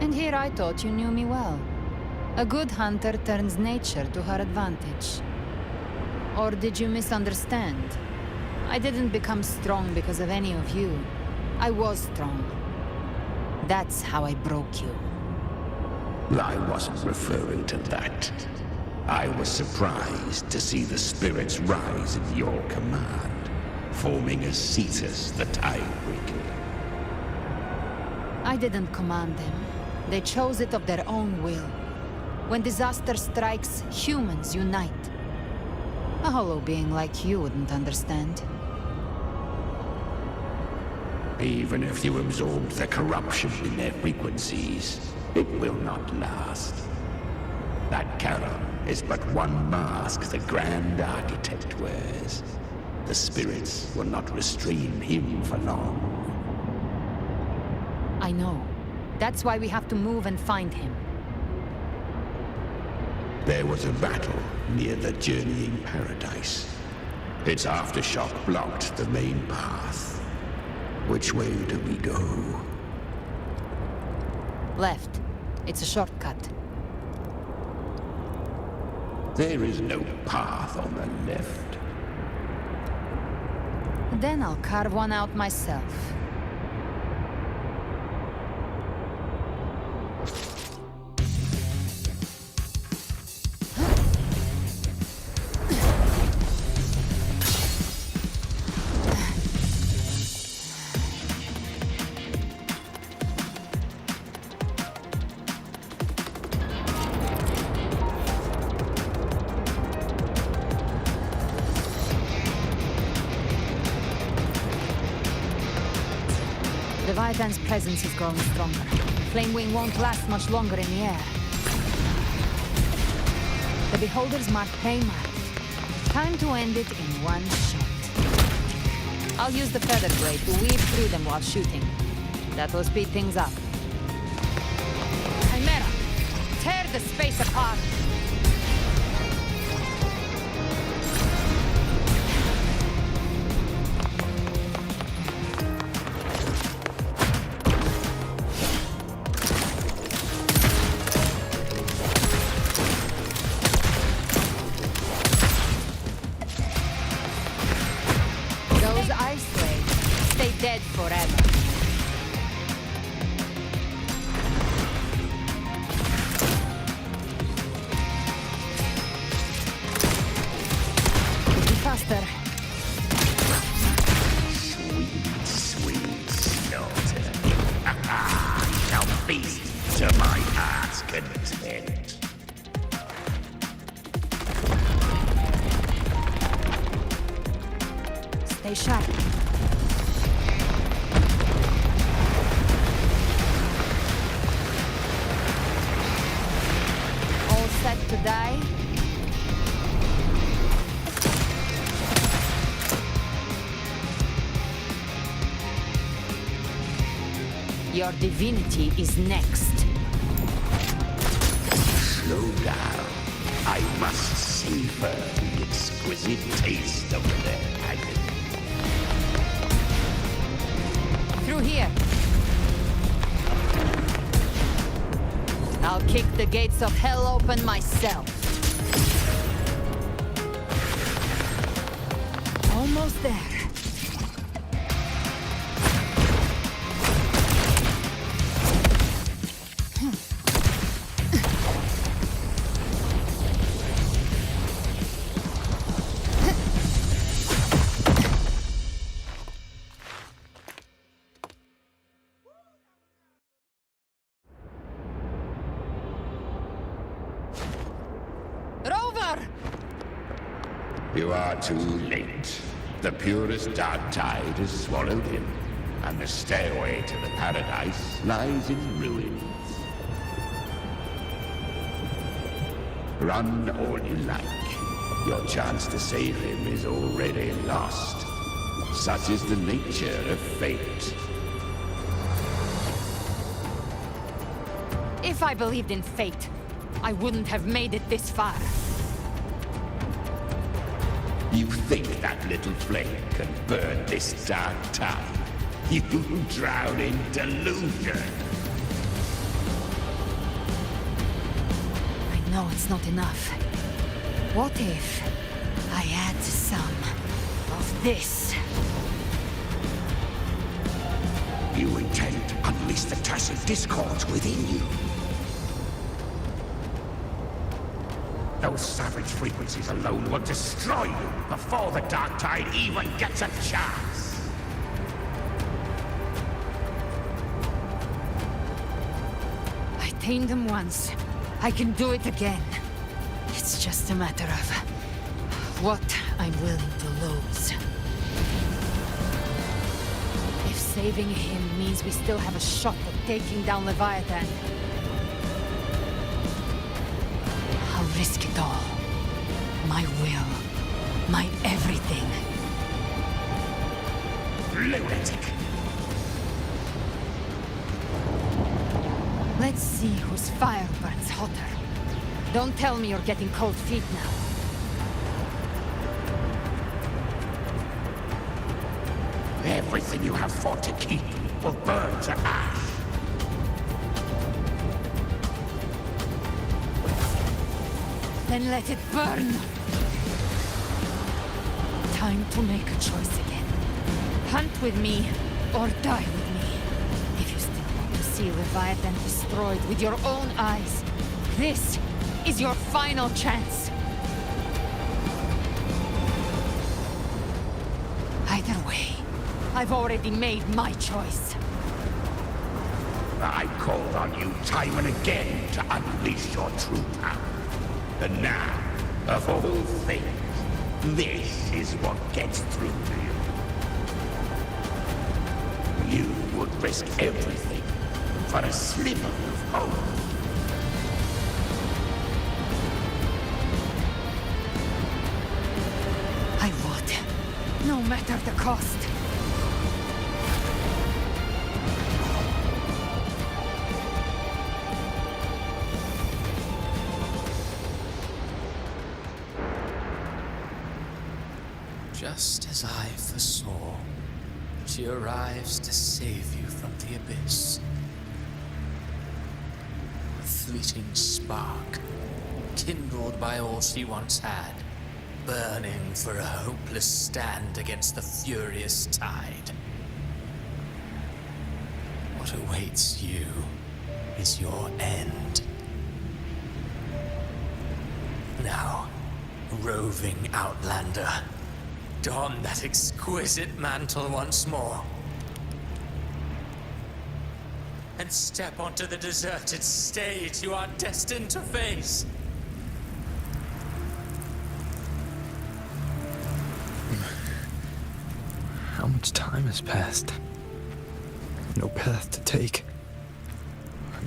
And here I thought you knew me well. A good hunter turns nature to her advantage. Or did you misunderstand? I didn't become strong because of any of you. I was strong. That's how I broke you. I wasn't referring to that. I was surprised to see the spirits rise at your command, forming as Cetus the Tidebreaker. I didn't command them. They chose it of their own will. When disaster strikes, humans unite. A hollow being like you wouldn't understand. Even if you absorb the corruption in their frequencies, it will not last. That Charon is but one mask the Grand Architect wears. The spirits will not restrain him for long. I know. That's why we have to move and find him. There was a battle near the Journeying Paradise. Its aftershock blocked the main path. Which way do we go? Left. It's a shortcut. There is no path on the left. Then I'll carve one out myself. Leviathan's presence is growing stronger. Flamewing won't last much longer in the air. The Beholder's mark prey mark. Time to end it in one shot. I'll use the feather blade to weave through them while shooting. That will speed things up. Chimera, tear the space apart! Those ice blades stay dead forever. Faster. Sweet, sweet slaughter. Shall feast to my heart's content. Stay sharp. All set to die? Your divinity is next. Slow down. I must savor the exquisite taste of their agony. Through here. I'll kick the gates of hell open myself. Almost there. You are too late. The purest dark tide has swallowed him, and the stairway to the paradise lies in ruins. Run all you like. Your chance to save him is already lost. Such is the nature of fate. If I believed in fate, I wouldn't have made it this far. You think that little flame can burn this dark tide? You drown in delusion. I know it's not enough. What if I add some of this? You intend to unleash the tacit discord within you. Those savage frequencies alone will destroy you before the Dark Tide even gets a chance. I tamed them once. I can do it again. It's just a matter of what I'm willing to lose. If saving him means we still have a shot at taking down Leviathan, I'll risk it all. My will. My everything. Lunatic! Let's see whose fire burns hotter. Don't tell me you're getting cold feet now. Everything you have fought to keep will burn to ash. Then let it burn! Time to make a choice again. Hunt with me, or die with me. If you still want to see Leviathan destroyed with your own eyes, this is your final chance. Either way, I've already made my choice. I called on you time and again to unleash your true power. And now, of all things, this is what gets through to you. You would risk everything for a sliver of hope. no matter the cost. Just as I foresaw, she arrives to save you from the abyss. A fleeting spark, kindled by all she once had, burning for a hopeless stand against the furious tide. What awaits you is your end. Now, roving outlander, don that exquisite mantle once more, and step onto the deserted stage you are destined to face. How much time has passed? No path to take.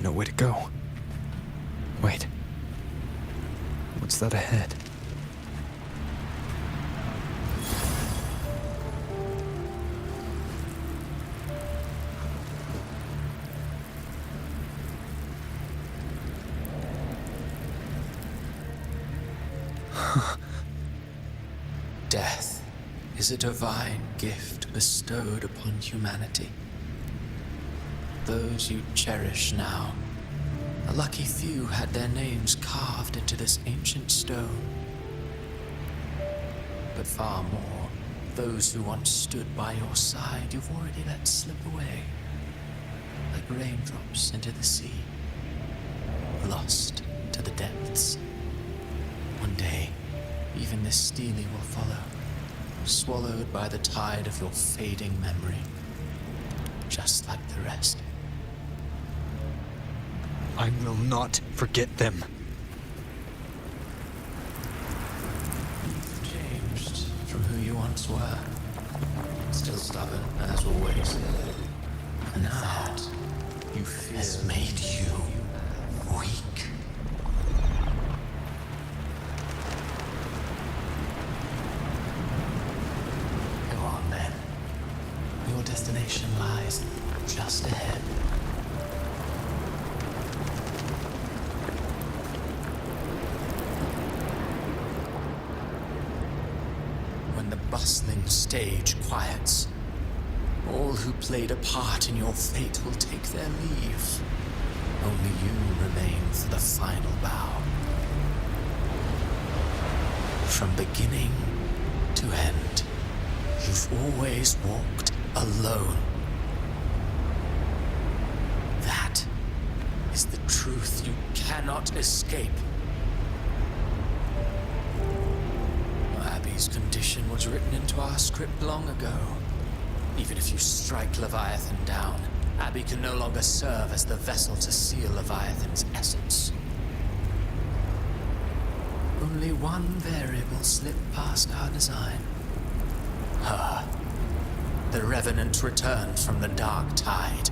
Nowhere to go. Wait. What's that ahead? Death is a divine gift bestowed upon humanity. Those you cherish now, a lucky few had their names carved into this ancient stone. But far more, those who once stood by your side you've already let slip away, like raindrops into the sea, lost to the depths. One day, even this stele will follow, swallowed by the tide of your fading memory, just like the rest. I will not forget them. You've changed from who you once were. Still stubborn, as always. And that you fear has made you weak. Go on then. Your destination lies just ahead. When the bustling stage quiets, all who played a part in your fate will take their leave. Only you remain for the final bow. From beginning to end, you've always walked alone. That is the truth you cannot escape. Abby's condition was written into our script long ago. Even if you strike Leviathan down, Abby can no longer serve as the vessel to seal Leviathan's essence. Only one variable slipped past our design. Her. The Revenant returned from the dark tide.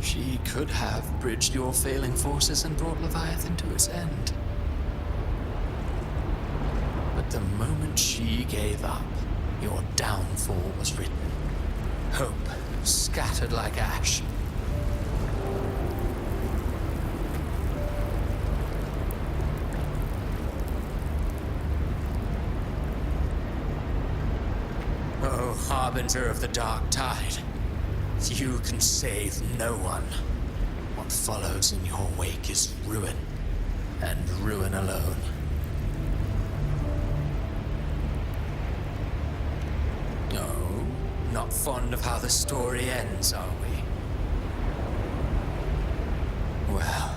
She could have bridged your failing forces and brought Leviathan to its end. But the moment she gave up, your downfall was written. Hope scattered like ash. Oh, harbinger of the dark tide, you can save no one. What follows in your wake is ruin, and ruin alone. No, not fond of how the story ends, are we? Well,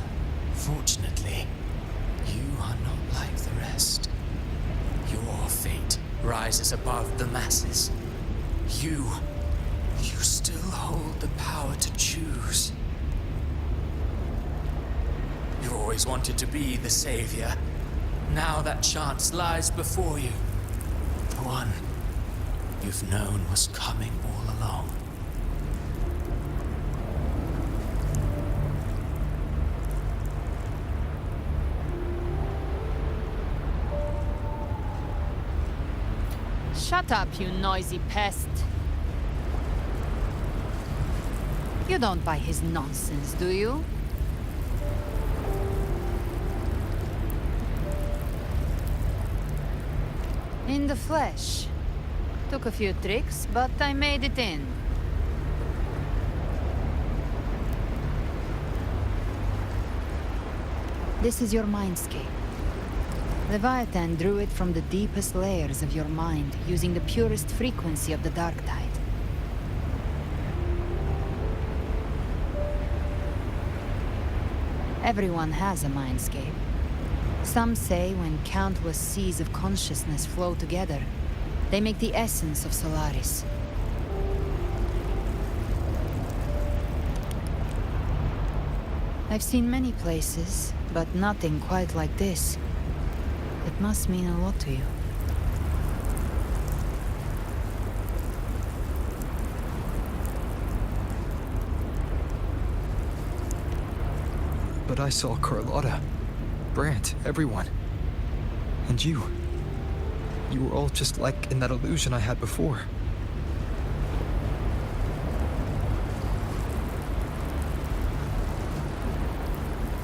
fortunately, you are not like the rest. Your fate rises above the masses. You still hold the power to choose. You always wanted to be the savior. Now that chance lies before you. The one you've known was coming all along. Shut up, you noisy pest. You don't buy his nonsense, do you? In the flesh. Took a few tricks, but I made it in. This is your mindscape. Leviathan drew it from the deepest layers of your mind, using the purest frequency of the dark tide. Everyone has a mindscape. Some say when countless seas of consciousness flow together, they make the essence of Solaris. I've seen many places, but nothing quite like this. It must mean a lot to you. But I saw Carlotta, Brant, everyone. And you. You were all just like in that illusion I had before.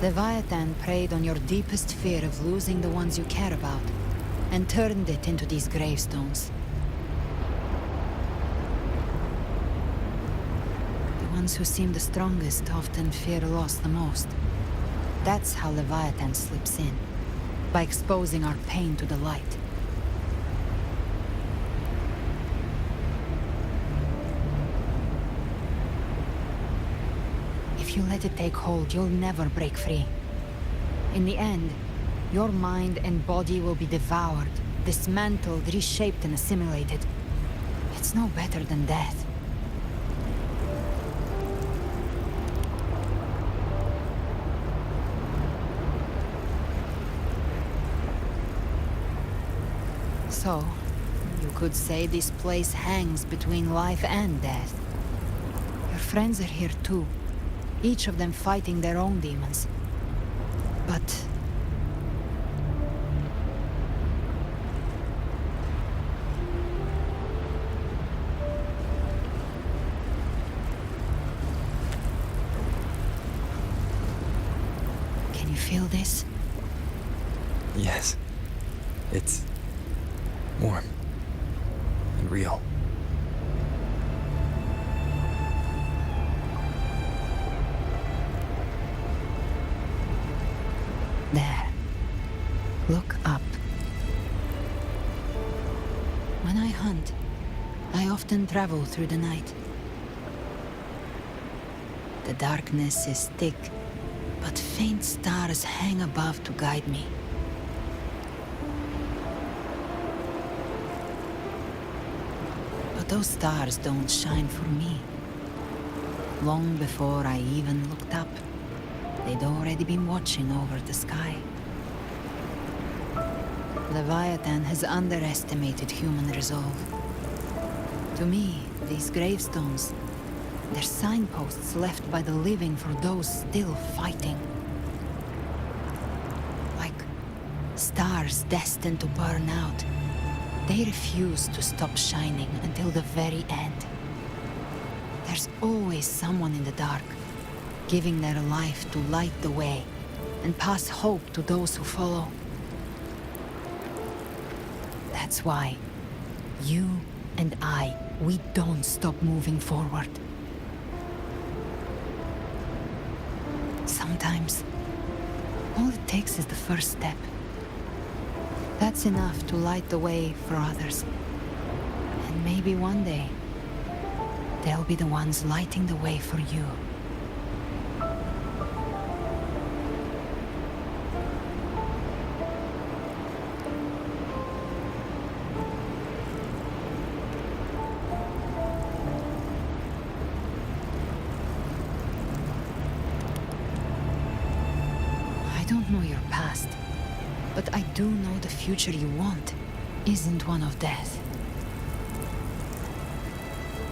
Leviathan preyed on your deepest fear of losing the ones you care about, and turned it into these gravestones. The ones who seem the strongest often fear loss the most. That's how Leviathan slips in, by exposing our pain to the light. If you let it take hold, you'll never break free. In the end, your mind and body will be devoured, dismantled, reshaped, and assimilated. It's no better than death. So, you could say this place hangs between life and death. Your friends are here too, each of them fighting their own demons. But... can you feel this? Yes. It's warm and real. There. Look up. When I hunt, I often travel through the night. The darkness is thick, but faint stars hang above to guide me. But those stars don't shine for me. Long before I even looked up, they'd already been watching over the sky. Leviathan has underestimated human resolve. To me, these gravestones, they're signposts left by the living for those still fighting. Like stars destined to burn out, they refuse to stop shining until the very end. There's always someone in the dark, giving their life to light the way and pass hope to those who follow. That's why you and I, we don't stop moving forward. Sometimes, all it takes is the first step. That's enough to light the way for others. And maybe one day, they'll be the ones lighting the way for you. I don't know your past, but I do know the future you want isn't one of death.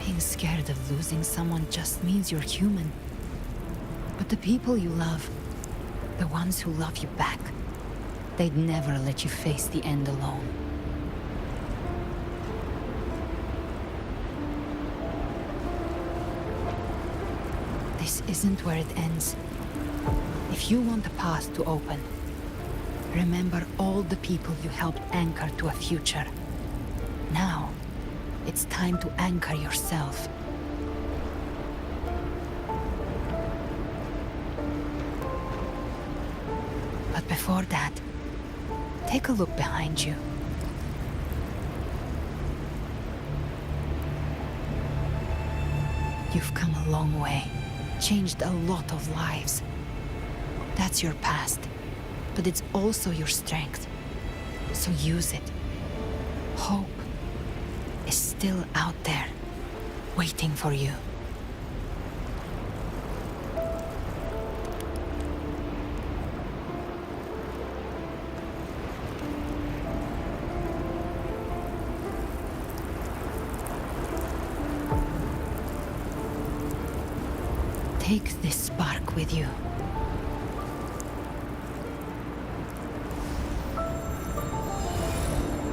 Being scared of losing someone just means you're human. But the people you love, the ones who love you back, they'd never let you face the end alone. This isn't where it ends. If you want the path to open, remember all the people you helped anchor to a future. Now, it's time to anchor yourself. But before that, take a look behind you. You've come a long way, changed a lot of lives. That's your past, but it's also your strength. So use it. Hope is still out there, waiting for you. Take this spark with you.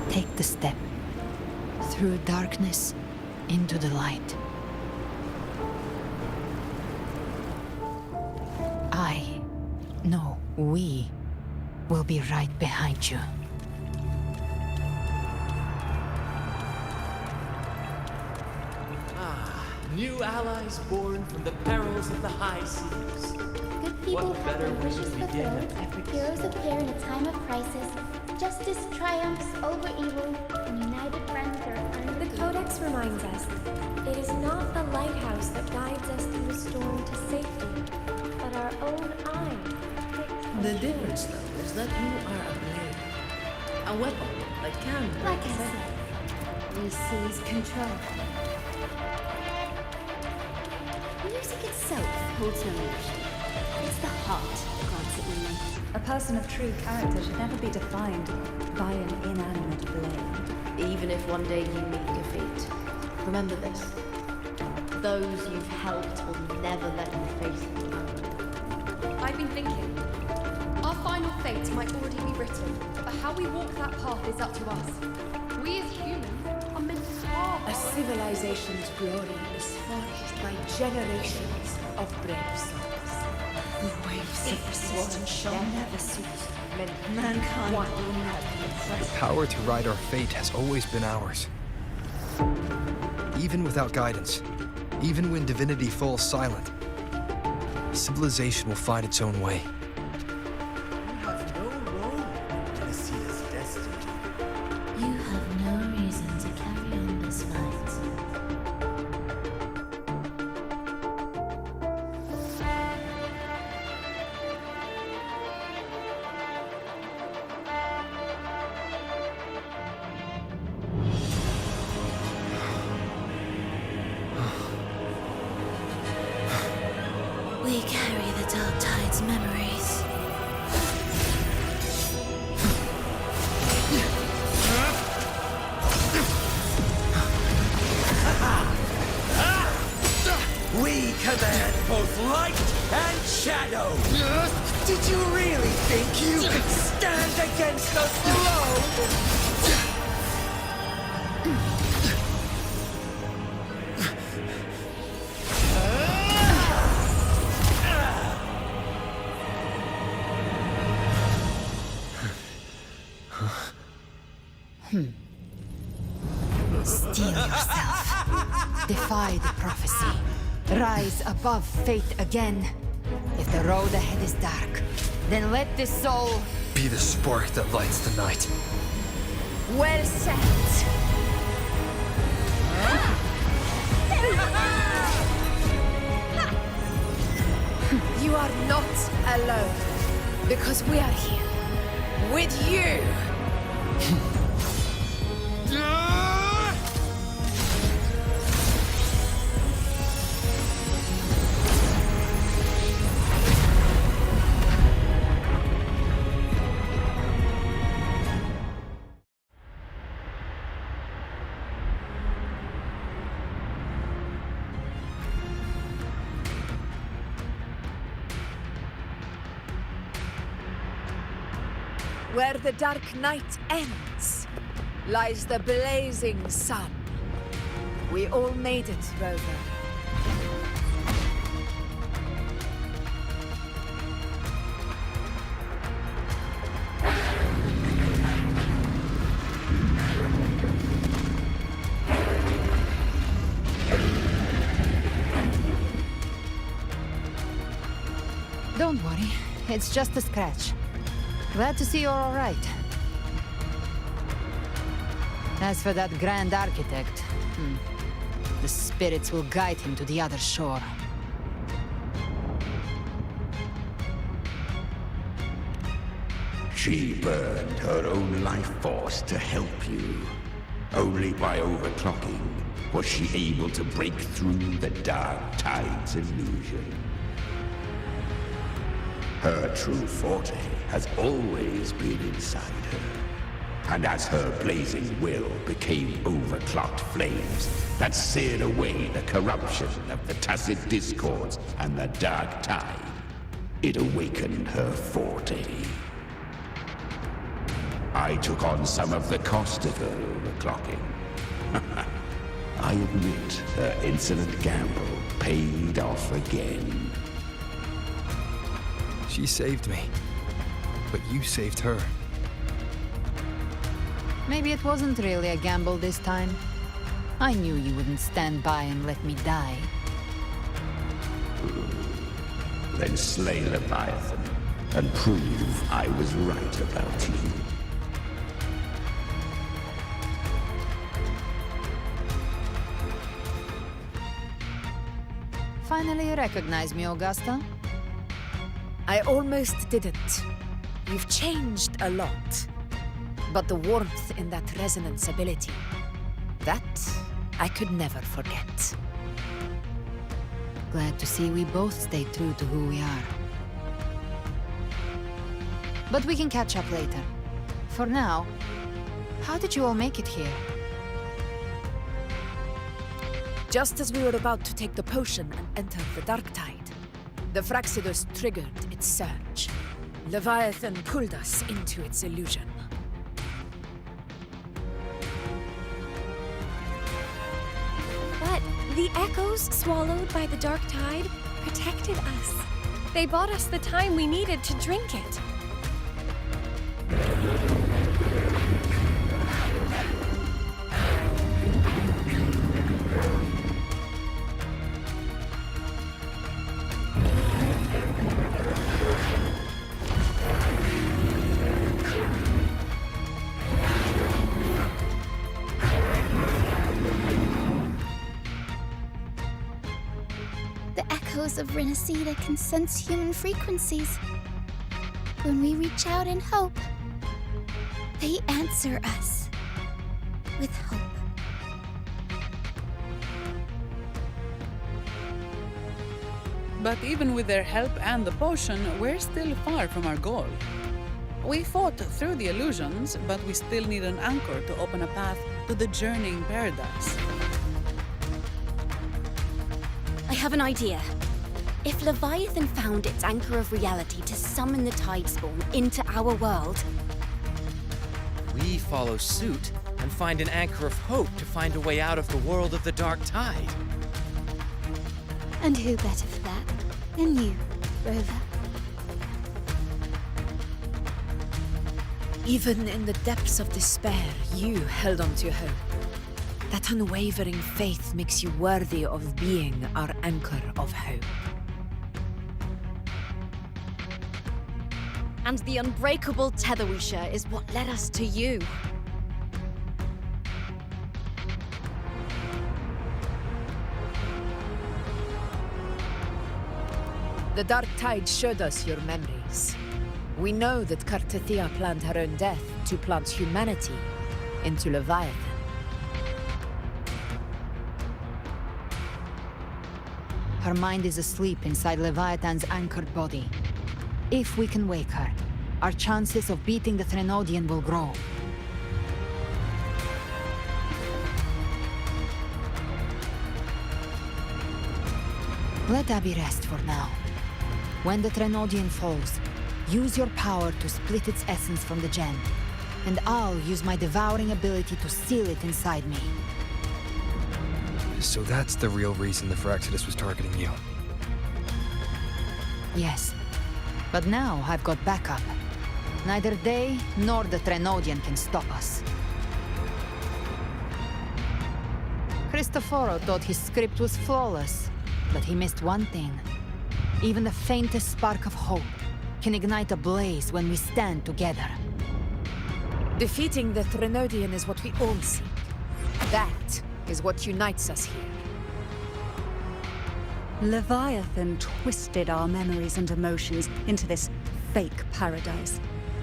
Take the step through darkness into the light. We will be right behind you. New allies born from the perils of the high seas. Good people What better have their way wishes to begin an fulfilled. epic Heroes appear in a time of crisis. Justice triumphs over evil, and united friends are under The Codex reminds us, it is not the lighthouse that guides us through the storm to safety, but our own eye. The difference, though, is that you are a blade. A weapon that can break Like I fate. said, we seize control. Music itself holds no emotion. It's the heart that grants it meaning. A person of true character should never be defined by an inanimate blade. Even if one day you meet defeat, remember this. Those you've helped will never let you face them alone. I've been thinking. Our final fate might already be written, but how we walk that path is up to us. We as humans are meant to carve A civilization's glory is forged by generations of brave souls. The waves of resistance shall never cease. Mankind will not be The power to ride our fate has always been ours. Even without guidance, even when divinity falls silent, civilization will find its own way. You have no role in Nasida's destiny. You have no reason to carry on this fight. We carry the Dark Tide's memories. We command both light and shadow! Did you really think you could stand against us alone? Steel yourself. Defy the prophecy. Rise above fate again. If the road ahead is dark, then let this soul... Be the spark that lights the night. Well said. You are not alone, because we are here. With you! Where the dark night ends, lies the blazing sun. We all made it, Rover. Don't worry, it's just a scratch. Glad to see you're all right. As for that Grand Architect, the spirits will guide him to the other shore. She burned her own life force to help you. Only by overclocking was she able to break through the Dark Tide's illusion. Her true forte has always been inside her. And as her blazing will became overclocked flames that seared away the corruption of the Tacit Discords and the Dark Tide, it awakened her forte. I took on some of the cost of her overclocking. I admit her insolent gamble paid off again. She saved me, but you saved her. Maybe it wasn't really a gamble this time. I knew you wouldn't stand by and let me die. Then slay Leviathan and prove I was right about you. Finally recognize me, Augusta? I almost didn't. You've changed a lot. But the warmth in that resonance ability, that I could never forget. Glad to see we both stayed true to who we are. But we can catch up later. For now, how did you all make it here? Just as we were about to take the potion and enter the Dark Tide, the Fraxidus triggered its surge. Leviathan pulled us into its illusion. But the echoes swallowed by the Dark Tide protected us. They bought us the time we needed to drink it. Of Renacida can sense human frequencies. When we reach out in hope, they answer us with hope. But even with their help and the potion, we're still far from our goal. We fought through the illusions, but we still need an anchor to open a path to the journeying paradise. I have an idea. If Leviathan found its anchor of reality to summon the Tidespawn into our world, we follow suit and find an anchor of hope to find a way out of the world of the Dark Tide. And who better for that than you, Rover? Even in the depths of despair, you held on to hope. That unwavering faith makes you worthy of being our anchor of hope. and the unbreakable tether we share is what led us to you. The Dark Tide showed us your memories. We know that Kartathea planned her own death to plant humanity into Leviathan. Her mind is asleep inside Leviathan's anchored body. If we can wake her, our chances of beating the Threnodian will grow. Let Abby rest for now. When the Threnodian falls, use your power to split its essence from the gem, and I'll use my devouring ability to seal it inside me. So that's the real reason the Fraxidus was targeting you. Yes, but now I've got backup. Neither they nor the Threnodian can stop us. Cristoforo thought his script was flawless, but he missed one thing. Even the faintest spark of hope can ignite a blaze when we stand together. Defeating the Threnodian is what we all seek. That is what unites us here. Leviathan twisted our memories and emotions into this fake paradise,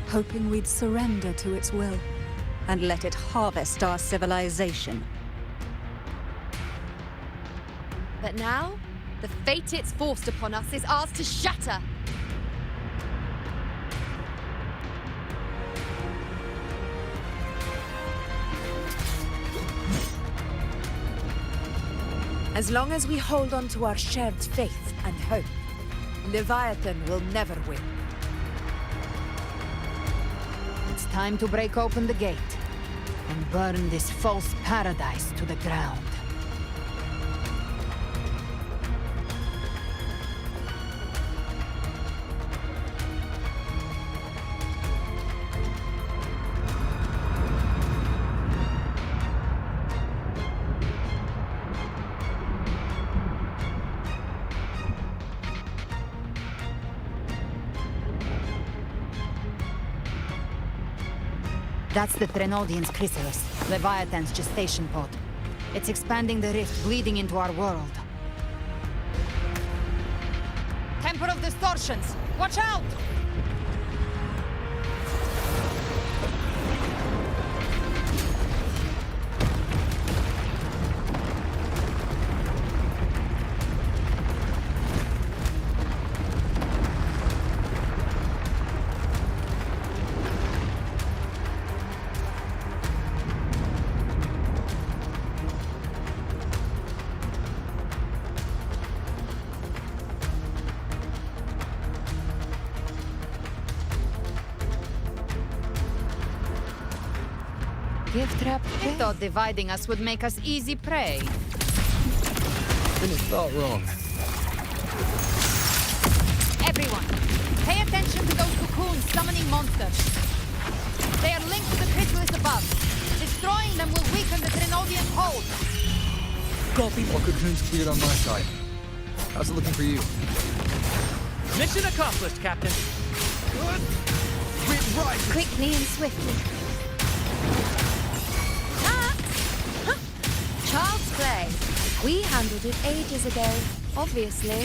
hoping we'd surrender to its will and let it harvest our civilization. But now, the fate it's forced upon us is ours to shatter. As long as we hold on to our shared faith and hope, Leviathan will never win. It's time to break open the gate and burn this false paradise to the ground. That's the Threnodian's chrysalis, Leviathan's gestation pod. It's expanding the rift, bleeding into our world. Temper of distortions! Watch out! Gift trap? I thought dividing us would make us easy prey. Finished thought wrong. Everyone, pay attention to those cocoons summoning monsters. They are linked to the chrysalis above. Destroying them will weaken the Threnodian hold. Copy. All cocoons cleared on my side. How's it looking for you? Mission accomplished, Captain. Quickly and swiftly. Child's play. We handled it ages ago, obviously.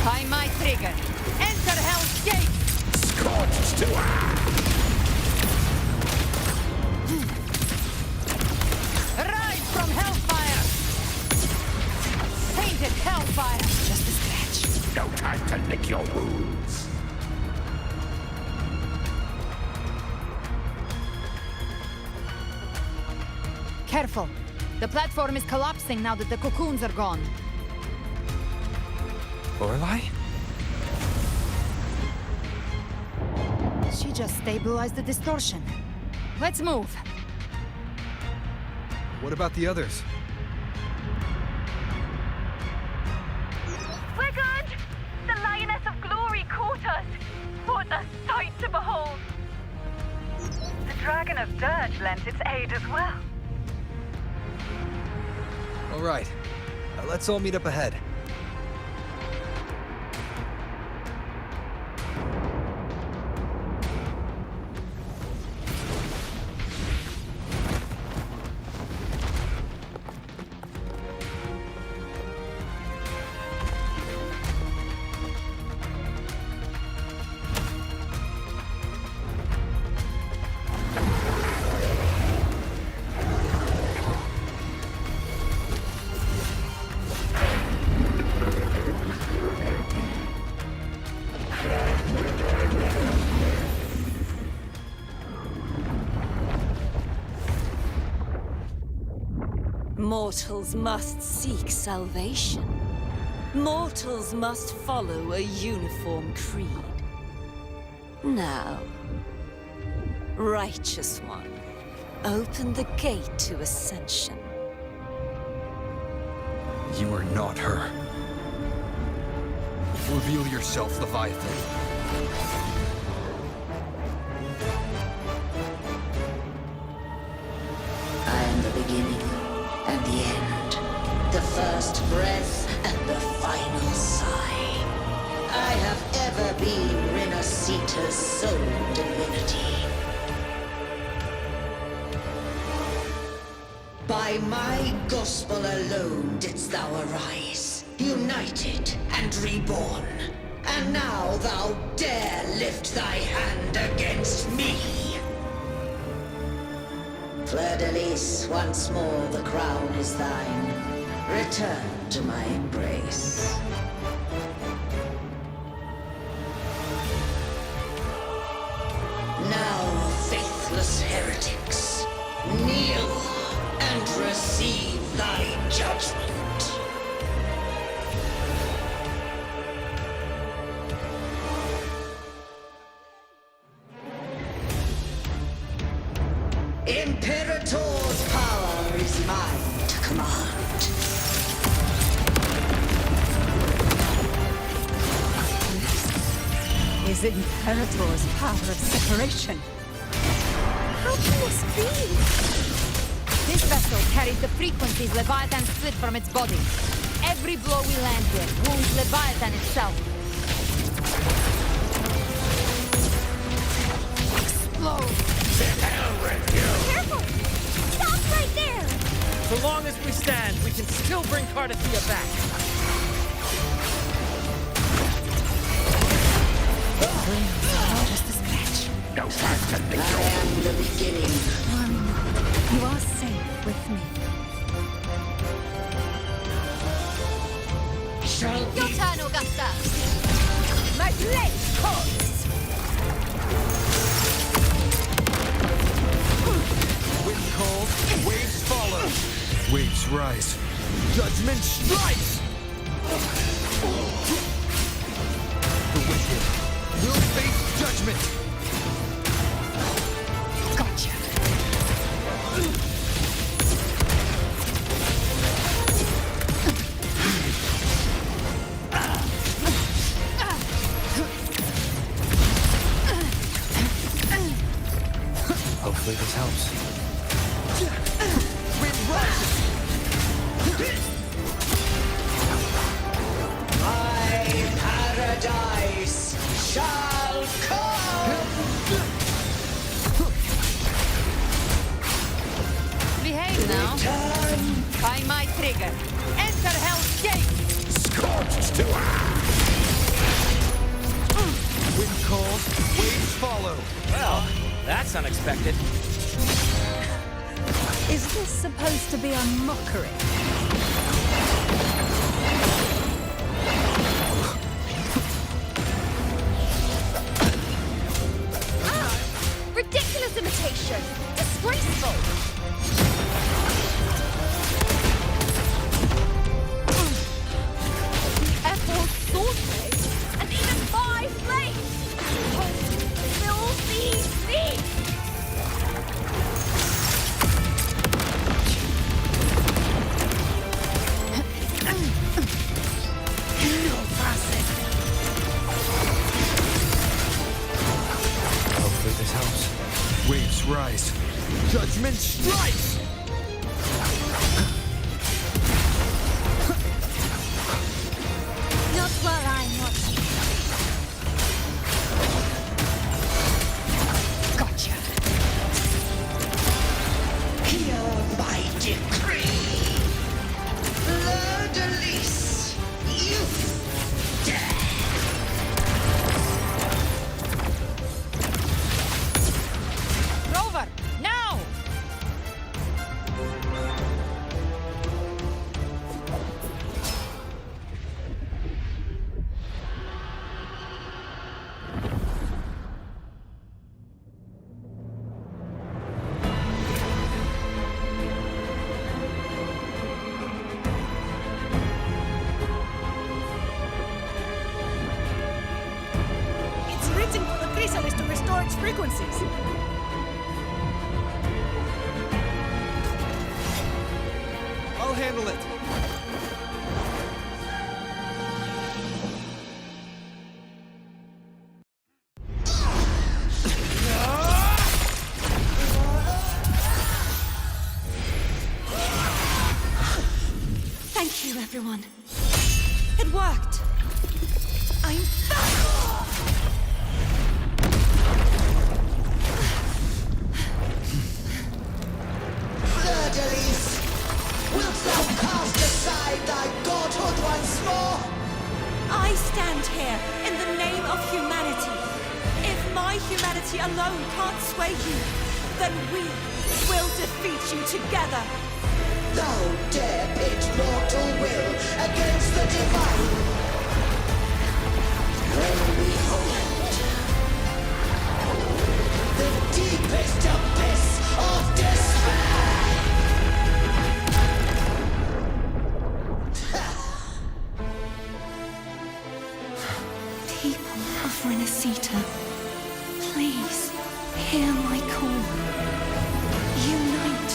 By my trigger. Enter Hell's Gate! Scorched to Rise from Hellfire! Painted Hellfire! Just a scratch. No time to lick your wounds. Careful. The platform is collapsing now that the cocoons are gone. Lorelei? She just stabilized the distortion. Let's move. What about the others? We're good! The Lioness of Glory caught us! What a sight to behold! The Dragon of Dirge lent its aid as well. All right. Let's all meet up ahead. Mortals must seek salvation. Mortals must follow a uniform creed. Now, Righteous One, open the gate to ascension. You are not her. Reveal yourself, Leviathan. I am the beginning first breath and the final sigh. I have ever been Renacita's sole divinity. By my gospel alone didst thou arise, united and reborn. And now thou dare lift thy hand against me! Fleur-de-Lis, once more the crown is thine. Return to my embrace. Now, faithless heretics, kneel and receive thy judgment. Imperator's power is mine to command. Is Imperator's power of separation? How can this be? This vessel carries the frequencies Leviathan split from its body. Every blow we land here wounds Leviathan itself. Explode! To hell with you! Careful! Stop right there! So long as we stand, we can still bring Cardathia back. Just a scratch. No faster than I am the beginning. You are safe with me. Your turn, Augusta! My blade calls! Wind calls, waves follow. Waves rise. Judgment strikes! The wicked will face judgment! Gotcha! Hopefully this helps. Wind rises! My paradise shall come! Behave now. Return! By my trigger. Enter Hell's Gate! Scorched to Wind calls, waves follow. Well, that's unexpected. Is this supposed to be a mockery? Ridiculous imitation! Disgraceful! Ethel's sword blade, and even my blade! Filthy thief! Hopefully this helps. Waves rise. Judgment strikes! Not while I'm watching. Gotcha! Hear my decree! Fleur-de-Lis, you dare! Rover, now! It's written for the chrysalis to restore its frequencies. I'll handle it. Thank you. everyone. It worked! I'm back! Fleur-de-lis, wilt thou cast aside thy godhood once more? I stand here in the name of humanity. If my humanity alone can't sway you, then we will defeat you together. Thou dare pit mortal will against the divine. When we hold the deepest abyss of despair. People of Renacita, please hear my call. Unite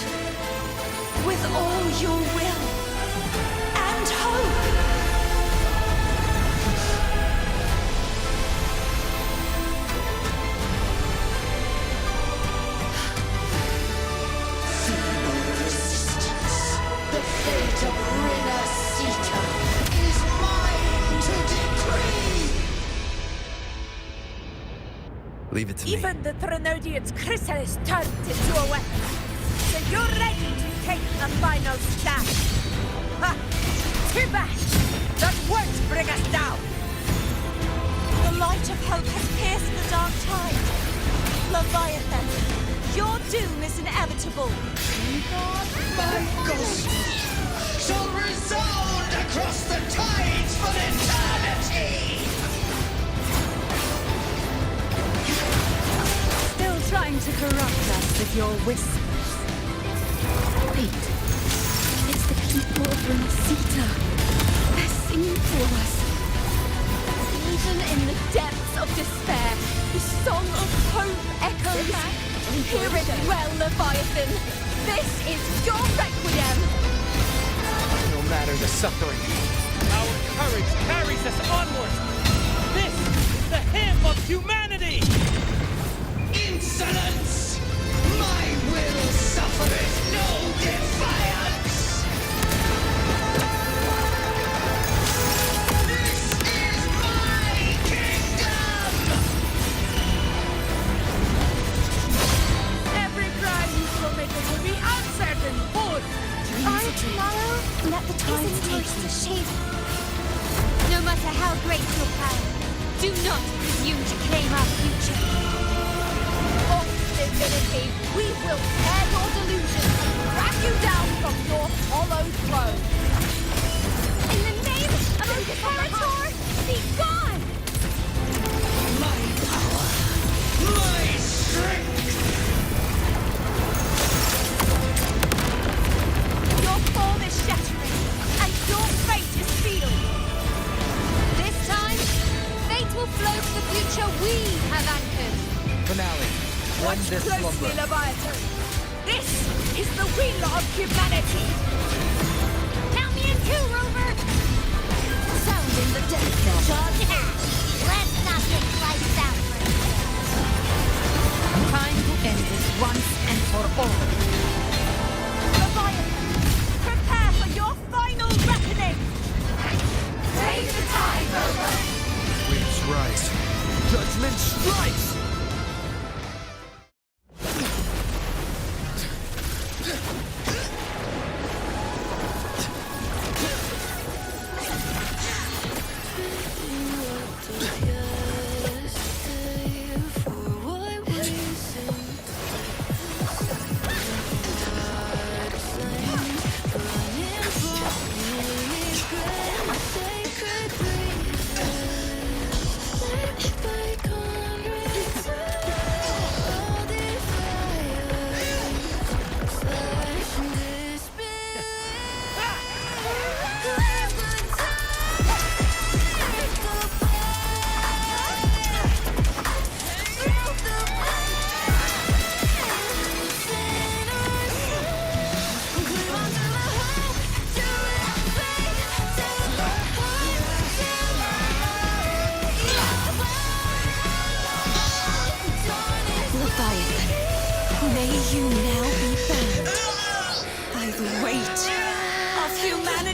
with all your will and hope. Feeble resistance. The fate of Renacita is mine to decree. Leave it to me. Even the Threnodian's chrysalis turned into a weapon. So you're ready to take the final stand. Ha! Too bad! That won't bring us down! The light of hope has pierced the dark tide. Leviathan, your doom is inevitable. My gospel shall resound across the tides for eternity! Still trying to corrupt us with your whispers. Wait. It's the people of Renacita. They're singing to us. Even in the depths of despair, the song of hope echoes. Hear it well, Leviathan. This is your requiem. No matter the suffering, our courage carries us onward. This is the hymn of humanity! Insolence! My will suffereth no defiance! This is my kingdom! Every cry you committed will be answered in full! Our tomorrow Let the tides isn't take yours to you. shape. No matter how great your power, do not presume to claim our future. Of divinity, we will tear your delusions and drag you down from your hollow throne! In the name of Imperator, be gone! My power! My strength! Your form is shattering, and your fate is sealed! This time, fate will flow to the future we have anchored. Finale. Watch End this closely, slumber. Leviathan! This is the will of humanity! Count me in two, Rover! Sound in the depth of Let's not take lights out for Time to end this once and for all. Leviathan, prepare for your final reckoning! Raise the tide, Rover! Waves rise. Judgment strikes!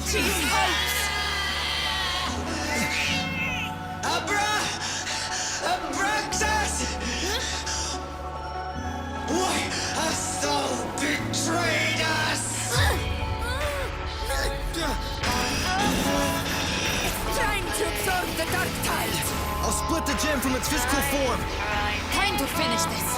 witch's hopes! Abraxas! Why hast thou betrayed us? It's trying to absorb the dark tide! I'll split the gem from its physical form. Time to finish this!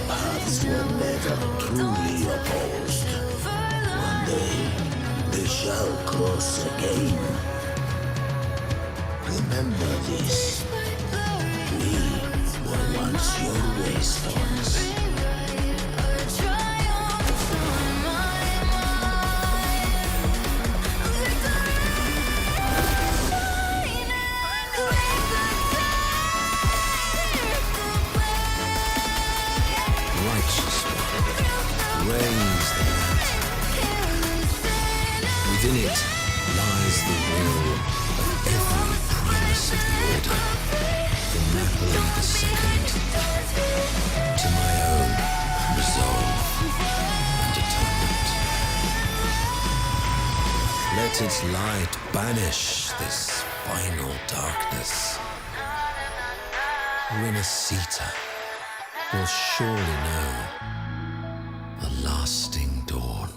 Paths were never truly opposed. One day, they shall cross again. Remember this. We were once your wastelands. Reigns the land. Within it lies the will of every primus of the Order, from Napoli II to my own resolve and atonement. Let its light banish this final darkness. Renacita will surely know a lasting dawn.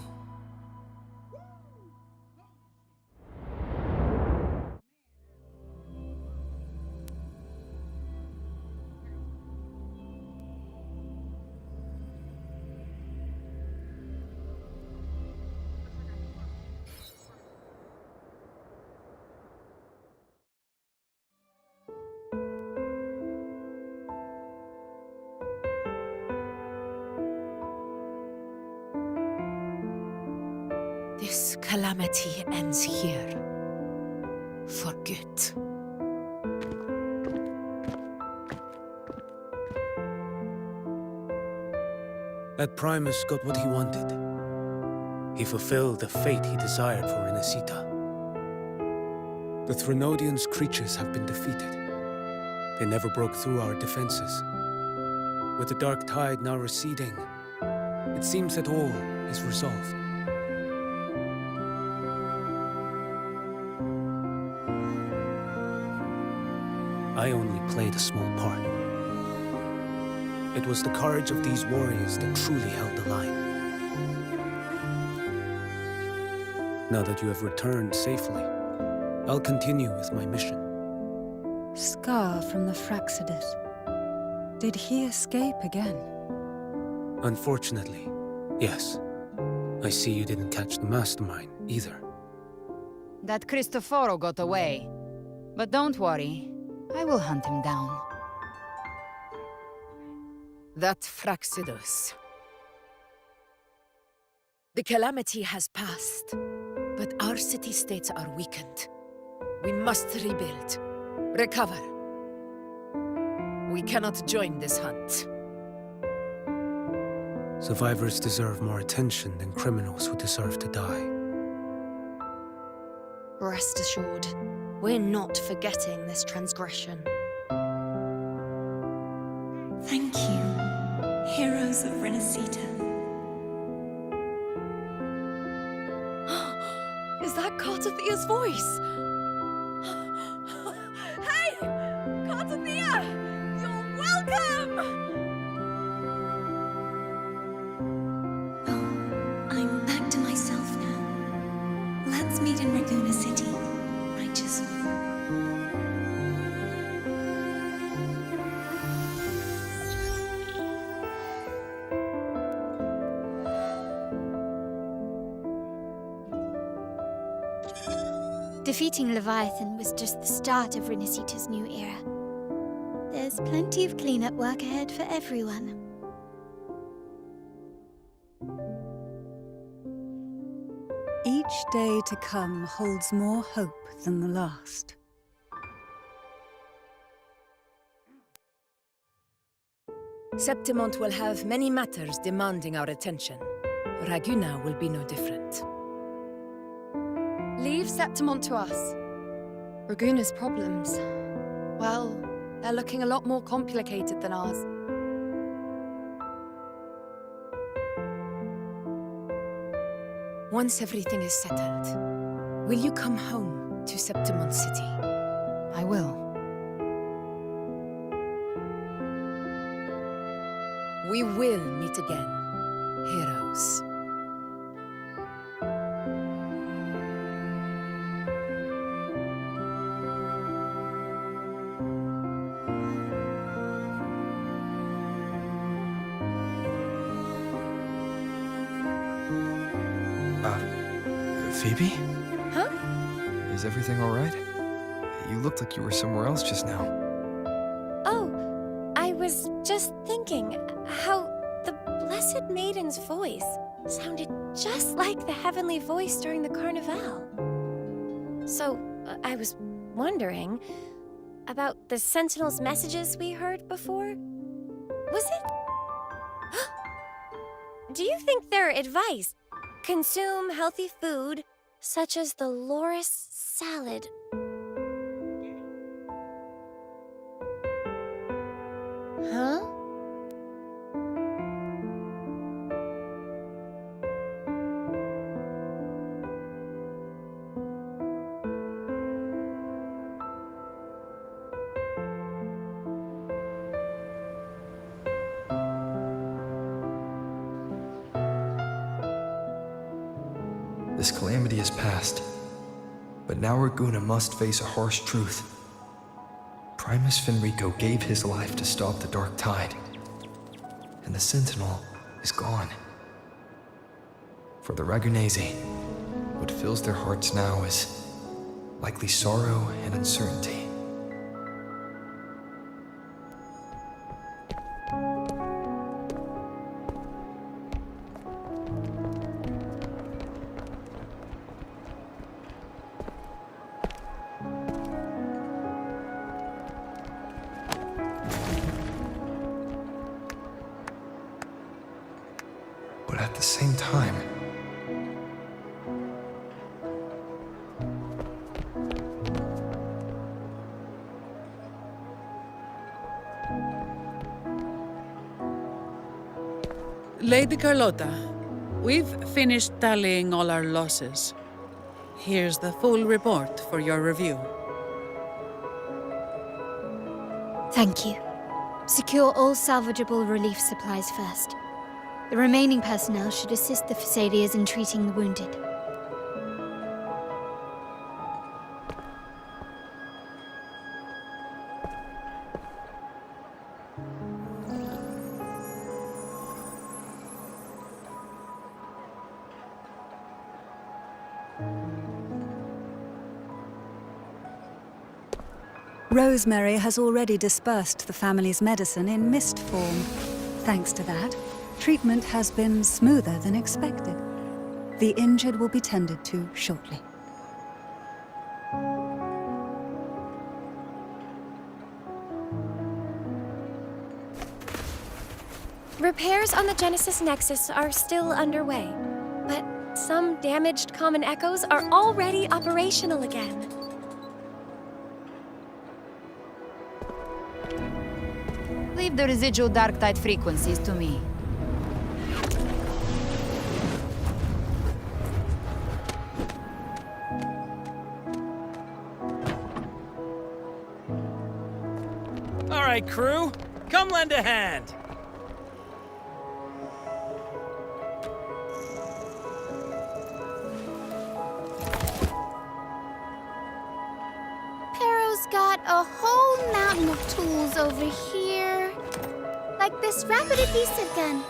This calamity ends here. For good. That Primus got what he wanted. He fulfilled the fate he desired for Renacita. The Threnodians' creatures have been defeated. They never broke through our defenses. With the dark tide now receding, it seems that all is resolved. I only played a small part. It was the courage of these warriors that truly held the line. Now that you have returned safely, I'll continue with my mission. Scar from the Fraxidus. Did he escape again? Unfortunately, yes. I see you didn't catch the mastermind either. That Cristoforo got away. But don't worry, I will hunt him down. That Fraxidus. The calamity has passed, but our city-states are weakened. We must rebuild, recover. We cannot join this hunt. Survivors deserve more attention than criminals who deserve to die. Rest assured, we're not forgetting this transgression. Thank you, heroes of Renacita. Is that Cartathia's voice? Hey! Cartathia! You're welcome! I'm back to myself now. Let's meet in Raguna City, righteous one. Defeating Leviathan was just the start of Rinasita's new era. There's plenty of cleanup work ahead for everyone. Each day to come holds more hope than the last. Septimont will have many matters demanding our attention. Raguna will be no different. Leave Septimont to us. Raguna's problems, well, they're looking a lot more complicated than ours. Once everything is settled, will you come home to Septimont City? I will. We will meet again, heroes. Phoebe? Huh? Is everything all right? You looked like you were somewhere else just now. Oh, I was just thinking how the Blessed Maiden's voice sounded just like the heavenly voice during the Carnival. So, I was wondering about the Sentinel's messages we heard before. Was it? Do you think their advice, consume healthy food, such as the loris salad? Huh? This calamity is past, but now Raguna must face a harsh truth. Primus Fenrico gave his life to stop the Dark Tide, and the Sentinel is gone. For the Ragunesi, what fills their hearts now is likely sorrow and uncertainty. But at the same time, Lady Carlotta, we've finished tallying all our losses. Here's the full report for your review. Thank you. Secure all salvageable relief supplies first. The remaining personnel should assist the Phasaelias in treating the wounded. Rosemary has already dispersed the family's medicine in mist form. Thanks to that, treatment has been smoother than expected. The injured will be tended to shortly. Repairs on the Genesis Nexus are still underway, but some damaged common echoes are already operational again. Leave the residual dark tide frequencies to me. All right, crew, come lend a hand. Pero's got a whole mountain of tools over here. Like this rapid adhesive gun.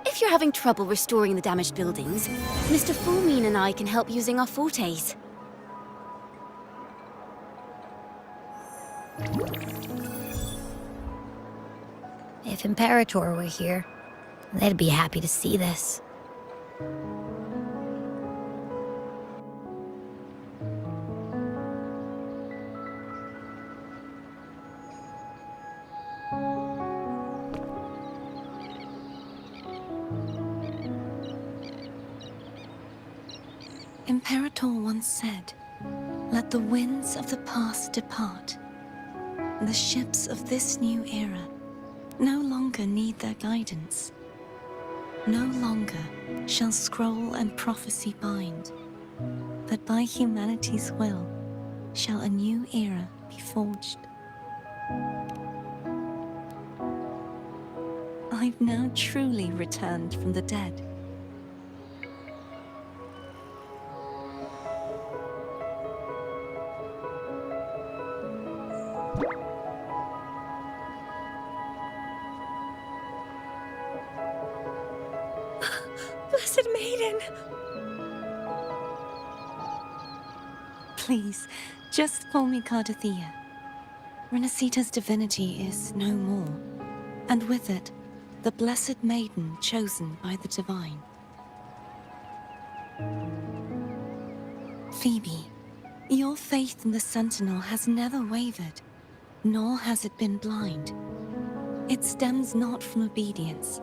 If you're having trouble restoring the damaged buildings, Mr. Fulmine and I can help using our fortes. If Imperator were here, they'd be happy to see this. Imperator once said, "Let the winds of the past depart. The ships of this new era no longer need their guidance. No longer shall scroll and prophecy bind, but by humanity's will shall a new era be forged." I've now truly returned from the dead. Blessed Maiden! Please, just call me Cardathea. Renacita's divinity is no more, and with it, the Blessed Maiden chosen by the Divine. Phoebe, your faith in the Sentinel has never wavered, nor has it been blind. It stems not from obedience,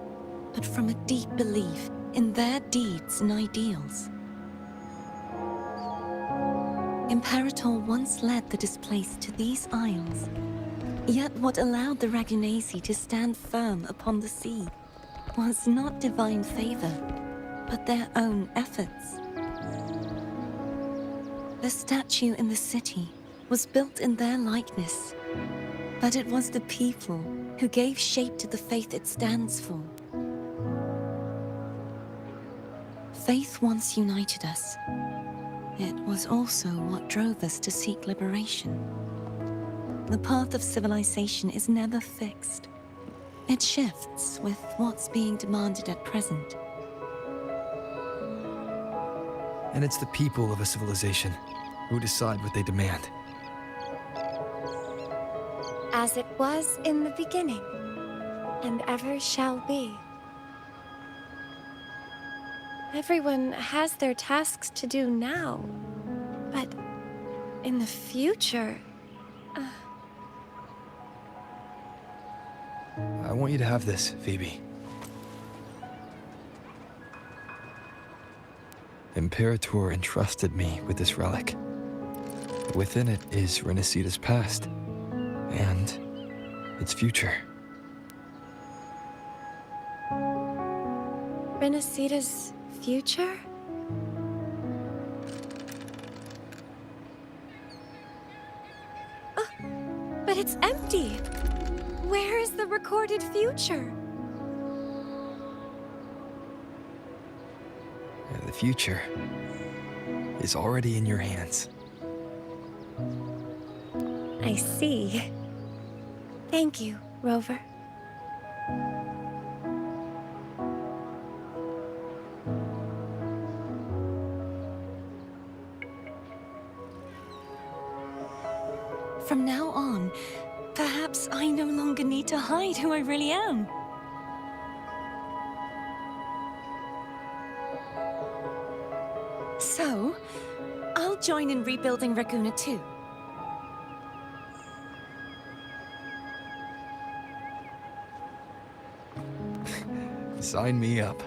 but from a deep belief in their deeds and ideals. Imperator once led the displaced to these isles, yet what allowed the Ragunasi to stand firm upon the sea was not divine favor, but their own efforts. The statue in the city was built in their likeness, but it was the people who gave shape to the faith it stands for. Faith once united us. It was also what drove us to seek liberation. The path of civilization is never fixed. It shifts with what's being demanded at present. And it's the people of a civilization who decide what they demand. As it was in the beginning, and ever shall be. Everyone has their tasks to do now, but in the future... I want you to have this, Phoebe. Imperator entrusted me with this relic. Within it is Renacita's past, and its future. Renacita's future? Oh, but it's empty! Where is the recorded future? The future is already in your hands. I see. Thank you, Rover. From now on, perhaps I no longer need to hide who I really am. So, I'll join in rebuilding Raguna too. Sign me up.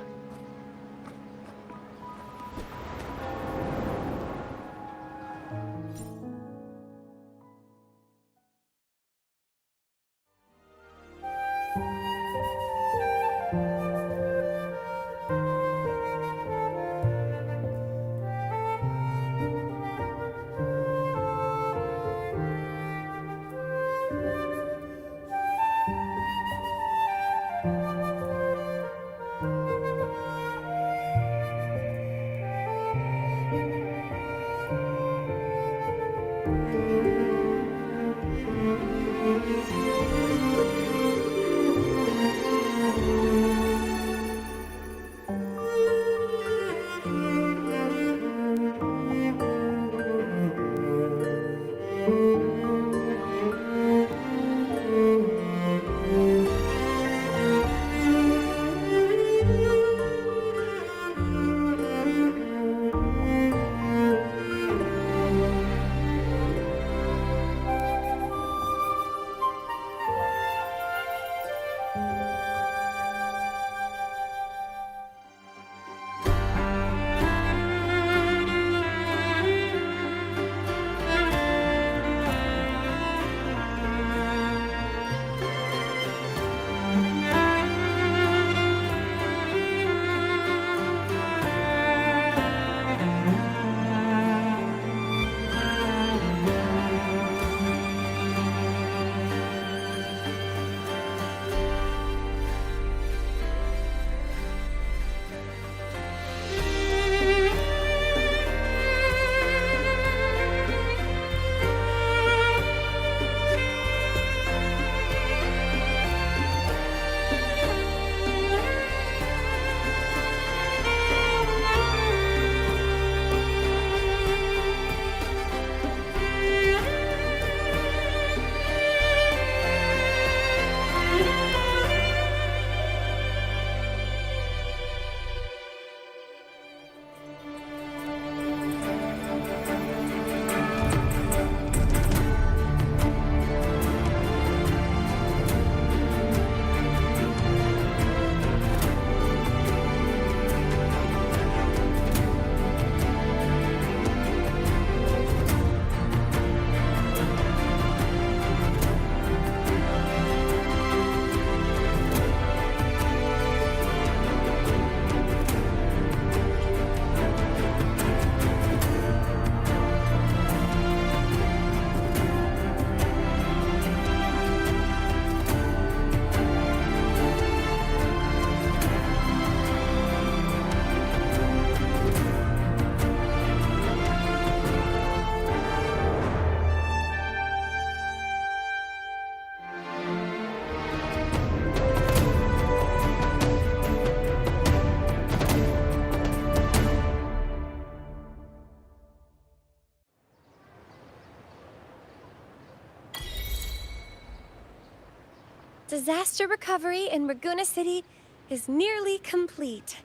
Disaster recovery in Raguna City is nearly complete.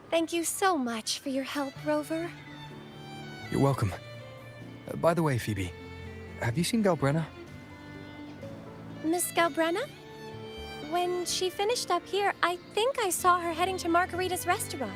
Thank you so much for your help, Rover. You're welcome. By the way, Phoebe, have you seen Galbrenna? Miss Galbrenna? When she finished up here, I think I saw her heading to Margarita's restaurant.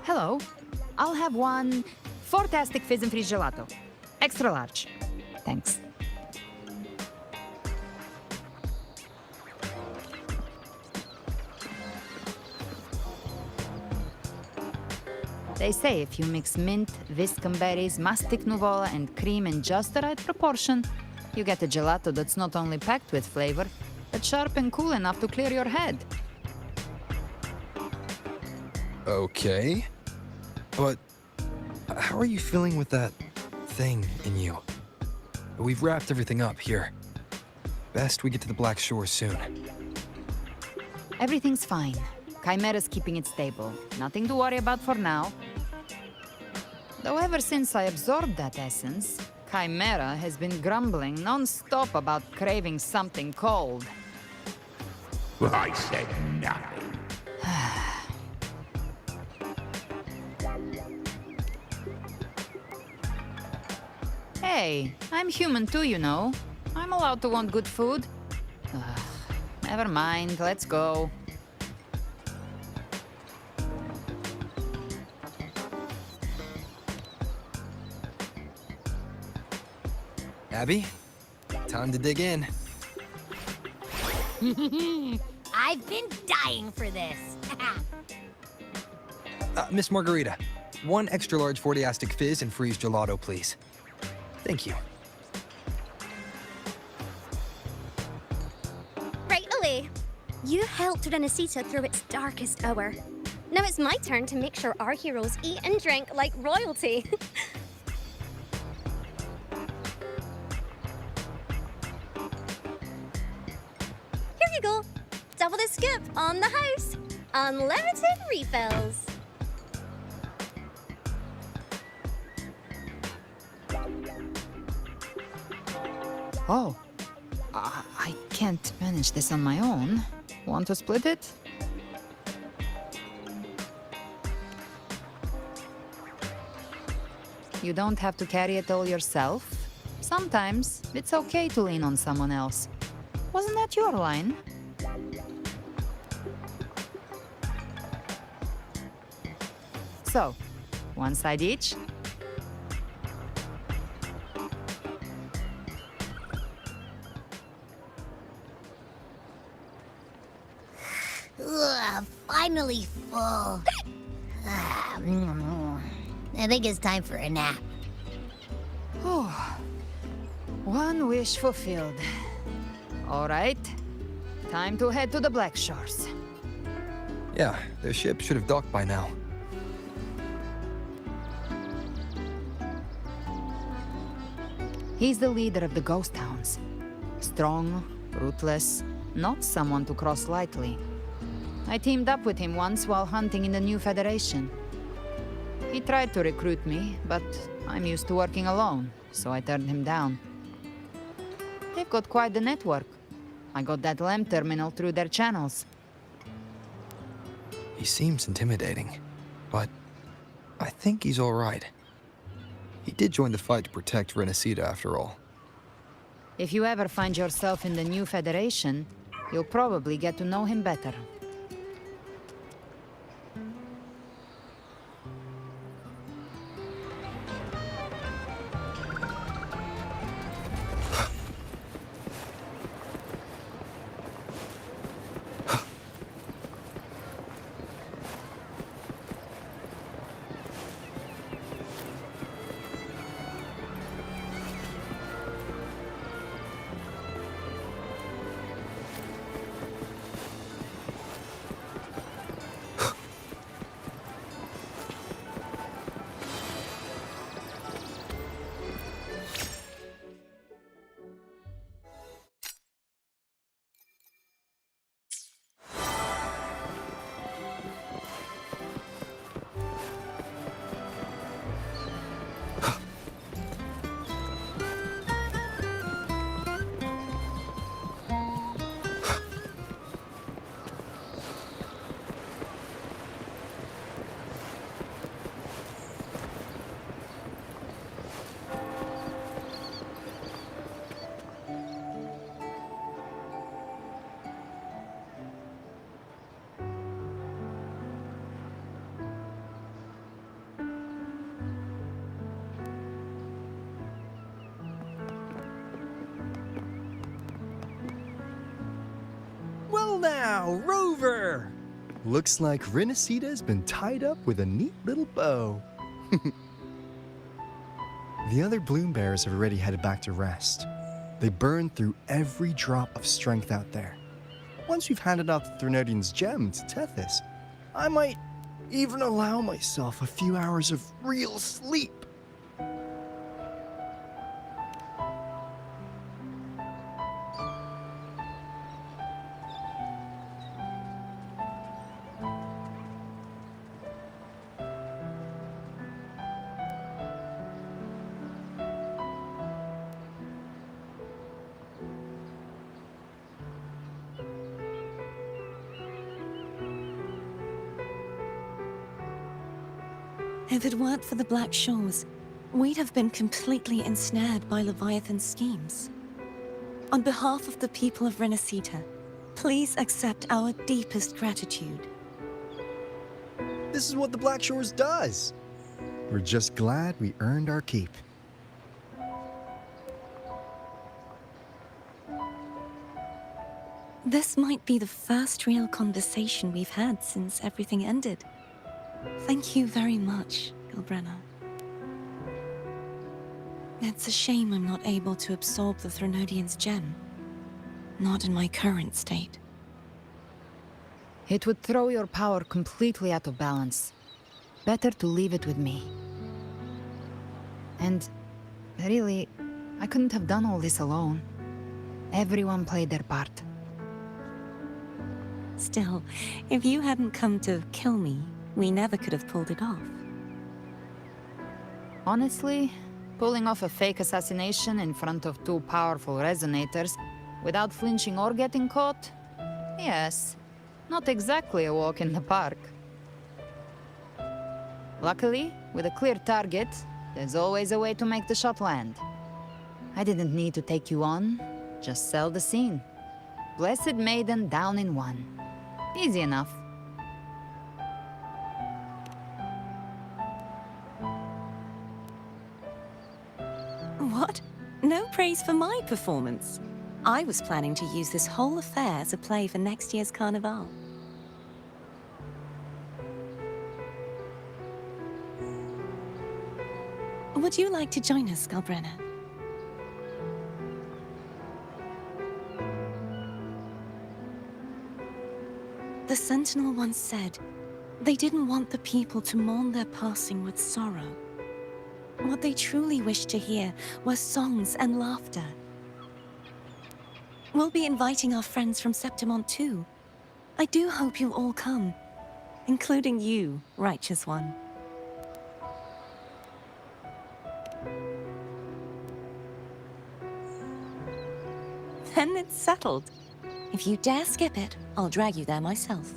Hello. I'll have one fantastic fizz and freeze gelato. Extra large. Thanks. They say if you mix mint, viscum berries, mastic nuvola, and cream in just the right proportion, you get a gelato that's not only packed with flavor, but sharp and cool enough to clear your head. Okay. But how are you feeling with that thing in you? We've wrapped everything up here. Best we get to the Black Shore soon. Everything's fine. Chimera's keeping it stable. Nothing to worry about for now. Though ever since I absorbed that essence, Chimera has been grumbling non-stop about craving something cold. I said nothing. Hey, I'm human too, you know. I'm allowed to want good food. Ugh, never mind, let's go. Abby, time to dig in. I've been dying for this. Miss Margarita, one extra large 40-astic fizz and freeze gelato, please. Thank you. Right away. You helped Renesita through its darkest hour. Now it's my turn to make sure our heroes eat and drink like royalty. Here you go. Double the scoop on the house. Unlimited refills. Oh, I can't manage this on my own. Want to split it? You don't have to carry it all yourself. Sometimes it's okay to lean on someone else. Wasn't that your line? So, one side each? Ugh, finally full. I think it's time for a nap. One wish fulfilled. All right, time to head to the Black Shores. Yeah, the ship should have docked by now. He's the leader of the ghost hounds. Strong, ruthless, not someone to cross lightly. I teamed up with him once while hunting in the new Federation. He tried to recruit me, but I'm used to working alone, so I turned him down. They've got quite the network. I got that lamp terminal through their channels. He seems intimidating, but I think he's all right. He did join the fight to protect Renacida after all. If you ever find yourself in the new Federation, you'll probably get to know him better. Well now, Rover! Looks like Renacita's been tied up with a neat little bow. The other bloom bearers have already headed back to rest. They burned through every drop of strength out there. Once we've handed out the Threnodian's gem to Tethys, I might even allow myself a few hours of real sleep. If it weren't for the Black Shores, we'd have been completely ensnared by Leviathan's schemes. On behalf of the people of Renacita, please accept our deepest gratitude. This is what the Black Shores does. We're just glad we earned our keep. This might be the first real conversation we've had since everything ended. Thank you very much, Gilbrenna. It's a shame I'm not able to absorb the Threnodian's gem. Not in my current state. It would throw your power completely out of balance. Better to leave it with me. And really, I couldn't have done all this alone. Everyone played their part. Still, if you hadn't come to kill me, we never could have pulled it off. Honestly, pulling off a fake assassination in front of two powerful resonators without flinching or getting caught? Yes, not exactly a walk in the park. Luckily, with a clear target, there's always a way to make the shot land. I didn't need to take you on, just sell the scene. Blessed Maiden down in one. Easy enough. What? No praise for my performance. I was planning to use this whole affair as a play for next year's Carnival. Would you like to join us, Galbrenna? The Sentinel once said, they didn't want the people to mourn their passing with sorrow. What they truly wished to hear were songs and laughter. We'll be inviting our friends from Septimont too. I do hope you'll all come, including you, Righteous One. Then it's settled. If you dare skip it, I'll drag you there myself.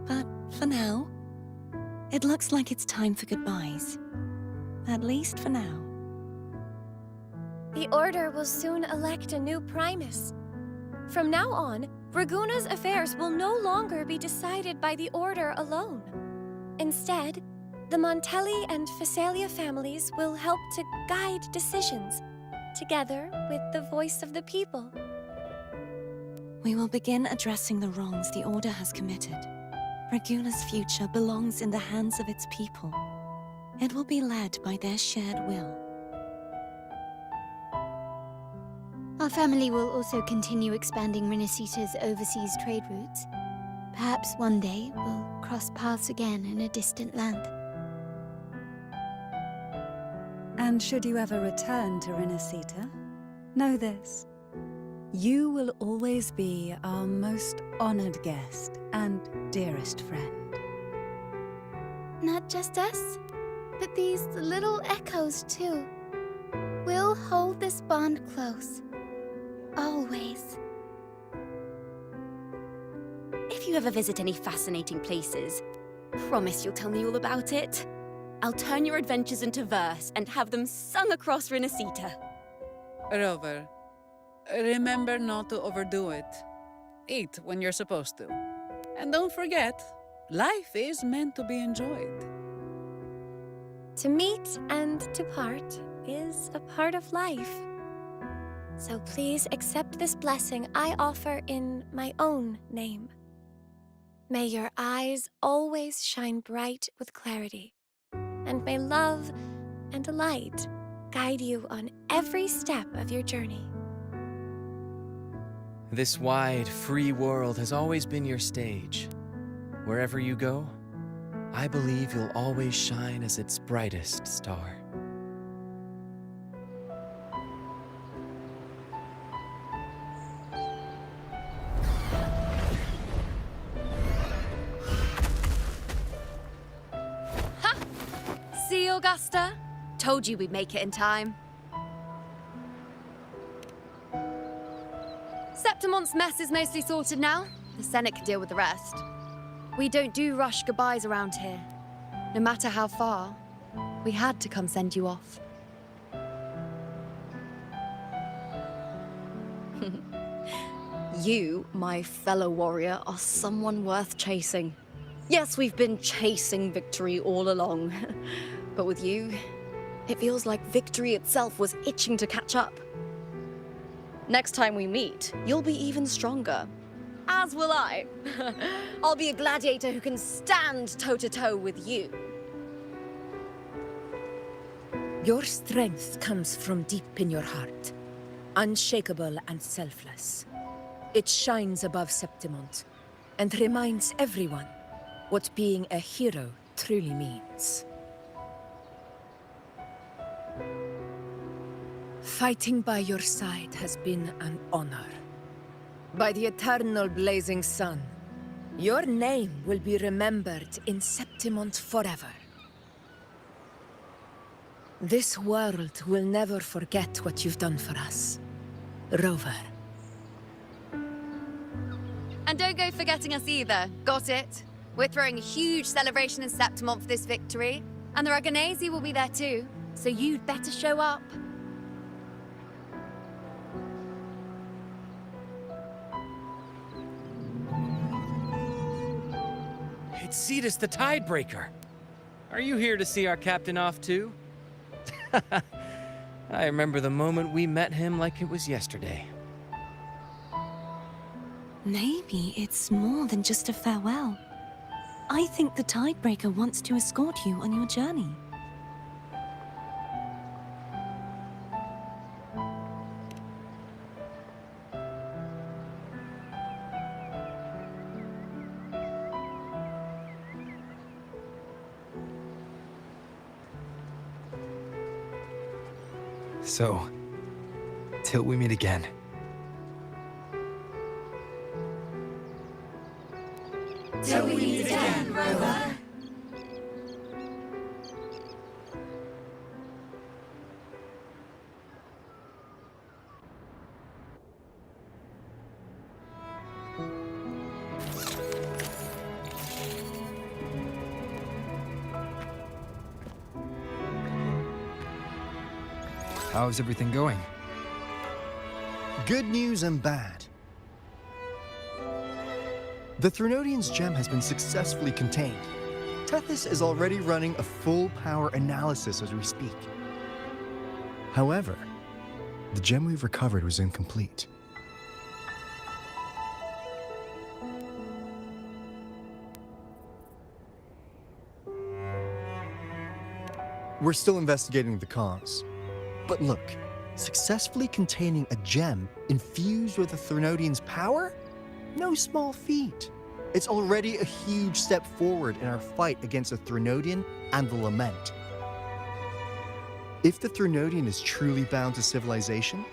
But for now, it looks like it's time for goodbyes. At least for now. The Order will soon elect a new Primus. From now on, Raguna's affairs will no longer be decided by the Order alone. Instead, the Montelli and Phasalia families will help to guide decisions, together with the voice of the people. We will begin addressing the wrongs the Order has committed. Raguna's future belongs in the hands of its people. It will be led by their shared will. Our family will also continue expanding Rinasita's overseas trade routes. Perhaps one day we'll cross paths again in a distant land. And should you ever return to Rinasita, know this. You will always be our most honored guest and dearest friend. Not just us, but these little echoes too. We'll hold this bond close. Always. If you ever visit any fascinating places, promise you'll tell me all about it. I'll turn your adventures into verse and have them sung across Rinasita. Rover, remember not to overdo it. Eat when you're supposed to. And don't forget, life is meant to be enjoyed. To meet and to part is a part of life. So please accept this blessing I offer in my own name. May your eyes always shine bright with clarity, and may love and light guide you on every step of your journey. This wide, free world has always been your stage. Wherever you go, I believe you'll always shine as its brightest star. See, Augusta? Told you we'd make it in time. Septimont's mess is mostly sorted now. The Senate can deal with the rest. We don't do rush goodbyes around here. No matter how far, we had to come send you off. You, my fellow warrior, are someone worth chasing. Yes, we've been chasing victory all along. But with you, it feels like victory itself was itching to catch up. Next time we meet, you'll be even stronger. As will I. I'll be a gladiator who can stand toe-to-toe with you. Your strength comes from deep in your heart, unshakable and selfless. It shines above Septimont and reminds everyone what being a hero truly means. Fighting by your side has been an honor. By the eternal blazing sun, your name will be remembered in Septimont forever. This world will never forget what you've done for us, Rover. And don't go forgetting us either, got it? We're throwing a huge celebration in Septimont for this victory, and the Aragonese will be there too, so you'd better show up. It's Cetus the Tidebreaker. Are you here to see our captain off too? I remember the moment we met him like it was yesterday. Maybe it's more than just a farewell. I think the Tidebreaker wants to escort you on your journey. So, till we meet again. Till we meet again, Rover. How's everything going? Good news and bad. The Threnodian's gem has been successfully contained. Tethys is already running a full power analysis as we speak. However, the gem we've recovered was incomplete. We're still investigating the cause. But look, successfully containing a gem infused with the Threnodian's power? No small feat. It's already a huge step forward in our fight against the Threnodian and the Lament. If the Threnodian is truly bound to civilization,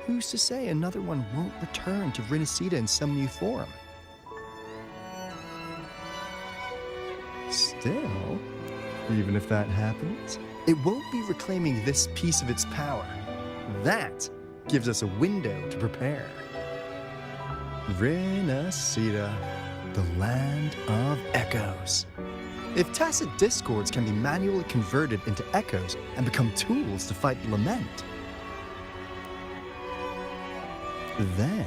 who's to say another one won't return to Rinasita in some new form? Still, even if that happens, it won't be reclaiming this piece of its power. That gives us a window to prepare. Rinasita, the land of echoes. If tacit discords can be manually converted into echoes and become tools to fight the Lament, then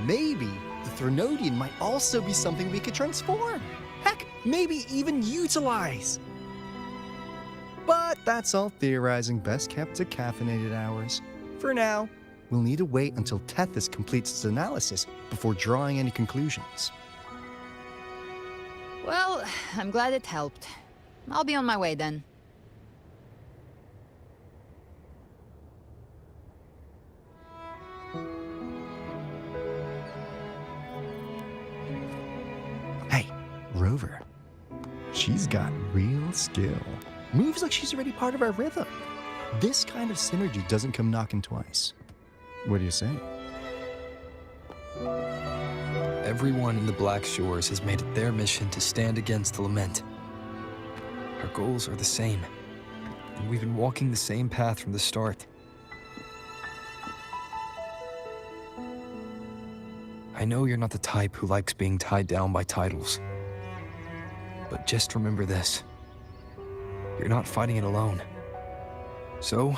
maybe the Threnodian might also be something we could transform. Heck, maybe even utilize. But that's all theorizing best kept to caffeinated hours. For now, we'll need to wait until Tethys completes its analysis before drawing any conclusions. Well, I'm glad it helped. I'll be on my way then. Hey, Rover. She's got real skill. Moves like she's already part of our rhythm. This kind of synergy doesn't come knocking twice. What do you say? Everyone in the Black Shores has made it their mission to stand against the Lament. Our goals are the same, and we've been walking the same path from the start. I know you're not the type who likes being tied down by titles, but just remember this. You're not fighting it alone. So,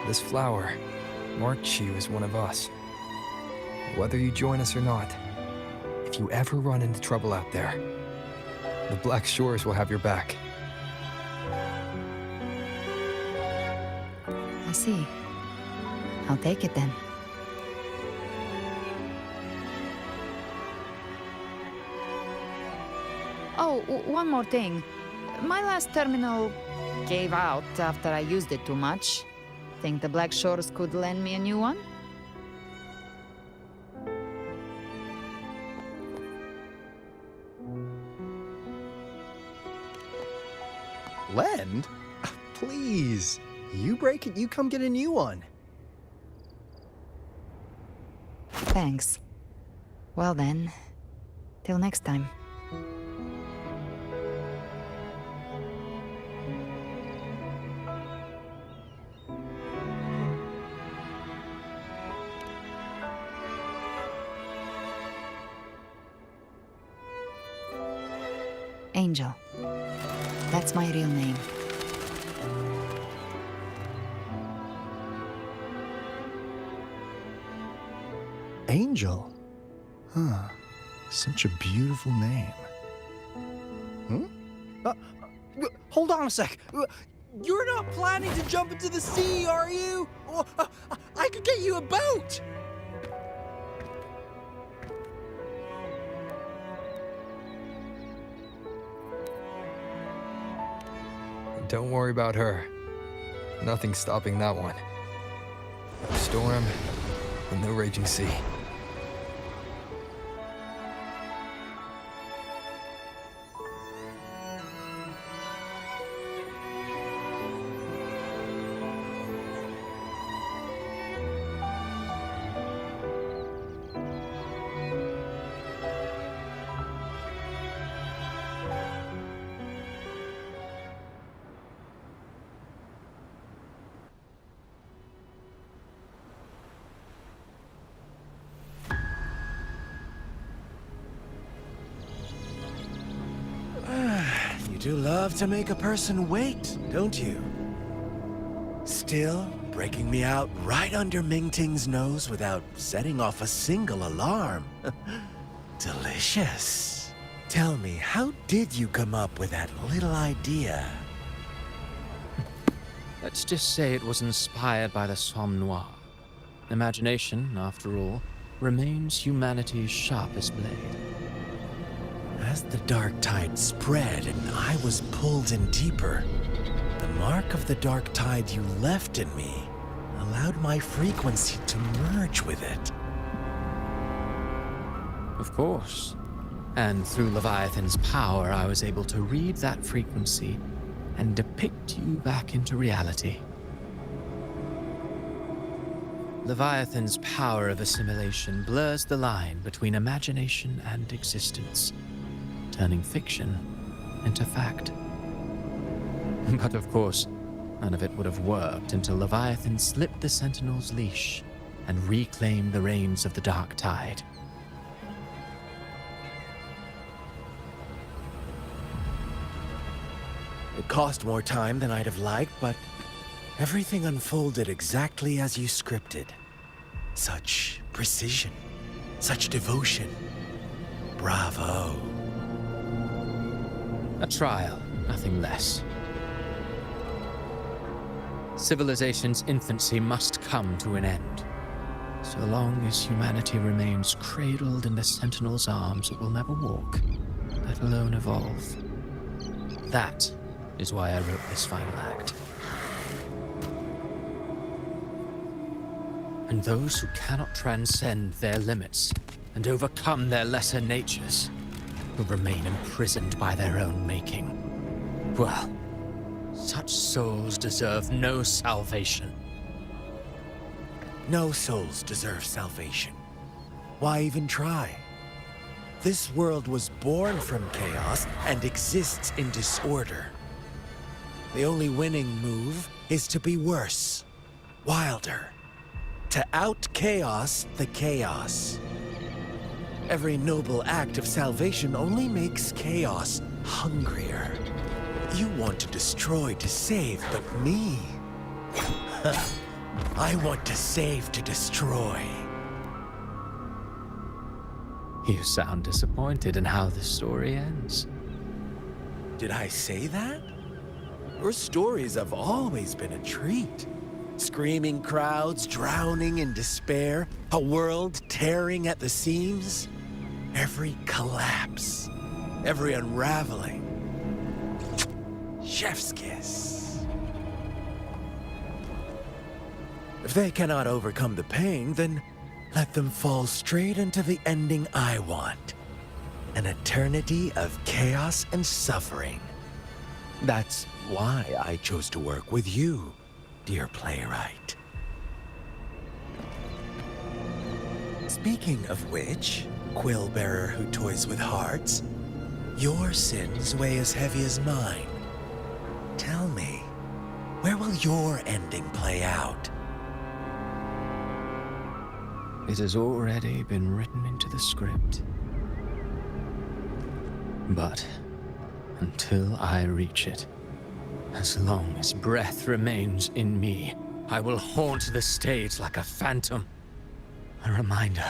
this flower marks you as one of us. Whether you join us or not, if you ever run into trouble out there, the Black Shores will have your back. I see. I'll take it then. Oh, one more thing. My last terminal gave out after I used it too much. Think the Black Shores could lend me a new one? Lend? Please. You break it, you come get a new one. Thanks. Well then, till next time. Angel. That's my real name. Angel? Huh. Such a beautiful name. Hold on a sec. You're not planning to jump into the sea, are you? I could get you a boat! Don't worry about her. Nothing's stopping that one. No storm and no raging sea. do love to make a person wait, don't you? Still, breaking me out right under Mingting's nose without setting off a single alarm. Delicious. Tell me, how did you come up with that little idea? Let's just say it was inspired by the Somme Noire. Imagination, after all, remains humanity's sharpest blade. As the dark tide spread and I was pulled in deeper, the mark of the dark tide you left in me allowed my frequency to merge with it. Of course. And through Leviathan's power, I was able to read that frequency and depict you back into reality. Leviathan's power of assimilation blurs the line between imagination and existence, turning fiction into fact. But of course, none of it would have worked until Leviathan slipped the Sentinel's leash and reclaimed the reins of the Dark Tide. It cost more time than I'd have liked, but everything unfolded exactly as you scripted. Such precision, such devotion. Bravo. A trial, nothing less. Civilization's infancy must come to an end. So long as humanity remains cradled in the Sentinel's arms, it will never walk, let alone evolve. That is why I wrote this final act. And those who cannot transcend their limits and overcome their lesser natures will remain imprisoned by their own making. Well, such souls deserve no salvation. No souls deserve salvation. Why even try? This world was born from chaos and exists in disorder. The only winning move is to be worse, wilder, to out-chaos the chaos. Every noble act of salvation only makes chaos hungrier. You want to destroy to save, but me? I want to save to destroy. You sound disappointed in how this story ends. Did I say that? Your stories have always been a treat. Screaming crowds drowning in despair, a world tearing at the seams. Every collapse, every unraveling. Chef's kiss. If they cannot overcome the pain, then let them fall straight into the ending I want. An eternity of chaos and suffering. That's why I chose to work with you, dear playwright. Speaking of which, quill bearer who toys with hearts, your sins weigh as heavy as mine. Tell me, where will your ending play out? It has already been written into the script. But until I reach it, as long as breath remains in me, I will haunt the stage like a phantom. A reminder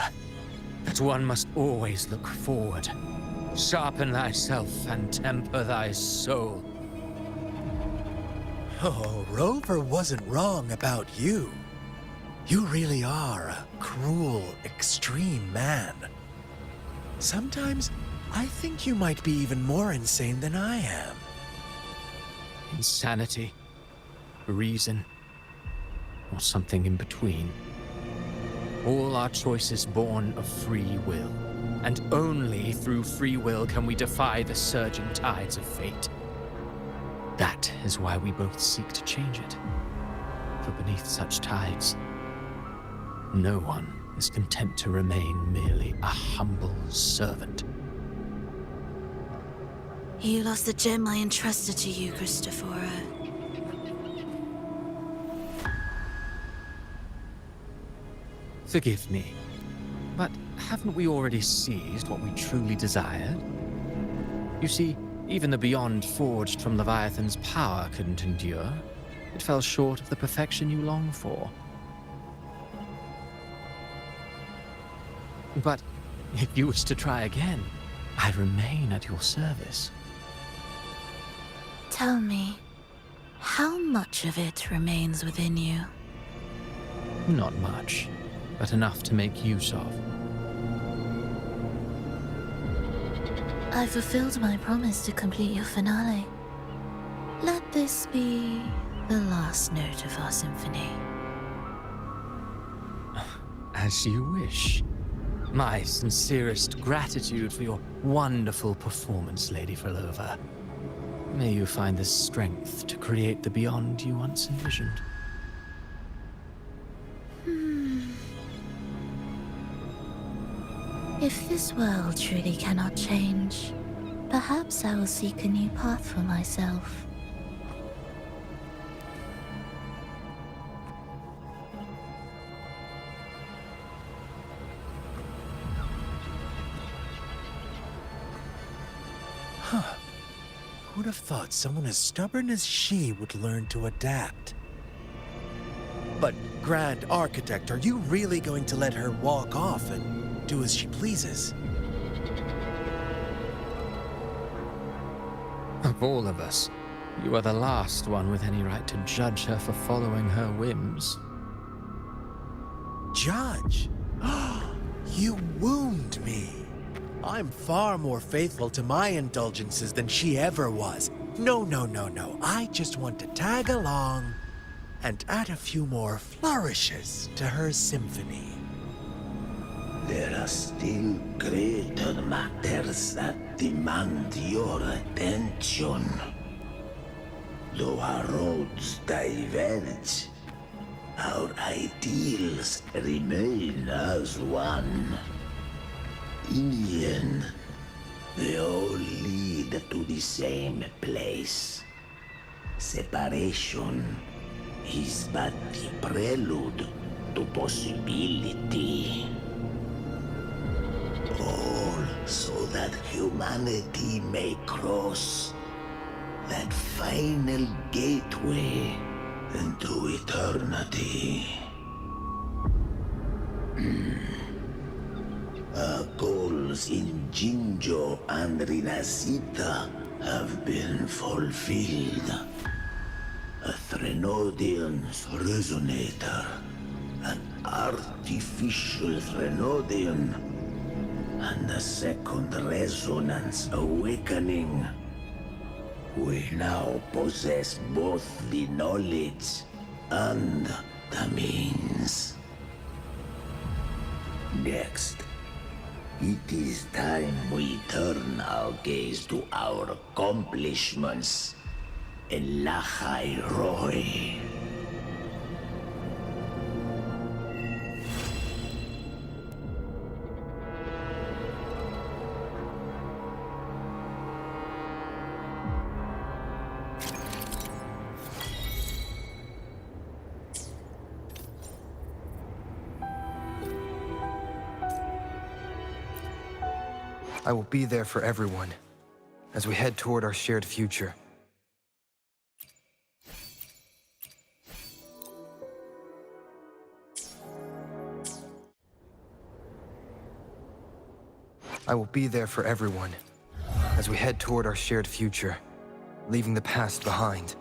that one must always look forward. Sharpen thyself and temper thy soul. Oh, Rover wasn't wrong about you. You really are a cruel, extreme man. Sometimes I think you might be even more insane than I am. Insanity, reason, or something in between. All our choices born of free will, and only through free will can we defy the surging tides of fate. That is why we both seek to change it. For beneath such tides, no one is content to remain merely a humble servant. You lost the gem I entrusted to you, Christophora. Forgive me, but haven't we already seized what we truly desired? You see, Even the beyond forged from Leviathan's power couldn't endure. It fell short of the perfection you long for. But if you wish to try again, I remain at your service. Tell me, how much of it remains within you? Not much, but enough to make use of. I fulfilled my promise to complete your finale. Let this be the last note of our symphony. As you wish. My sincerest gratitude for your wonderful performance, Lady Frolova. May you find the strength to create the beyond you once envisioned. If this world truly cannot change, perhaps I will seek a new path for myself. Huh. Who'd have thought someone as stubborn as she would learn to adapt? But, Grand Architect, are you really going to let her walk off and do as she pleases? Of all of us, you are the last one with any right to judge her for following her whims. Judge? You wound me. I'm far more faithful to my indulgences than she ever was. No. I just want to tag along and add a few more flourishes to her symphony. There are still greater matters that demand your attention. Though our roads diverge, our ideals remain as one. In the end, they all lead to the same place. Separation is but the prelude to possibility. All so that humanity may cross that final gateway into eternity. Our goals in Jinjo and Rinasita have been fulfilled. A Threnodian's resonator, an artificial Threnodian, and a second resonance awakening. We now possess both the knowledge and the means. Next, it is time we turn our gaze to our accomplishments in Lahai Roy. I will be there for everyone as we head toward our shared future. I will be there for everyone as we head toward our shared future, leaving the past behind.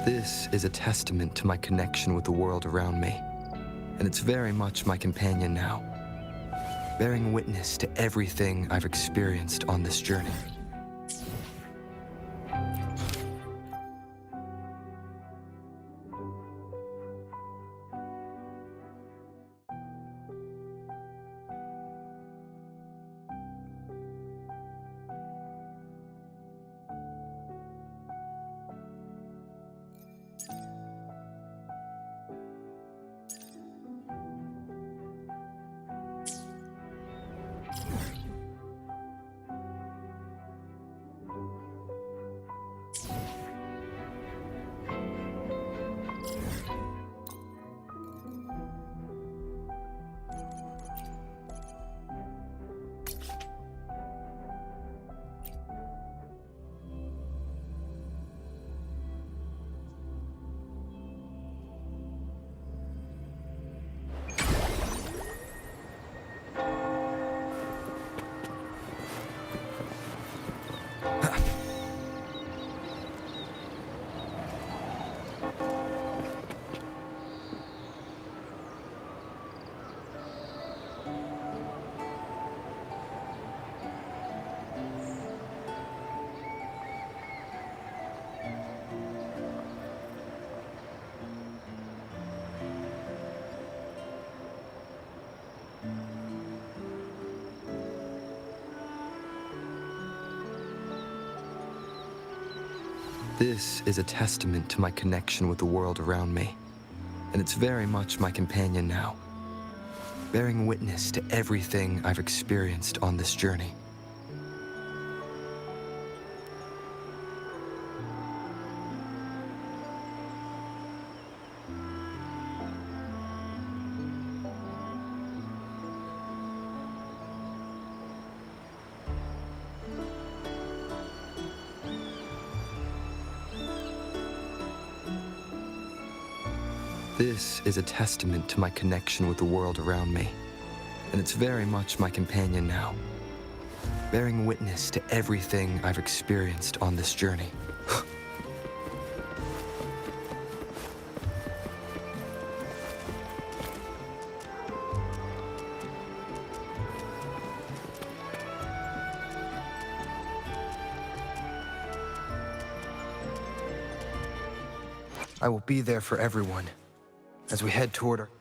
This is a testament to my connection with the world around me, and it's very much my companion now, bearing witness to everything I've experienced on this journey. This is a testament to my connection with the world around me, and it's very much my companion now, bearing witness to everything I've experienced on this journey. This is a testament to my connection with the world around me, and it's very much my companion now, bearing witness to everything I've experienced on this journey. I will be there for everyone as we head toward our...